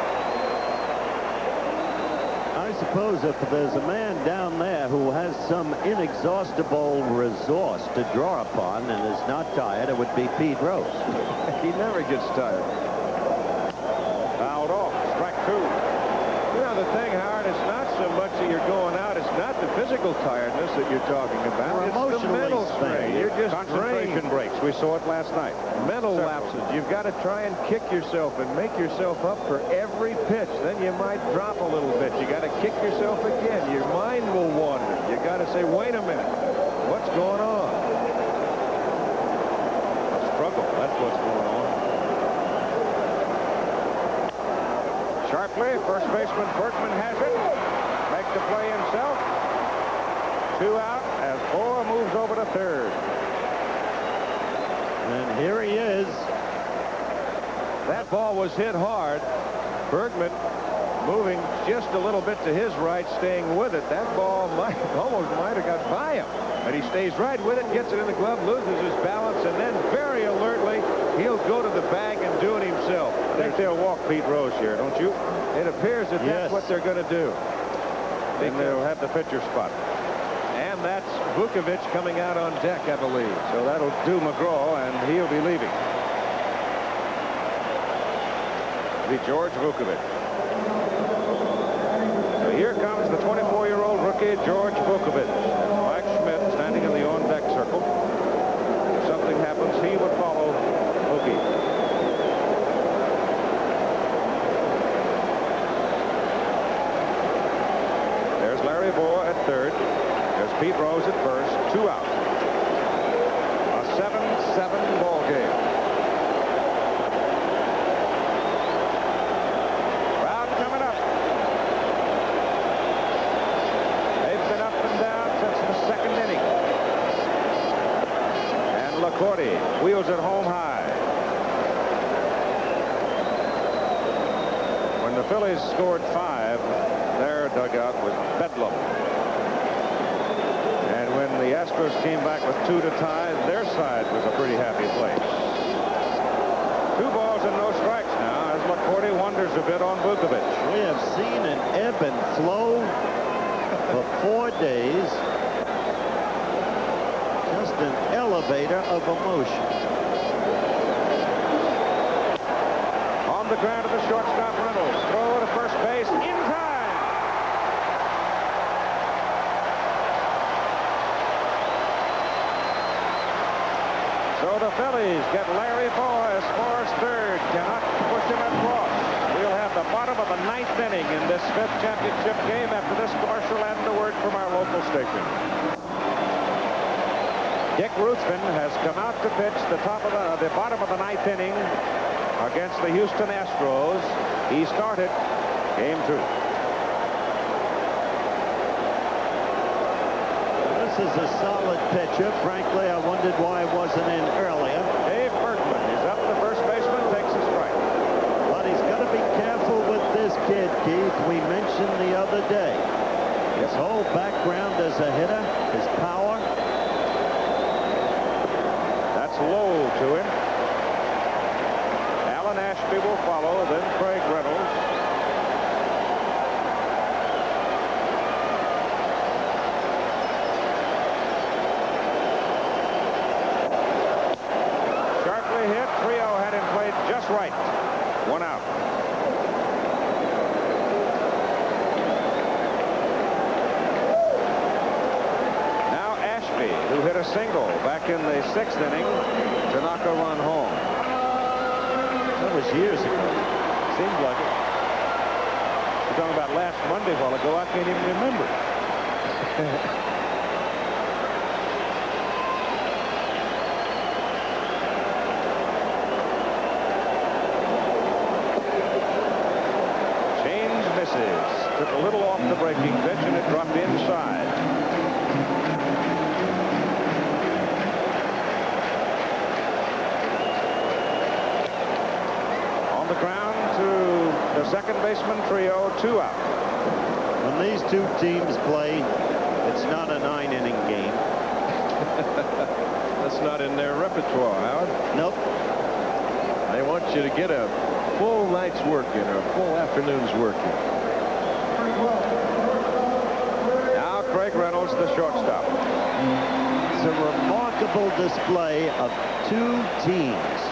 I suppose if there's a man down there who has some inexhaustible resource to draw upon and is not tired, it would be Pete Rose. He never gets tired. Fouled off, strike 2. You know, the thing, Howard, it's not so much that you're going out. It's not the physical tiredness that you're talking about. It's the mental strain. You're just concentration drained. breaks. We saw it last night. Mental lapses. You've got to try and kick yourself and make yourself up for every pitch. Then you might drop a little bit. You got to kick yourself again. Your mind will wander. You got to say, wait a minute. What's going on? Struggle. That's what's going on. Sharply, first baseman Bergman has it. Makes the play himself. 2 out as Boa moves over to third. And here he is. That ball was hit hard. Bergman moving just a little bit to his right, staying with it. That ball almost might have got by him. But he stays right with it, gets it in the glove, loses his balance, and then very alertly, he'll go to the bag and do it himself. I think they'll walk Pete Rose here, don't you? It appears that that's what they're going to do. Then they'll have the pitcher spot. And that's Vukovic coming out on deck, I believe. So that'll do McGraw, and he'll be leaving. It'll be George Vukovic. So here comes the 24-year-old rookie, George Vukovic. Mike Schmidt standing in the on-deck circle. If something happens, he would follow Mookie. There's Larry Boa at third. There's Pete Rose at first. 2 out. A 7-7 ball game. Crowd coming up. They've been up and down since the 2nd inning. And LaCourte wheels it home high. When the Phillies scored 5, their dugout was bedlam. And when the Astros came back with 2 to tie, their side was a pretty happy place. 2 balls and no strikes now as LaCourte wonders a bit on Vukovic. We have seen an ebb and flow for 4 days. Just an elevator of emotion. On the ground to the shortstop, Reynolds. Throw to first base in time. So the Phillies get Larry Boa as far as third. Cannot push him across. We'll have the bottom of the 9th inning in this 5th championship game after this commercial and a word from our local station. Dick Ruthven has come out to pitch the bottom of the 9th inning against the Houston Astros. He started game 2. This is a solid pitcher. Frankly, I wondered why it wasn't in earlier. Dave Bergman is up to first baseman, takes a strike. But he's got to be careful with this kid, Keith. We mentioned the other day. His whole background as a hitter, his power. That's low to him. Alan Ashby will follow, then Craig Reynolds. Sharply hit. Trio had him played just right. 1 out. Who hit a single back in the 6th inning to knock a run home. That was years ago. Seems like it. You're talking about last Monday a while ago. I can't even remember. Change misses. Took a little off the breaking pitch and it dropped inside. On the ground to the second baseman trio, 2 out. When these two teams play, it's not a 9-inning game. That's not in their repertoire, Howard. Nope. They want you to get a full night's work in or a full afternoon's work in. Now Craig Reynolds, the shortstop. It's a remarkable display of two teams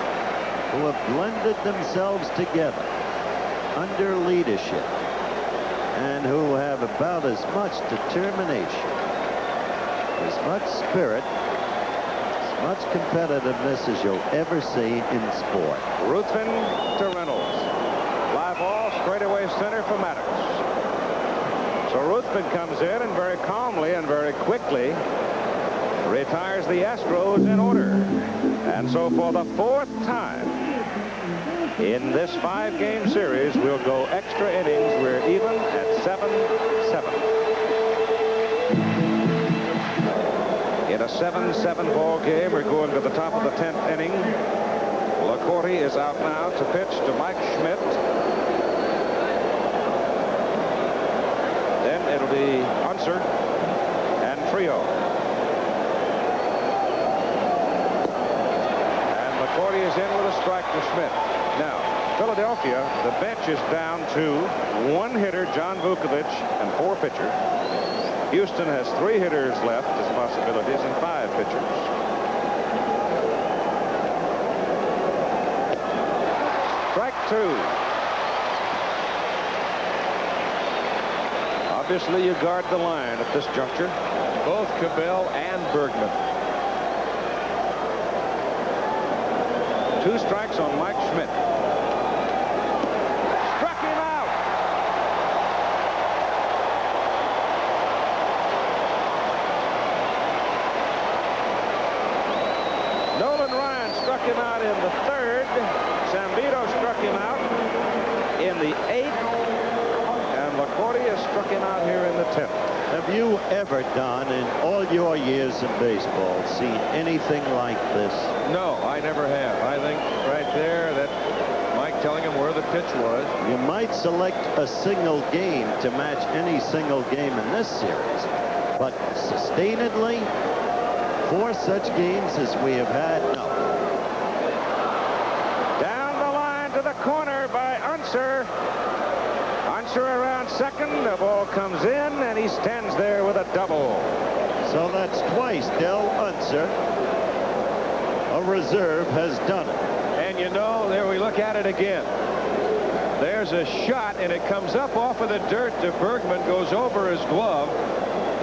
who have blended themselves together under leadership and who have about as much determination, as much spirit, as much competitiveness as you'll ever see in sport. Ruthven to Reynolds. Fly ball straight away center for Maddox. So Ruthven comes in and very calmly and very quickly retires the Astros in order. And so for the 4th time in this 5-game series, we'll go extra innings. We're even at 7-7. In a 7-7 ball game, we're going to the top of the 10th inning. LaCourte is out now to pitch to Mike Schmidt. Then it'll be Unser and Trio. And LaCourte is in with a strike to Schmidt. Now, Philadelphia, the bench is down to 1 hitter, John Vukovic, and 4 pitchers. Houston has 3 hitters left as possibilities and 5 pitchers. Strike 2. Obviously, you guard the line at this juncture. Both Cabell and Bergman. 2 strikes on Mike Schmidt. Struck him out. Nolan Ryan struck him out in the 3rd. Zambito struck him out in the 8th. And LaCourte has struck him out here in the 10th. Have you ever, Don, in all your years in baseball, seen anything like this? No, I never have. I think right there that Mike telling him where the pitch was. You might select a single game to match any single game in this series, but sustainedly, 4 such games as we have had, no. Down the line to the corner by Unser. Unser around second. The ball comes in, and he stands there with a double. So that's twice Del Unser, a reserve, has done it. And you know, there we look at it again. There's a shot, and it comes up off of the dirt to Bergman, goes over his glove,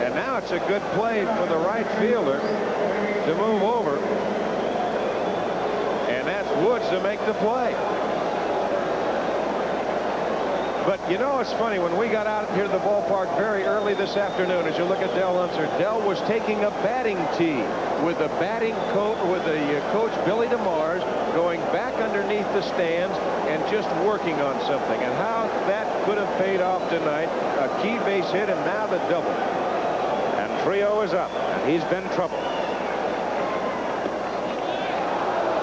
and now it's a good play for the right fielder to move over. And that's Woods to make the play. But you know, it's funny, when we got out here to the ballpark very early this afternoon, as you look at Del Unser, Del was taking a batting tee with the coach Billy DeMars, going back underneath the stands and just working on something. And how that could have paid off tonight. A key base hit and now the double. And Trio is up, and he's been troubled.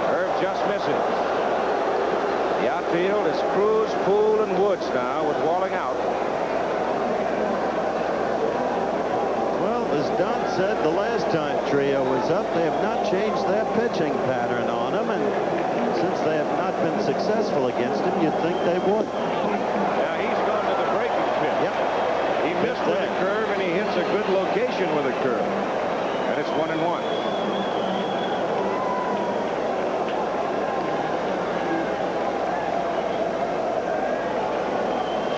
Curve just misses. The outfield is Cruz, Poole, and Woods now with Walling out. Well, as Don said the last time Trio was up, they have not changed their pitching pattern on him, and since they have not been successful against him, you'd think they would. Now he's gone to the breaking pitch. Yep. He missed with a curve, and he hits a good location with a curve. And it's 1-1.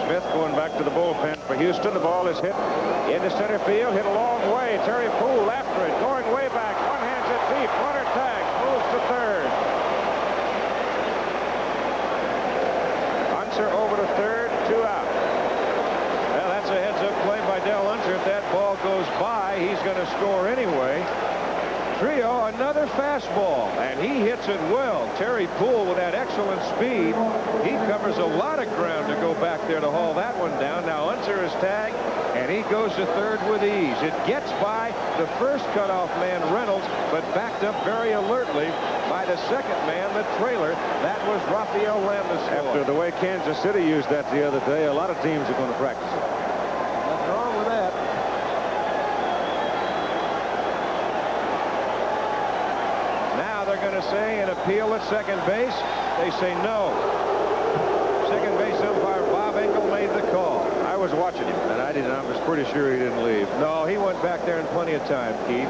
Smith going back to the bullpen for Houston. The ball is hit into center field, hit a long way. Terry Poole after it, going way back. One hands it deep. Runner tag, moves to third. Unser over to third, 2 out. Well, that's a heads-up play by Del Unser. If that ball goes by, he's going to score anyway. Trio, another fastball, and he hits it well. Terry Poole with that excellent speed. He covers a lot of ground to go back there to haul that one down. Now Unser is tagged, and he goes to third with ease. It gets by the first cutoff man, Reynolds, but backed up very alertly by the second man, the trailer. That was Rafael Landeskog. After the way Kansas City used that the other day, a lot of teams are going to practice it. Nothing wrong with that. They're going to say an appeal at second base. They say no. Second base umpire Bob Engel made the call. I was watching him, and I was pretty sure he didn't leave. No, he went back there in plenty of time, Keith.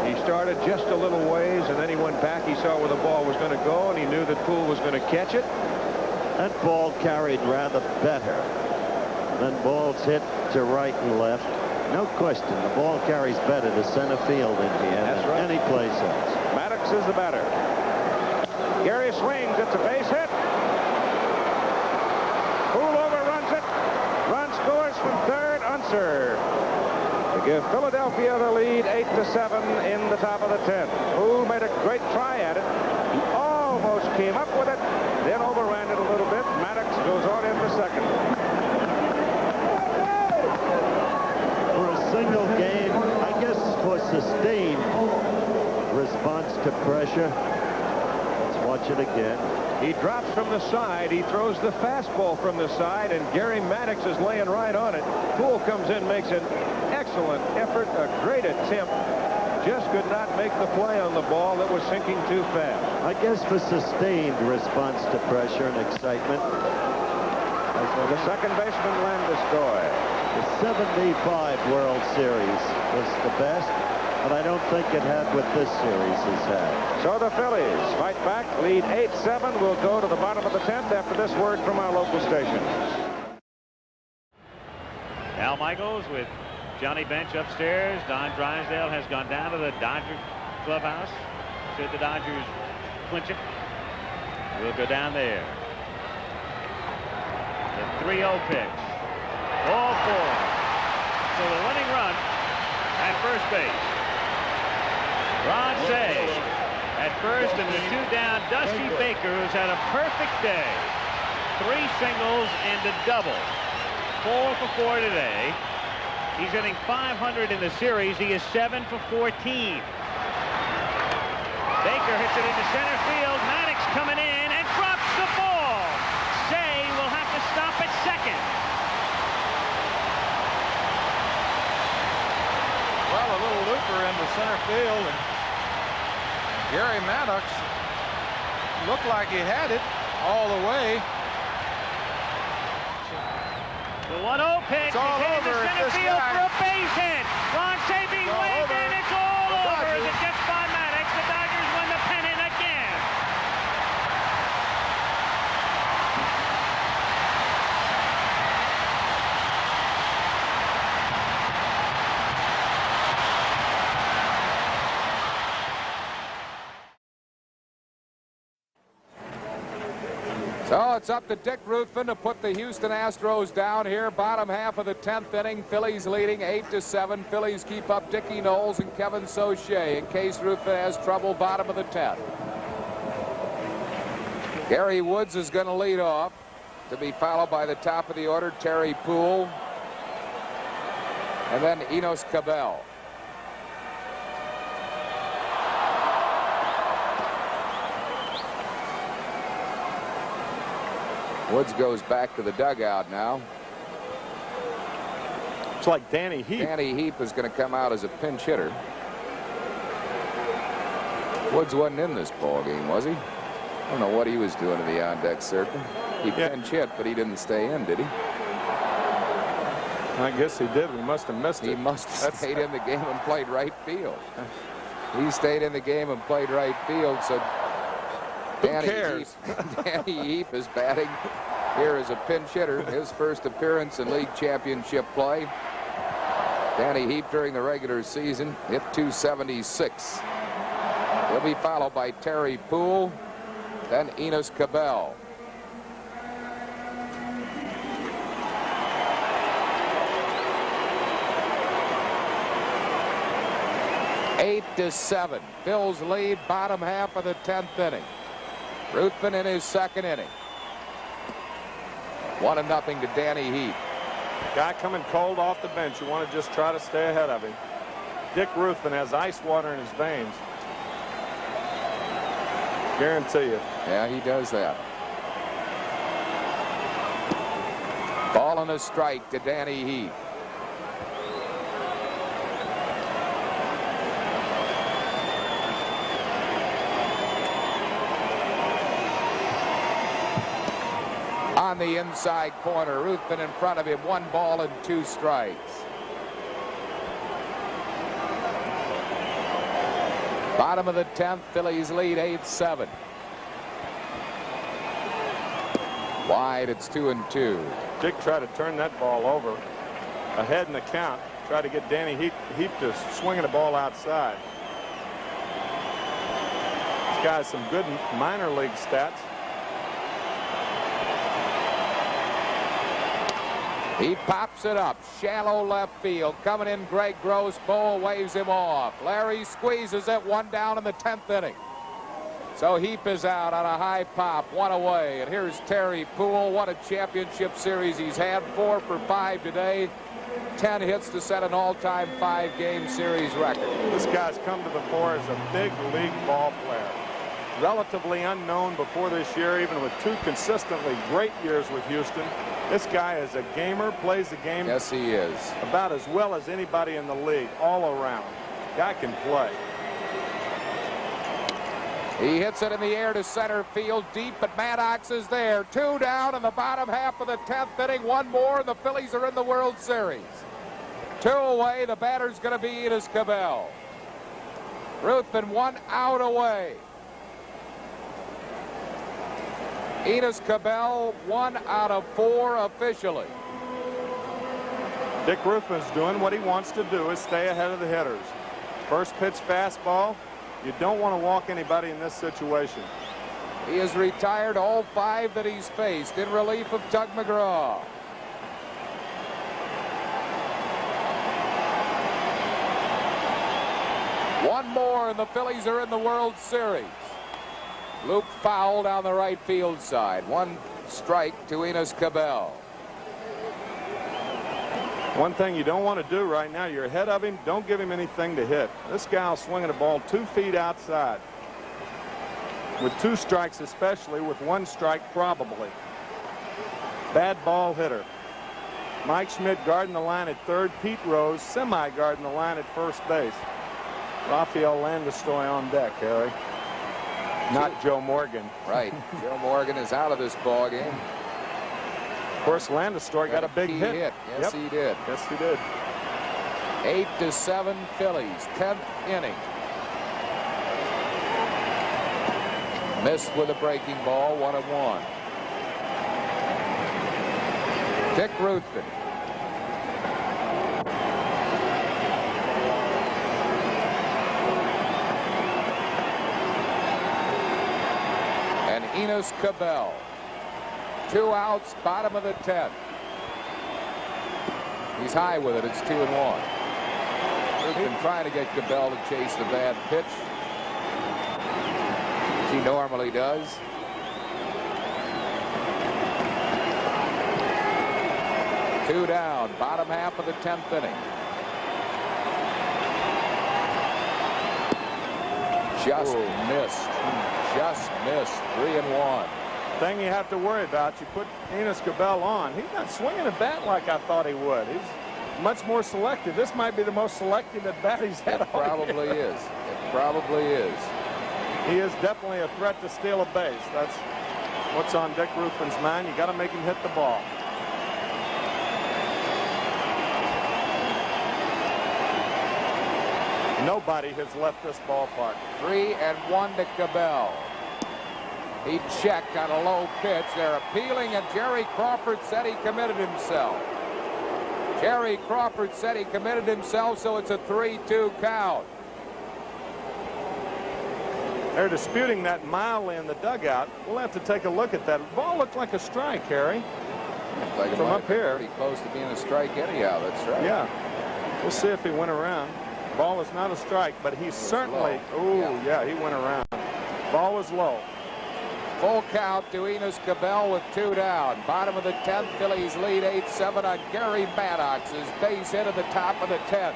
He started just a little ways, and then he went back. He saw where the ball was going to go, and he knew that Poole was going to catch it. That ball carried rather better than balls hit to right and left. No question, the ball carries better to center field in here than any place else. Maddox is the batter. Gary swings. It's a base hit. Poole overruns it. Run scores from third. Unser to give Philadelphia the lead 8-7 in the top of the 10th. Poole made a great try at it. He almost came up with it, then overran it a little bit. Maddox goes on into second. For a single game, I guess for sustained response to pressure. Let's watch it again. He drops from the side. He throws the fastball from the side, and Gary Maddox is laying right on it. Poole comes in, makes an excellent effort, a great attempt. Just could not make the play on the ball that was sinking too fast. I guess for sustained response to pressure and excitement. So the second baseman, Landeskog. The 75 World Series was the best, but I don't think it had what this series has had. So the Phillies fight back, lead 8-7. We'll go to the bottom of the 10th after this word from our local station. Al Michaels with Johnny Bench upstairs. Don Drysdale has gone down to the Dodger clubhouse. Should the Dodgers clinch it, we'll go down there. The 3-0 pitch. Ball 4. So the winning run at first base. Ron Say at first, and the 2 down Dusty Baker, who's had a perfect day. 3 singles and a double. 4 for 4 today. He's hitting .500 in the series. He is 7 for 14. Baker hits it into center field. Maddox coming in and drops the ball. Say will have to stop at second. Well, a little looper into center field, and Gary Maddox looked like he had it all the way. The 1-0 pitch is hit into center field for a base hit. Ron Sabine waved in. It's all over as it gets by Maddox. The Dodgers win the pennant again. So Well, it's up to Dick Ruthven to put the Houston Astros down here. Bottom half of the 10th inning. Phillies leading 8-7. Phillies keep up Dickie Knowles and Kevin Sauché in case Ruthven has trouble bottom of the 10th. Gary Woods is going to lead off, to be followed by the top of the order, Terry Poole, and then Enos Cabell. Woods goes back to the dugout now. It's like Danny Heap. Danny Heap is going to come out as a pinch hitter. Woods wasn't in this ball game, was he? I don't know what he was doing in the on-deck circle. He pinch hit, but he didn't stay in, did he? I guess he did. We must have missed it. He must have stayed in the game and played right field. He stayed in the game and played right field, so Danny Heap is batting here as a pinch hitter. His first appearance in league championship play. Danny Heap during the regular season hit .276. He'll be followed by Terry Poole, then Enos Cabell. Eight to 7. Phil's lead, bottom half of the 10th inning. Ruthven in his second inning. 1-0 to Danny Heap. Guy coming cold off the bench. You want to just try to stay ahead of him. Dick Ruthven has ice water in his veins. Guarantee you. Yeah, he does that. Ball and a strike to Danny Heap. On the inside corner, Ruthven in front of him, 1 ball and 2 strikes. Bottom of the 10th, Phillies lead 8-7. Wide, it's 2-2. Dick tried to turn that ball over ahead in the count. Try to get Danny Heap to swinging the ball outside. This guy has some good minor league stats. He pops it up, shallow left field. Coming in, Greg Gross. Boa waves him off. Larry squeezes it, 1 down in the 10th inning. So Heap is out on a high pop, 1 away. And here's Terry Poole. What a championship series he's had. 4 for 5 today. 10 hits to set an all-time 5-game series record. This guy's come to the fore as a big league ball player. Relatively unknown before this year, even with 2 consistently great years with Houston. This guy is a gamer, plays the game. Yes, he is. About as well as anybody in the league, all around. Guy can play. He hits it in the air to center field deep, but Maddox is there. 2 down in the bottom half of the 10th inning. 1 more, and the Phillies are in the World Series. 2 away. The batter's going to be Enos Cabell. Ruthven 1 out away. Enos Cabell 1 out of 4 officially. Dick Ruthven's doing what he wants to do, is stay ahead of the hitters. First pitch fastball. You don't want to walk anybody in this situation. He has retired all 5 that he's faced in relief of Tug McGraw. One more and the Phillies are in the World Series. Luke foul down the right field side. 1 strike to Enos Cabell. One thing you don't want to do right now, you're ahead of him, don't give him anything to hit. This guy's swinging the ball 2 feet outside. With 2 strikes especially, with 1 strike probably. Bad ball hitter. Mike Schmidt guarding the line at third. Pete Rose semi-guarding the line at first base. Rafael Landistoi on deck, Harry. Not Joe Morgan. Right. Joe Morgan is out of this ball game. Of course, Landistoi got a big hit. Yes, he did. Yes, he did. 8-7 Phillies, 10th inning. Missed with a breaking ball, 1-1. Dick Ruthven. And Enos Cabell. 2 outs, bottom of the 10th. He's high with it. It's 2-1. He's been trying to get Cabell to chase the bad pitch, as he normally does. Two down, bottom half of the 10th inning. Just missed. Just missed. 3-1. Thing you have to worry about, you put Enos Cabell on. He's not swinging a bat like I thought he would. He's much more selective. This might be the most selective at bat he's had. It probably is. It probably is. He is definitely a threat to steal a base. That's what's on Dick Ruffin's mind. You got to make him hit the ball. Nobody has left this ballpark. 3-1 to Cabell. He checked on a low pitch. They're appealing, and Jerry Crawford said he committed himself. Jerry Crawford said he committed himself, so it's a 3-2 count. They're disputing that mildly in the dugout. We'll have to take a look at that. The ball looked like a strike, Harry. Like from up here. Pretty close to being a strike anyhow. That's right. Yeah. We'll see if he went around. Ball was not a strike, but he certainly. Oh, yeah, he went around. Ball was low. Full count to Enos Cabell with 2 down. Bottom of the 10th, Phillies lead 8-7 on Gary Maddox's base hit at the top of the 10th.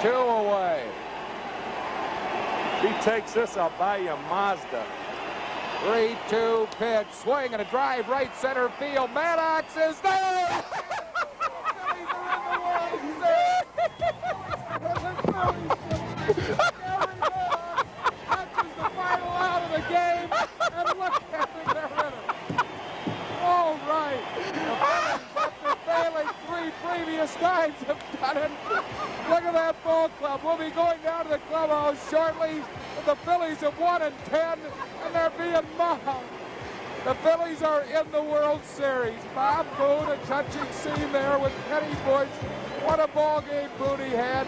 2 away. If he takes this, I'll buy you a Mazda. 3-2 pitch. Swing and a drive right center field. Maddox is there. Phillies are in the World Series. Touches the final out of the game, and look at them, they're in it. All right. The Phillies, after failing 3 previous times, have done it. Look at that ball club. We'll be going down to the clubhouse shortly. The Phillies have won in 10, and they're being mobbed. The Phillies are in the World Series. Bob Boone, a touching scene there with Penny Bush. What a ball game Boone he had.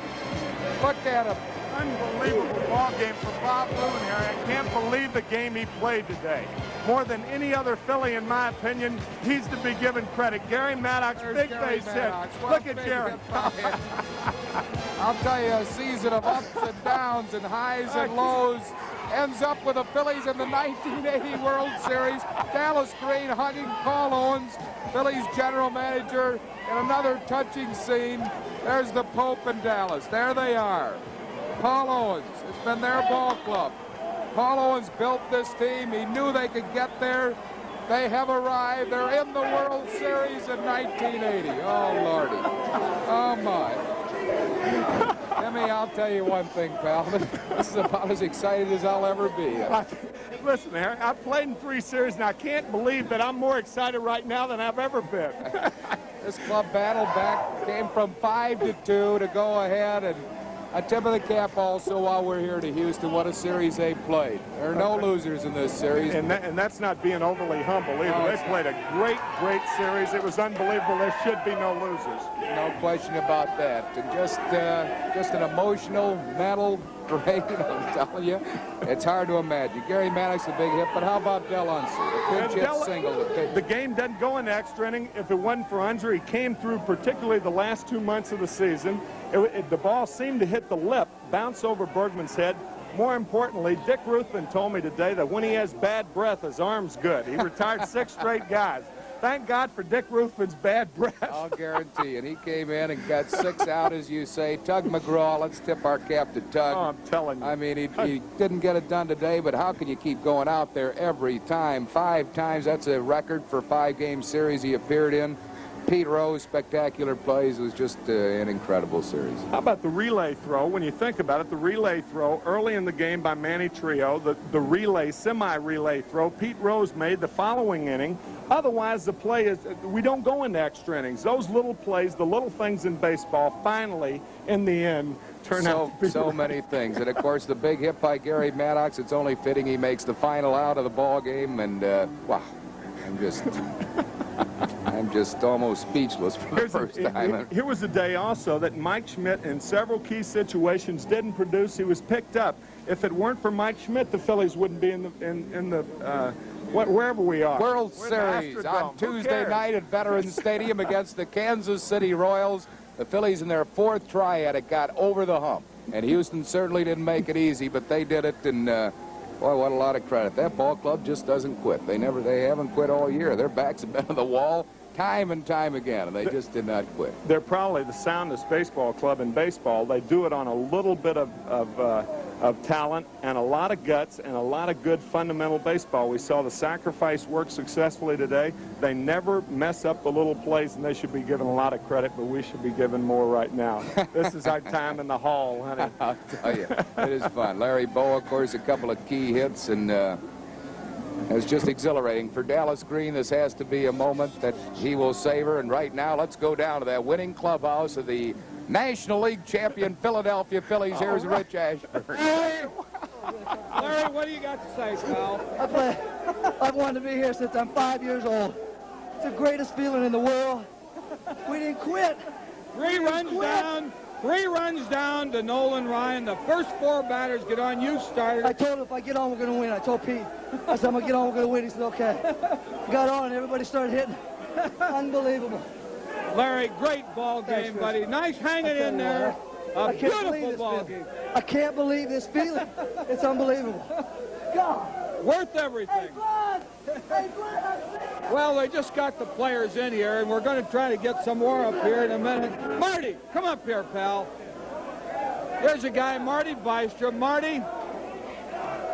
Look at him. Unbelievable ball game for Bob Boone here. I can't believe the game he played today. More than any other Philly, in my opinion, he's to be given credit. Gary Maddox, big base hit. Look at Gary. I'll tell you, a season of ups and downs and highs and lows ends up with the Phillies in the 1980 World Series. Dallas Green hugging Paul Owens, Phillies general manager, in another touching scene. There's the Pope in Dallas. There they are. Paul Owens. It's been their ball club. Paul Owens built this team. He knew they could get there. They have arrived. They're in the World Series in 1980. Oh, Lordy. Oh, my. Jimmy, I'll tell you one thing, pal. This is about as excited as I'll ever be. Listen, Harry, I've played in 3 series, and I can't believe that I'm more excited right now than I've ever been. This club battled back, came from 5-2 to go ahead, and a tip of the cap also while we're here to Houston. What a series they played. There are no losers in this series. And that's not being overly humble either. No, they played a great series. It was unbelievable. There should be no losers. No question about that. And just an emotional, mental drain, I'm telling you. It's hard to imagine. Gary Maddox, a big hit, but how about Del Unser? A pinch hit single. The game doesn't go into extra inning if it wasn't for Unser. He came through particularly the last 2 months of the season. The ball seemed to hit the lip, bounce over Bergman's head. More importantly, Dick Ruthven told me today that when he has bad breath, his arm's good. He retired 6 straight guys. Thank God for Dick Ruthven's bad breath. I'll guarantee it. He came in and got 6 out, as you say. Tug McGraw, let's tip our cap to Tug. Oh, I'm telling you. I mean, he didn't get it done today, but how can you keep going out there every time? 5 times, that's a record for 5-game series he appeared in. Pete Rose, spectacular plays. It was just an incredible series. How about the relay throw? When you think about it, the relay throw early in the game by Manny Trio, the relay, semi-relay throw Pete Rose made the following inning. Otherwise, the play is, we don't go into extra innings. Those little plays, the little things in baseball, finally, in the end, turn out to be so many things. And, of course, the big hit by Gary Maddox, it's only fitting he makes the final out of the ball game. And, wow, I'm just almost speechless for the first time. Here was a day also that Mike Schmidt in several key situations didn't produce. He was picked up. If it weren't for Mike Schmidt, the Phillies wouldn't be in the wherever we are. World We're in the Series Astrodome. on Who Tuesday cares? night at Veterans Stadium against the Kansas City Royals. The Phillies in their 4th try at it got over the hump. And Houston certainly didn't make it easy, but they did it, and boy, what a lot of credit. That ball club just doesn't quit. They haven't quit all year. Their backs have been to the wall time and time again, and they just did not quit. They're probably the soundest baseball club in baseball. They do it on a little bit of talent and a lot of guts and a lot of good fundamental baseball. We saw the sacrifice work successfully today. They never mess up the little plays, and they should be given a lot of credit, but we should be given more right now. This is our time in the hall, honey. I'll tell you, it is fun. Larry Bowa, of course, a couple of key hits, and it was just exhilarating. For Dallas Green, this has to be a moment that he will savor. And right now, let's go down to that winning clubhouse of the National League champion Philadelphia Phillies. Here's Rich Ashburn. Larry, what do you got to say, pal? I've wanted to be here since I'm 5 years old. It's the greatest feeling in the world. We didn't quit. Three runs down to Nolan Ryan. The first 4 batters get on. You started. I told him if I get on, we're going to win. I told Pete. I said, I'm going to get on, we're going to win. He said, okay. Got on, and everybody started hitting. Unbelievable. Larry, great ball game, buddy. Nice hanging in there. A beautiful ball game. I can't believe this feeling. It's unbelievable. God. Worth everything. Well, they just got the players in here, and we're going to try to get some more up here in a minute. Marty, come up here, pal. There's a guy, Marty Bystrom. Marty,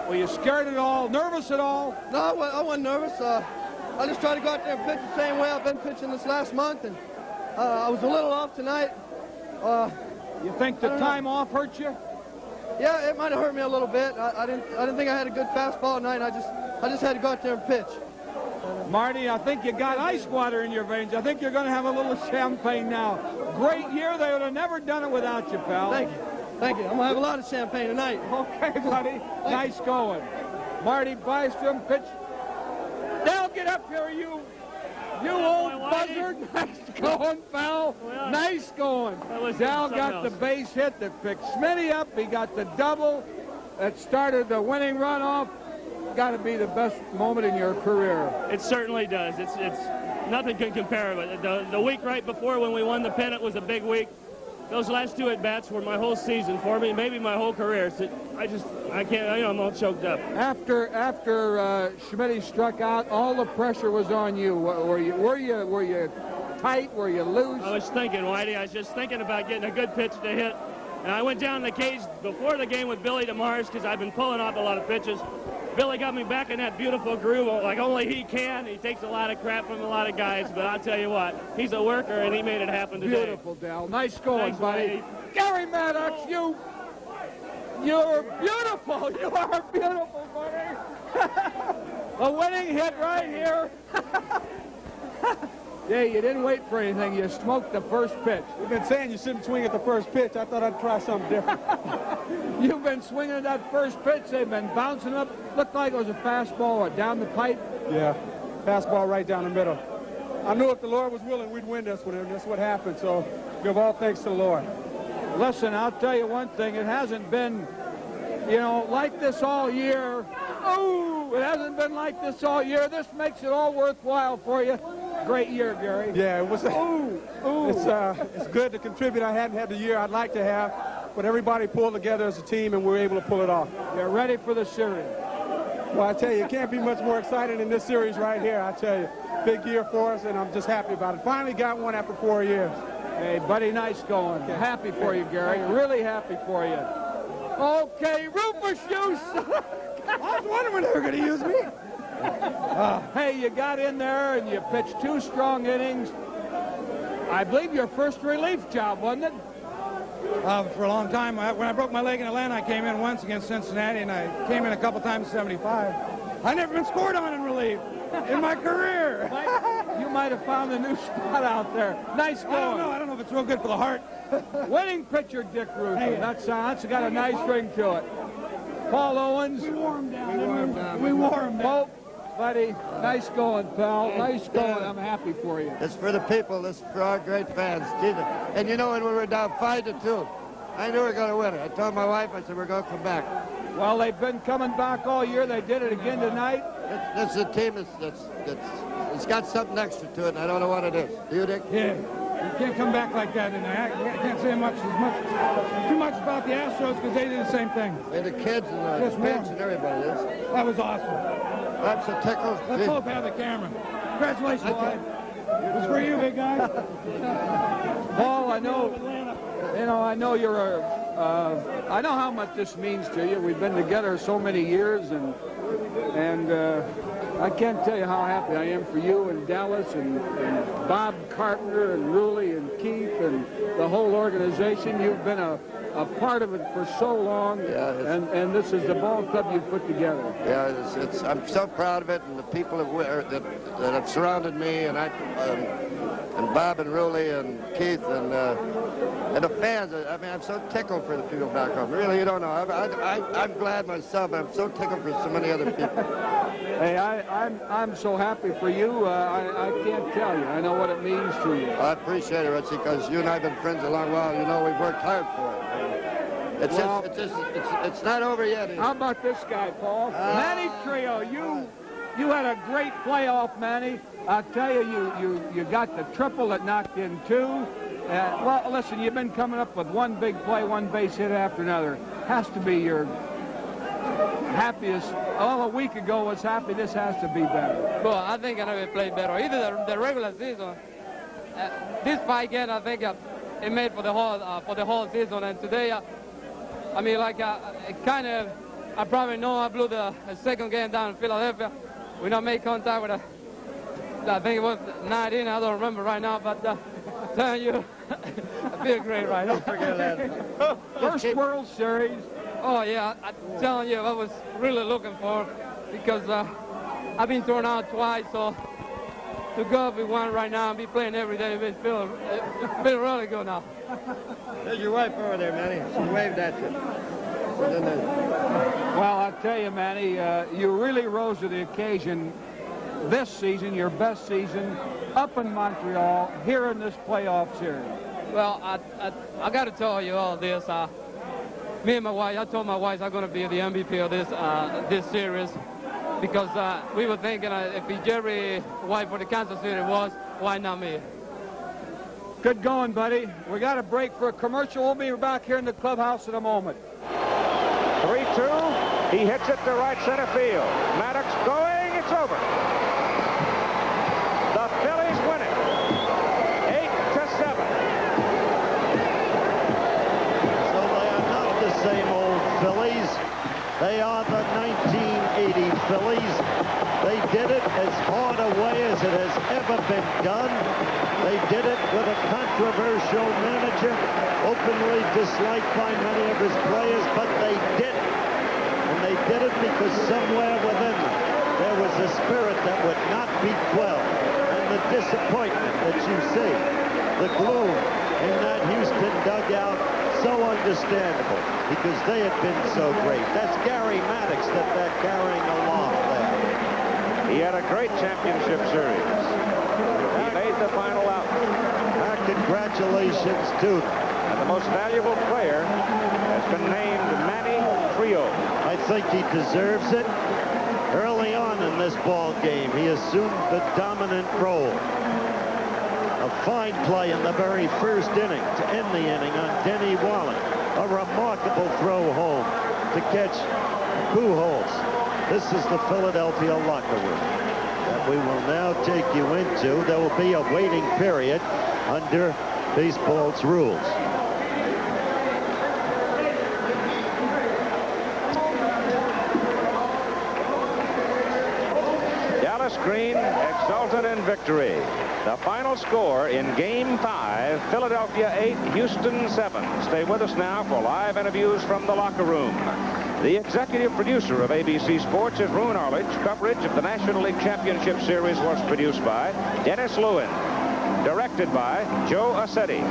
were you scared at all? Nervous at all? No, I wasn't nervous. I just tried to go out there and pitch the same way I've been pitching this last month, and I was a little off tonight. You think the time off hurt you? Yeah, it might have hurt me a little bit. I didn't think I had a good fastball tonight. And I just had to go out there and pitch. Marty, I think you got ice water in your veins. I think you're going to have a little champagne now. Great year. They would have never done it without you, pal. Thank you. Thank you. I'm going to have a lot of champagne tonight. Okay, buddy. Nice going. Marty Bystrom, pitch. Dal, get up here, you old buzzard. Nice going, pal. Nice going. Dal got the base hit that picked Smitty up. He got the double that started the winning runoff. Got to be the best moment in your career. It certainly does. It's nothing can compare. But the week right before when we won the pennant was a big week. Those last 2 at-bats were my whole season for me, maybe my whole career. So I can't, I'm all choked up. After Schmitty struck out, all the pressure was on you. Were you tight? Were you loose? I was thinking, Whitey. I was just thinking about getting a good pitch to hit. And I went down in the cage before the game with Billy DeMars because I've been pulling off a lot of pitches. Billy got me back in that beautiful groove like only he can. He takes a lot of crap from a lot of guys, but I'll tell you what, he's a worker, and he made it happen today. Beautiful, Dal. Nice going, Thanks, buddy. Gary Maddox, you're beautiful. You are beautiful, buddy. A winning hit right here. Yeah, you didn't wait for anything. You smoked the first pitch. You've been saying you shouldn't swing at the first pitch. I thought I'd try something different. You've been swinging at that first pitch. They've been bouncing up. Looked like it was a fastball or down the pipe. Yeah, fastball right down the middle. I knew if the Lord was willing, we'd win this one, and that's what happened. So give all thanks to the Lord. Listen, I'll tell you one thing. It hasn't been, like this all year. Oh, it hasn't been like this all year. This makes it all worthwhile for you. Great year, Gary. Yeah, it was. It's good to contribute. I hadn't had the year I'd like to have, but everybody pulled together as a team, and we were able to pull it off. You're ready for the series. Well, I tell you, it can't be much more exciting than this series right here. I tell you, big year for us, and I'm just happy about it. Finally got one after 4 years. Hey, buddy, nice going. Okay. Happy for you, Gary. Really happy for you. Okay, Rufus Hughes. I was wondering when they were going to use me. Hey, you got in there and you pitched 2 strong innings. I believe your first relief job, wasn't it? For a long time. When I broke my leg in Atlanta, I came in once against Cincinnati, and I came in a couple times in 75. I've never been scored on in relief in my career. You might have found a new spot out there. Nice going. I don't know if it's real good for the heart. Winning pitcher, Dick Russo. Hey, that's got a nice ring to it. Paul Owens. We wore him down. Pope, buddy, nice going, pal. Nice going. I'm happy for you. It's for the people. This is for our great fans. And when we were down 5-2, I knew we were going to win it. I told my wife, I said, we're going to come back. Well, they've been coming back all year. They did it again tonight. This is a team it's got something extra to it, and I don't know what it is. Do you, Dick? Yeah. You can't come back like that, and I can't say too much about the Astros because they did the same thing. And the kids and the fans and everybody. That was awesome. That's a tickle. Let's both have the camera. Congratulations, Bob. It's for you, big guy. Paul, I know you're I know how much this means to you. We've been together so many years, and I can't tell you how happy I am for you and Dallas and Bob Carpenter and Ruley and Keith and the whole organization. You've been a part of it for so long, and this is the ball club you've put together. Yeah, I'm so proud of it, and the people that have surrounded me, and Bob and Ruley and Keith and the fans. I mean, I'm so tickled for the people back home. Really, you don't know. I'm glad myself. I'm so tickled for so many other people. Hey, I'm so happy for you. I can't tell you. I know what it means to you. I appreciate it, Richie, because you and I have been friends a long while. You know, we've worked hard for it. It's not over yet. How about this guy, Paul? Manny Trio, you had a great playoff, Manny. I'll tell you, you got the triple that knocked in two. Well, listen, you've been coming up with one big play, one base hit after another. Has to be your happiest. A week ago was happy. This has to be better. Well, I think I never played better. Either the regular season, this fight game, I think it made for the whole season. And today, I mean, like I probably know I blew the second game down in Philadelphia. We not made contact with I think it was 19. I don't remember right now, but I'm telling you, I feel great right now. Forget that. First World Series. Oh, yeah, I'm telling you, I was really looking for because I've been thrown out twice, so to go up with one right now and be playing every day, it's feeling really good now. There's your wife over there, Manny. She waved at you. Well, I'll tell you, Manny, you really rose to the occasion this season, your best season, up in Montreal, here in this playoff series. Well, I got to tell you all this. Me and my wife, I told my wife I'm going to be the MVP of this series because we were thinking if Jerry White for the Kansas City was, why not me? Good going, buddy. We got a break for a commercial. We'll be back here in the clubhouse in a moment. 3-2. He hits it to right center field. Maddox going. It's over. The Phillies win it. 8-7. So they are not the same old Phillies. They are the 1980 Phillies. They did it as hard a way as it has ever been done. They did it with a controversial manager, openly disliked by many of his players, but they did it. And they did it because somewhere within them, there was a spirit that would not be quelled. And the disappointment that you see, the gloom in that Houston dugout, so understandable because they had been so great. That's Gary Maddox that they're carrying along there. He had a great championship series. He made the final out. Congratulations to them. And the most valuable player has been named Manny Trio. I think he deserves it. Early on in this ball game, he assumed the dominant role. A fine play in the very first inning to end the inning on Denny Wallen. A remarkable throw home to catch Pujols. This is the Philadelphia locker room that we will now take you into. There will be a waiting period under baseball's rules. Dallas Green exultant in victory. The final score in Game 5, Philadelphia 8, Houston 7. Stay with us now for live interviews from the locker room. The executive producer of ABC Sports is Roone Arledge. Coverage of the National League Championship Series was produced by Dennis Lewin. Directed by Joe Assetti.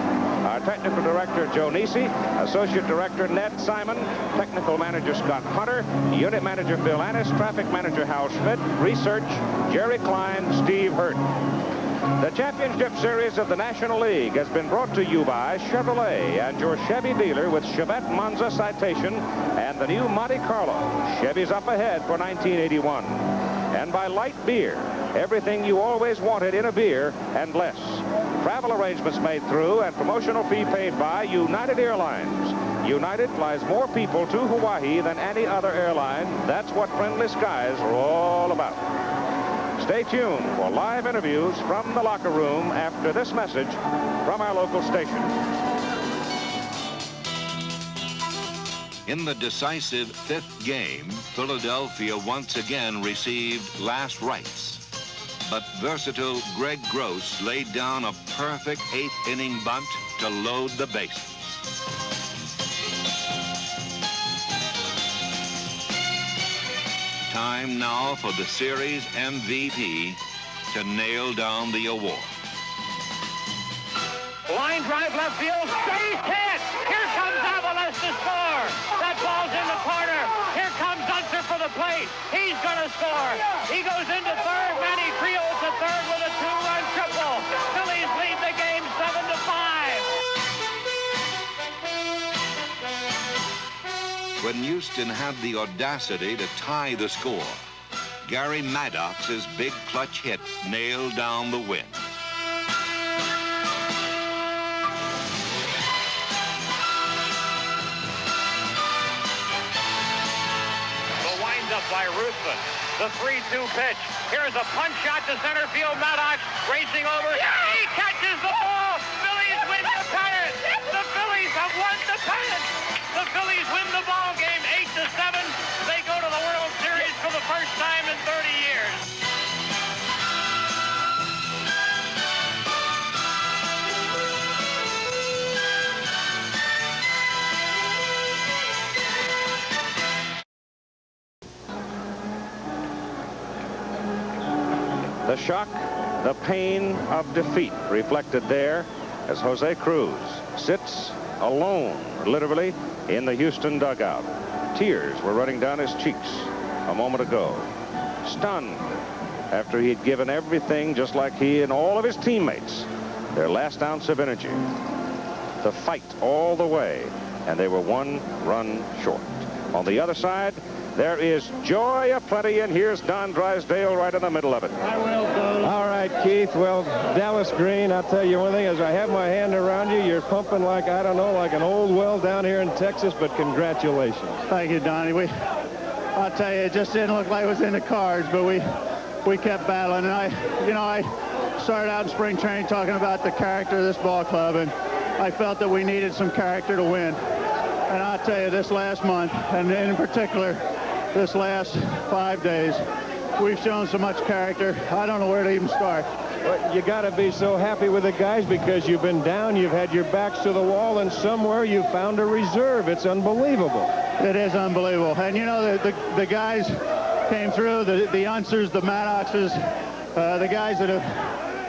Our technical director, Joe Nisi. Associate director, Ned Simon. Technical manager, Scott Hunter. Unit manager, Phil Annis. Traffic manager, Hal Schmidt. Research, Jerry Klein, Steve Hurt. The Championship Series of the National League has been brought to you by Chevrolet and your Chevy dealer with Chevette Monza Citation and the new Monte Carlo. Chevy's up ahead for 1981. and by light beer. Everything you always wanted in a beer and less. Travel arrangements made through and promotional fee paid by United Airlines. United flies more people to Hawaii than any other airline. That's what friendly skies are all about. Stay tuned for live interviews from the locker room after this message from our local station. In the decisive 5th game, Philadelphia once again received last rites. But versatile Greg Gross laid down a perfect 8th-inning bunt to load the bases. Time now for the series MVP to nail down the award. Line drive left field, base hit! Here comes Avalos to score! That ball's in the corner! Here comes Unser for the plate! He's gonna score! He goes into third, Manny Trios to third with a 2-run triple! Phillies lead the game 7-5! When Houston had the audacity to tie the score, Gary Maddox's big clutch hit nailed down the win. By Ruthven. The 3-2 pitch. Here's a punch shot to center field. Maddox racing over. He catches the ball. Phillies win the pennant. The Phillies have won the pennant. The Phillies win the ball game 8-7. They go to the World Series for the first time in 30 years. The shock, the pain of defeat reflected there as Jose Cruz sits alone, literally, in the Houston dugout. Tears were running down his cheeks a moment ago. Stunned after he'd given everything, just like he and all of his teammates, their last ounce of energy to fight all the way, and they were 1 run short. On the other side, there is joy aplenty, and here's Don Drysdale right in the middle of it. All right, Keith. Well, Dallas Green, I'll tell you one thing. As I have my hand around you, you're pumping like, I don't know, like an old well down here in Texas, but congratulations. Thank you, Donnie. I'll tell you, it just didn't look like it was in the cards, but we kept battling. And I started out in spring training talking about the character of this ball club, and I felt that we needed some character to win. And I'll tell you, this last month, and in particular, this last 5 days, we've shown so much character. I don't know where to even start. Well, you got to be so happy with the guys because you've been down, you've had your backs to the wall, and somewhere you found a reserve. It's unbelievable. It is unbelievable. And, you know, the guys came through, the Unsers, the Maddoxes, the guys that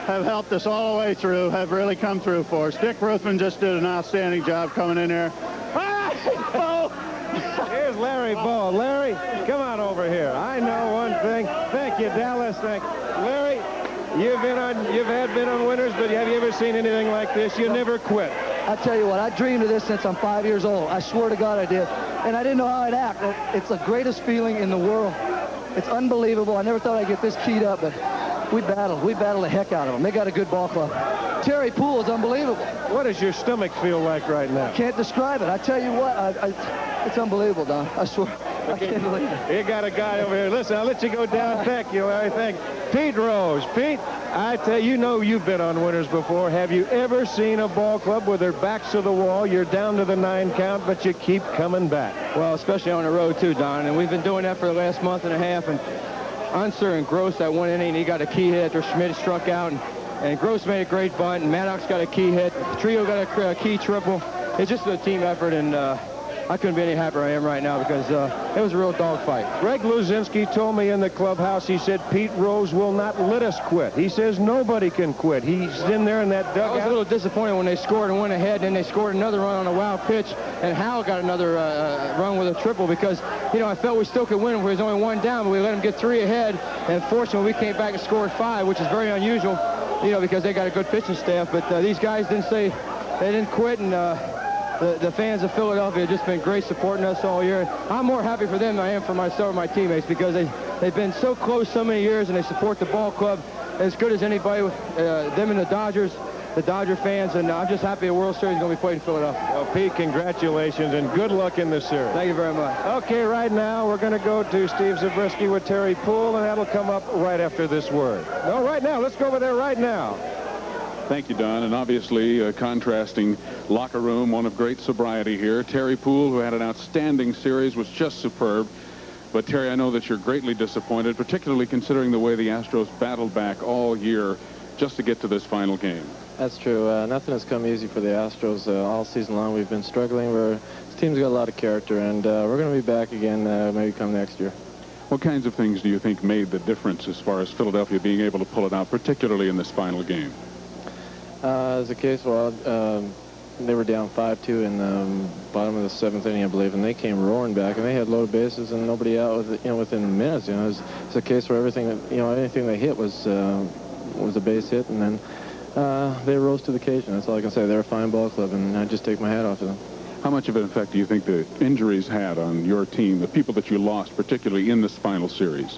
have helped us all the way through have really come through for us. Dick Ruthven just did an outstanding job coming in there. Here's Larry Bowe. Larry, come on over here. I know one thing. Thank you, Dallas. Thank you. Larry, you've been on winners, but have you ever seen anything like this? You never quit. I tell you what, I dreamed of this since I'm 5 years old. I swear to God I did. And I didn't know how I'd act. It's the greatest feeling in the world. It's unbelievable. I never thought I'd get this keyed up, but we battled. We battled the heck out of them. They got a good ball club. Terry Poole is unbelievable. What does your stomach feel like right now? Can't describe it. I tell you what, it's unbelievable, Don. I swear. I can't believe it. You got a guy over here. Listen, I'll let you go down. Thank you, Larry. Thank you. Pete Rose. Pete, I tell you, you've been on winners before. Have you ever seen a ball club with their backs to the wall? You're down to the 9 count, but you keep coming back. Well, especially on the road, too, Don. And we've been doing that for the last month and a half. And Unser and Gross, that 1 inning, he got a key hit after Schmidt struck out. And Gross made a great bunt, and Maddox got a key hit. Trio got a key triple. It's just a team effort, and I couldn't be any happier than I am right now because it was a real dogfight. Greg Luzinski told me in the clubhouse, he said, Pete Rose will not let us quit. He says nobody can quit. He's in there in that dugout. I was a little disappointed when they scored and went ahead, and then they scored another run on a wild pitch, and Howell got another run with a triple because, I felt we still could win if we was only 1 down, but we let them get 3 ahead, and fortunately we came back and scored 5, which is very unusual, because they got a good pitching staff, but these guys didn't quit, and the fans of Philadelphia have just been great supporting us all year. I'm more happy for them than I am for myself and my teammates because They've been so close so many years, and they support the ball club as good as anybody, them and the Dodgers, the Dodger fans, and I'm just happy the World Series is going to be played in Philadelphia. Well, Pete, congratulations and good luck in this series. Thank you very much. Okay, right now we're going to go to Steve Zabriskie with Terry Poole, and that'll come up right after this word. No, right now. Let's go over there right now. Thank you, Don. And obviously a contrasting locker room, one of great sobriety here. Terry Poole, who had an outstanding series, was just superb. But, Terry, I know that you're greatly disappointed, particularly considering the way the Astros battled back all year just to get to this final game. That's true. Nothing has come easy for the Astros all season long. We've been struggling. This team's got a lot of character, and we're going to be back again maybe come next year. What kinds of things do you think made the difference as far as Philadelphia being able to pull it out, particularly in this final game? As a case, well, they were down 5-2 in the bottom of the 7th inning, I believe, and they came roaring back, and they had loaded bases and nobody out within minutes. It's a case where everything, anything they hit was a base hit, and then they rose to the occasion. That's all I can say. They're a fine ball club, and I just take my hat off to them. How much of an effect do you think the injuries had on your team, the people that you lost, particularly in this final series?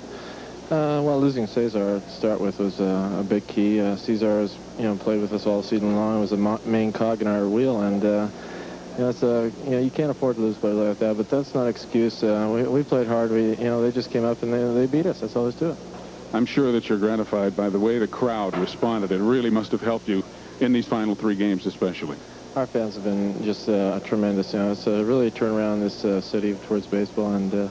Well, losing Cesar to start with was a big key. Cesar has, played with us all season long. It was a main cog in our wheel, and you can't afford to lose players like that. But that's not an excuse. We played hard. They just came up and they beat us. That's all there's to it. I'm sure that you're gratified by the way the crowd responded. It really must have helped you in these final 3 games, especially. Our fans have been just tremendous. It's really a turnaround in this city towards baseball, and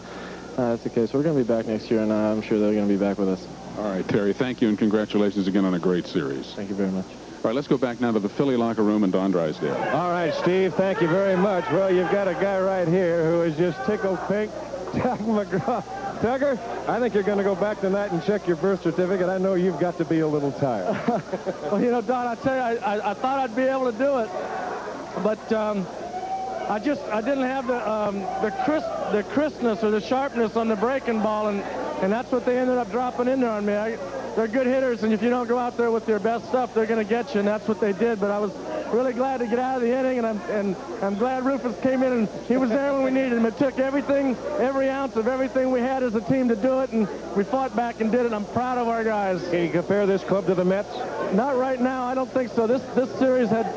that's the case. We're going to be back next year, and I'm sure they're going to be back with us. All right, Terry, thank you, and congratulations again on a great series. Thank you very much. All right, let's go back now to the Philly locker room and Don Drysdale. All right, Steve, thank you very much. Well, you've got a guy right here who is just tickled pink. Doug McGraw. Tugger, I think you're going to go back tonight and check your birth certificate. I know you've got to be a little tired. Well, Don, I tell you, I thought I'd be able to do it, but I didn't have the crispness or the sharpness on the breaking ball, and that's what they ended up dropping in there on me. They're good hitters, and if you don't go out there with your best stuff, they're going to get you, and that's what they did. But I was really glad to get out of the inning, and I'm glad Rufus came in, and he was there when we needed him. It took every ounce of everything we had as a team to do it, and we fought back and did it. I'm proud of our guys. Can you compare this club to the Mets? Not right now. I don't think so. This series had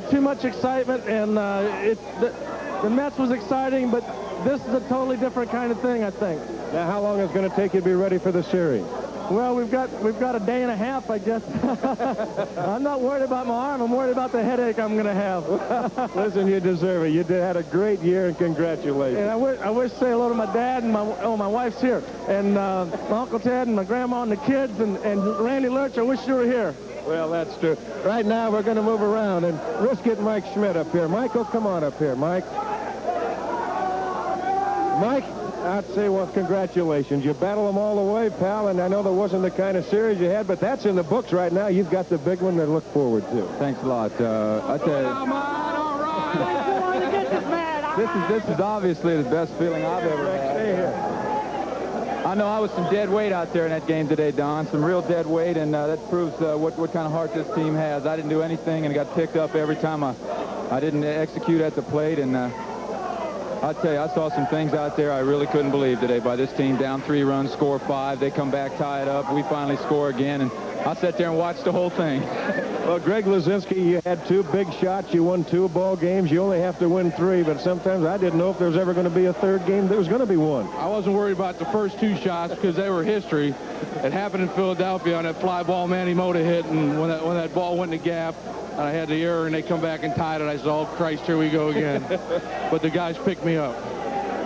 too much excitement, and the Mets was exciting, but this is a totally different kind of thing, I think. Now, how long is it going to take you to be ready for the series? Well, we've got a day and a half, I guess. I'm not worried about my arm. I'm worried about the headache I'm going to have. Listen, you deserve it. You had a great year, and congratulations. And I wish to say hello to my dad and my wife's here, and my Uncle Ted and my grandma and the kids, and Randy Lurch. I wish you were here. Well, that's true. Right now, we're going to move around, and let's get Mike Schmidt up here. Michael, come on up here, Mike. Mike, I'd say, well, congratulations. You battled them all the way, pal, and I know there wasn't the kind of series you had, but that's in the books right now. You've got the big one to look forward to. Thanks a lot. I tell you, this is obviously the best feeling I've ever had. Stay here. I know I was some dead weight out there in that game today, Don, some real dead weight, and that proves what kind of heart this team has. I didn't do anything and got picked up every time I didn't execute at the plate, and I tell you, I saw some things out there I really couldn't believe today by this team. Down 3 runs, score 5. They come back, tie it up. We finally score again, and I sat there and watched the whole thing. Well, Greg Luzinski, you had 2 big shots. You won 2 ball games. You only have to win 3, but sometimes I didn't know if there was ever going to be a 3rd game. There was going to be one. I wasn't worried about the first 2 shots because they were history. It happened in Philadelphia on that fly ball Manny Mota hit, and when that ball went in the gap, and I had the error, and they come back and tied it, I said, oh, Christ, here we go again. But the guys picked me up.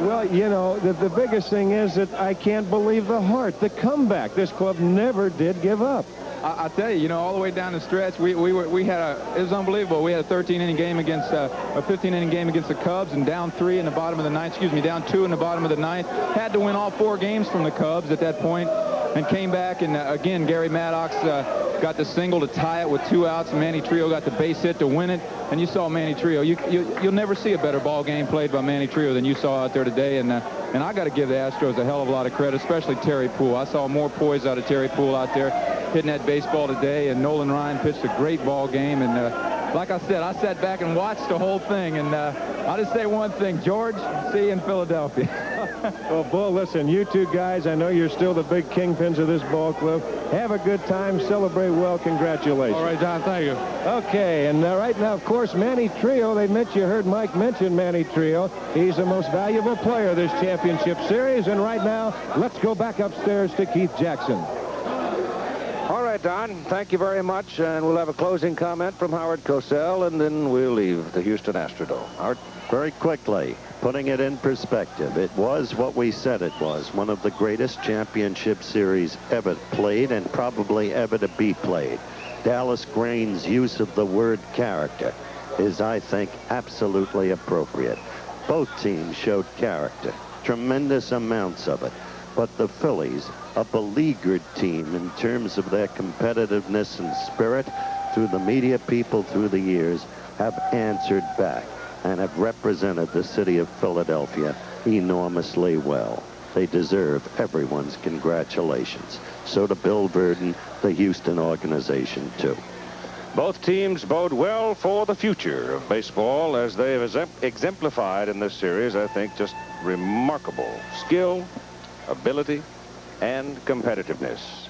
Well, the biggest thing is that I can't believe the heart, the comeback. This club never did give up. I tell you, all the way down the stretch, it was unbelievable. We had a 13-inning game against a 15-inning game against the Cubs, and down 3 in the bottom of the 9th. Down 2 in the bottom of the 9th. Had to win all 4 games from the Cubs at that point, and came back. And again, Gary Maddox got the single to tie it with 2 outs. Manny Trillo got the base hit to win it. And you saw Manny Trillo. You'll never see a better ball game played by Manny Trillo than you saw out there today. And I got to give the Astros a hell of a lot of credit, especially Terry Poole. I saw more poise out of Terry Poole out there hitting that baseball today. And Nolan Ryan pitched a great ball game. And like I said, I sat back and watched the whole thing. And I'll just say one thing, George, see you in Philadelphia. Well, Bull, listen, you two guys, I know you're still the big kingpins of this ball club. Have a good time. Celebrate well. Congratulations. All right, Don, thank you. Okay, and right now, of course, Manny Trio. You heard Mike mention Manny Trio. He's the most valuable player of this championship series. And right now, let's go back upstairs to Keith Jackson. All right, Don, thank you very much. And we'll have a closing comment from Howard Cosell, and then we'll leave the Houston Astrodome. Howard? Very quickly, putting it in perspective, it was what we said it was, one of the greatest championship series ever played and probably ever to be played. Dallas Grain's use of the word character is, I think, absolutely appropriate. Both teams showed character, tremendous amounts of it. But the Phillies, a beleaguered team in terms of their competitiveness and spirit, through the media people through the years, have answered back and have represented the city of Philadelphia enormously well. They deserve everyone's congratulations. So do Bill Verdon, the Houston organization, too. Both teams bode well for the future of baseball, as they have exemplified in this series. I think just remarkable skill, ability, and competitiveness.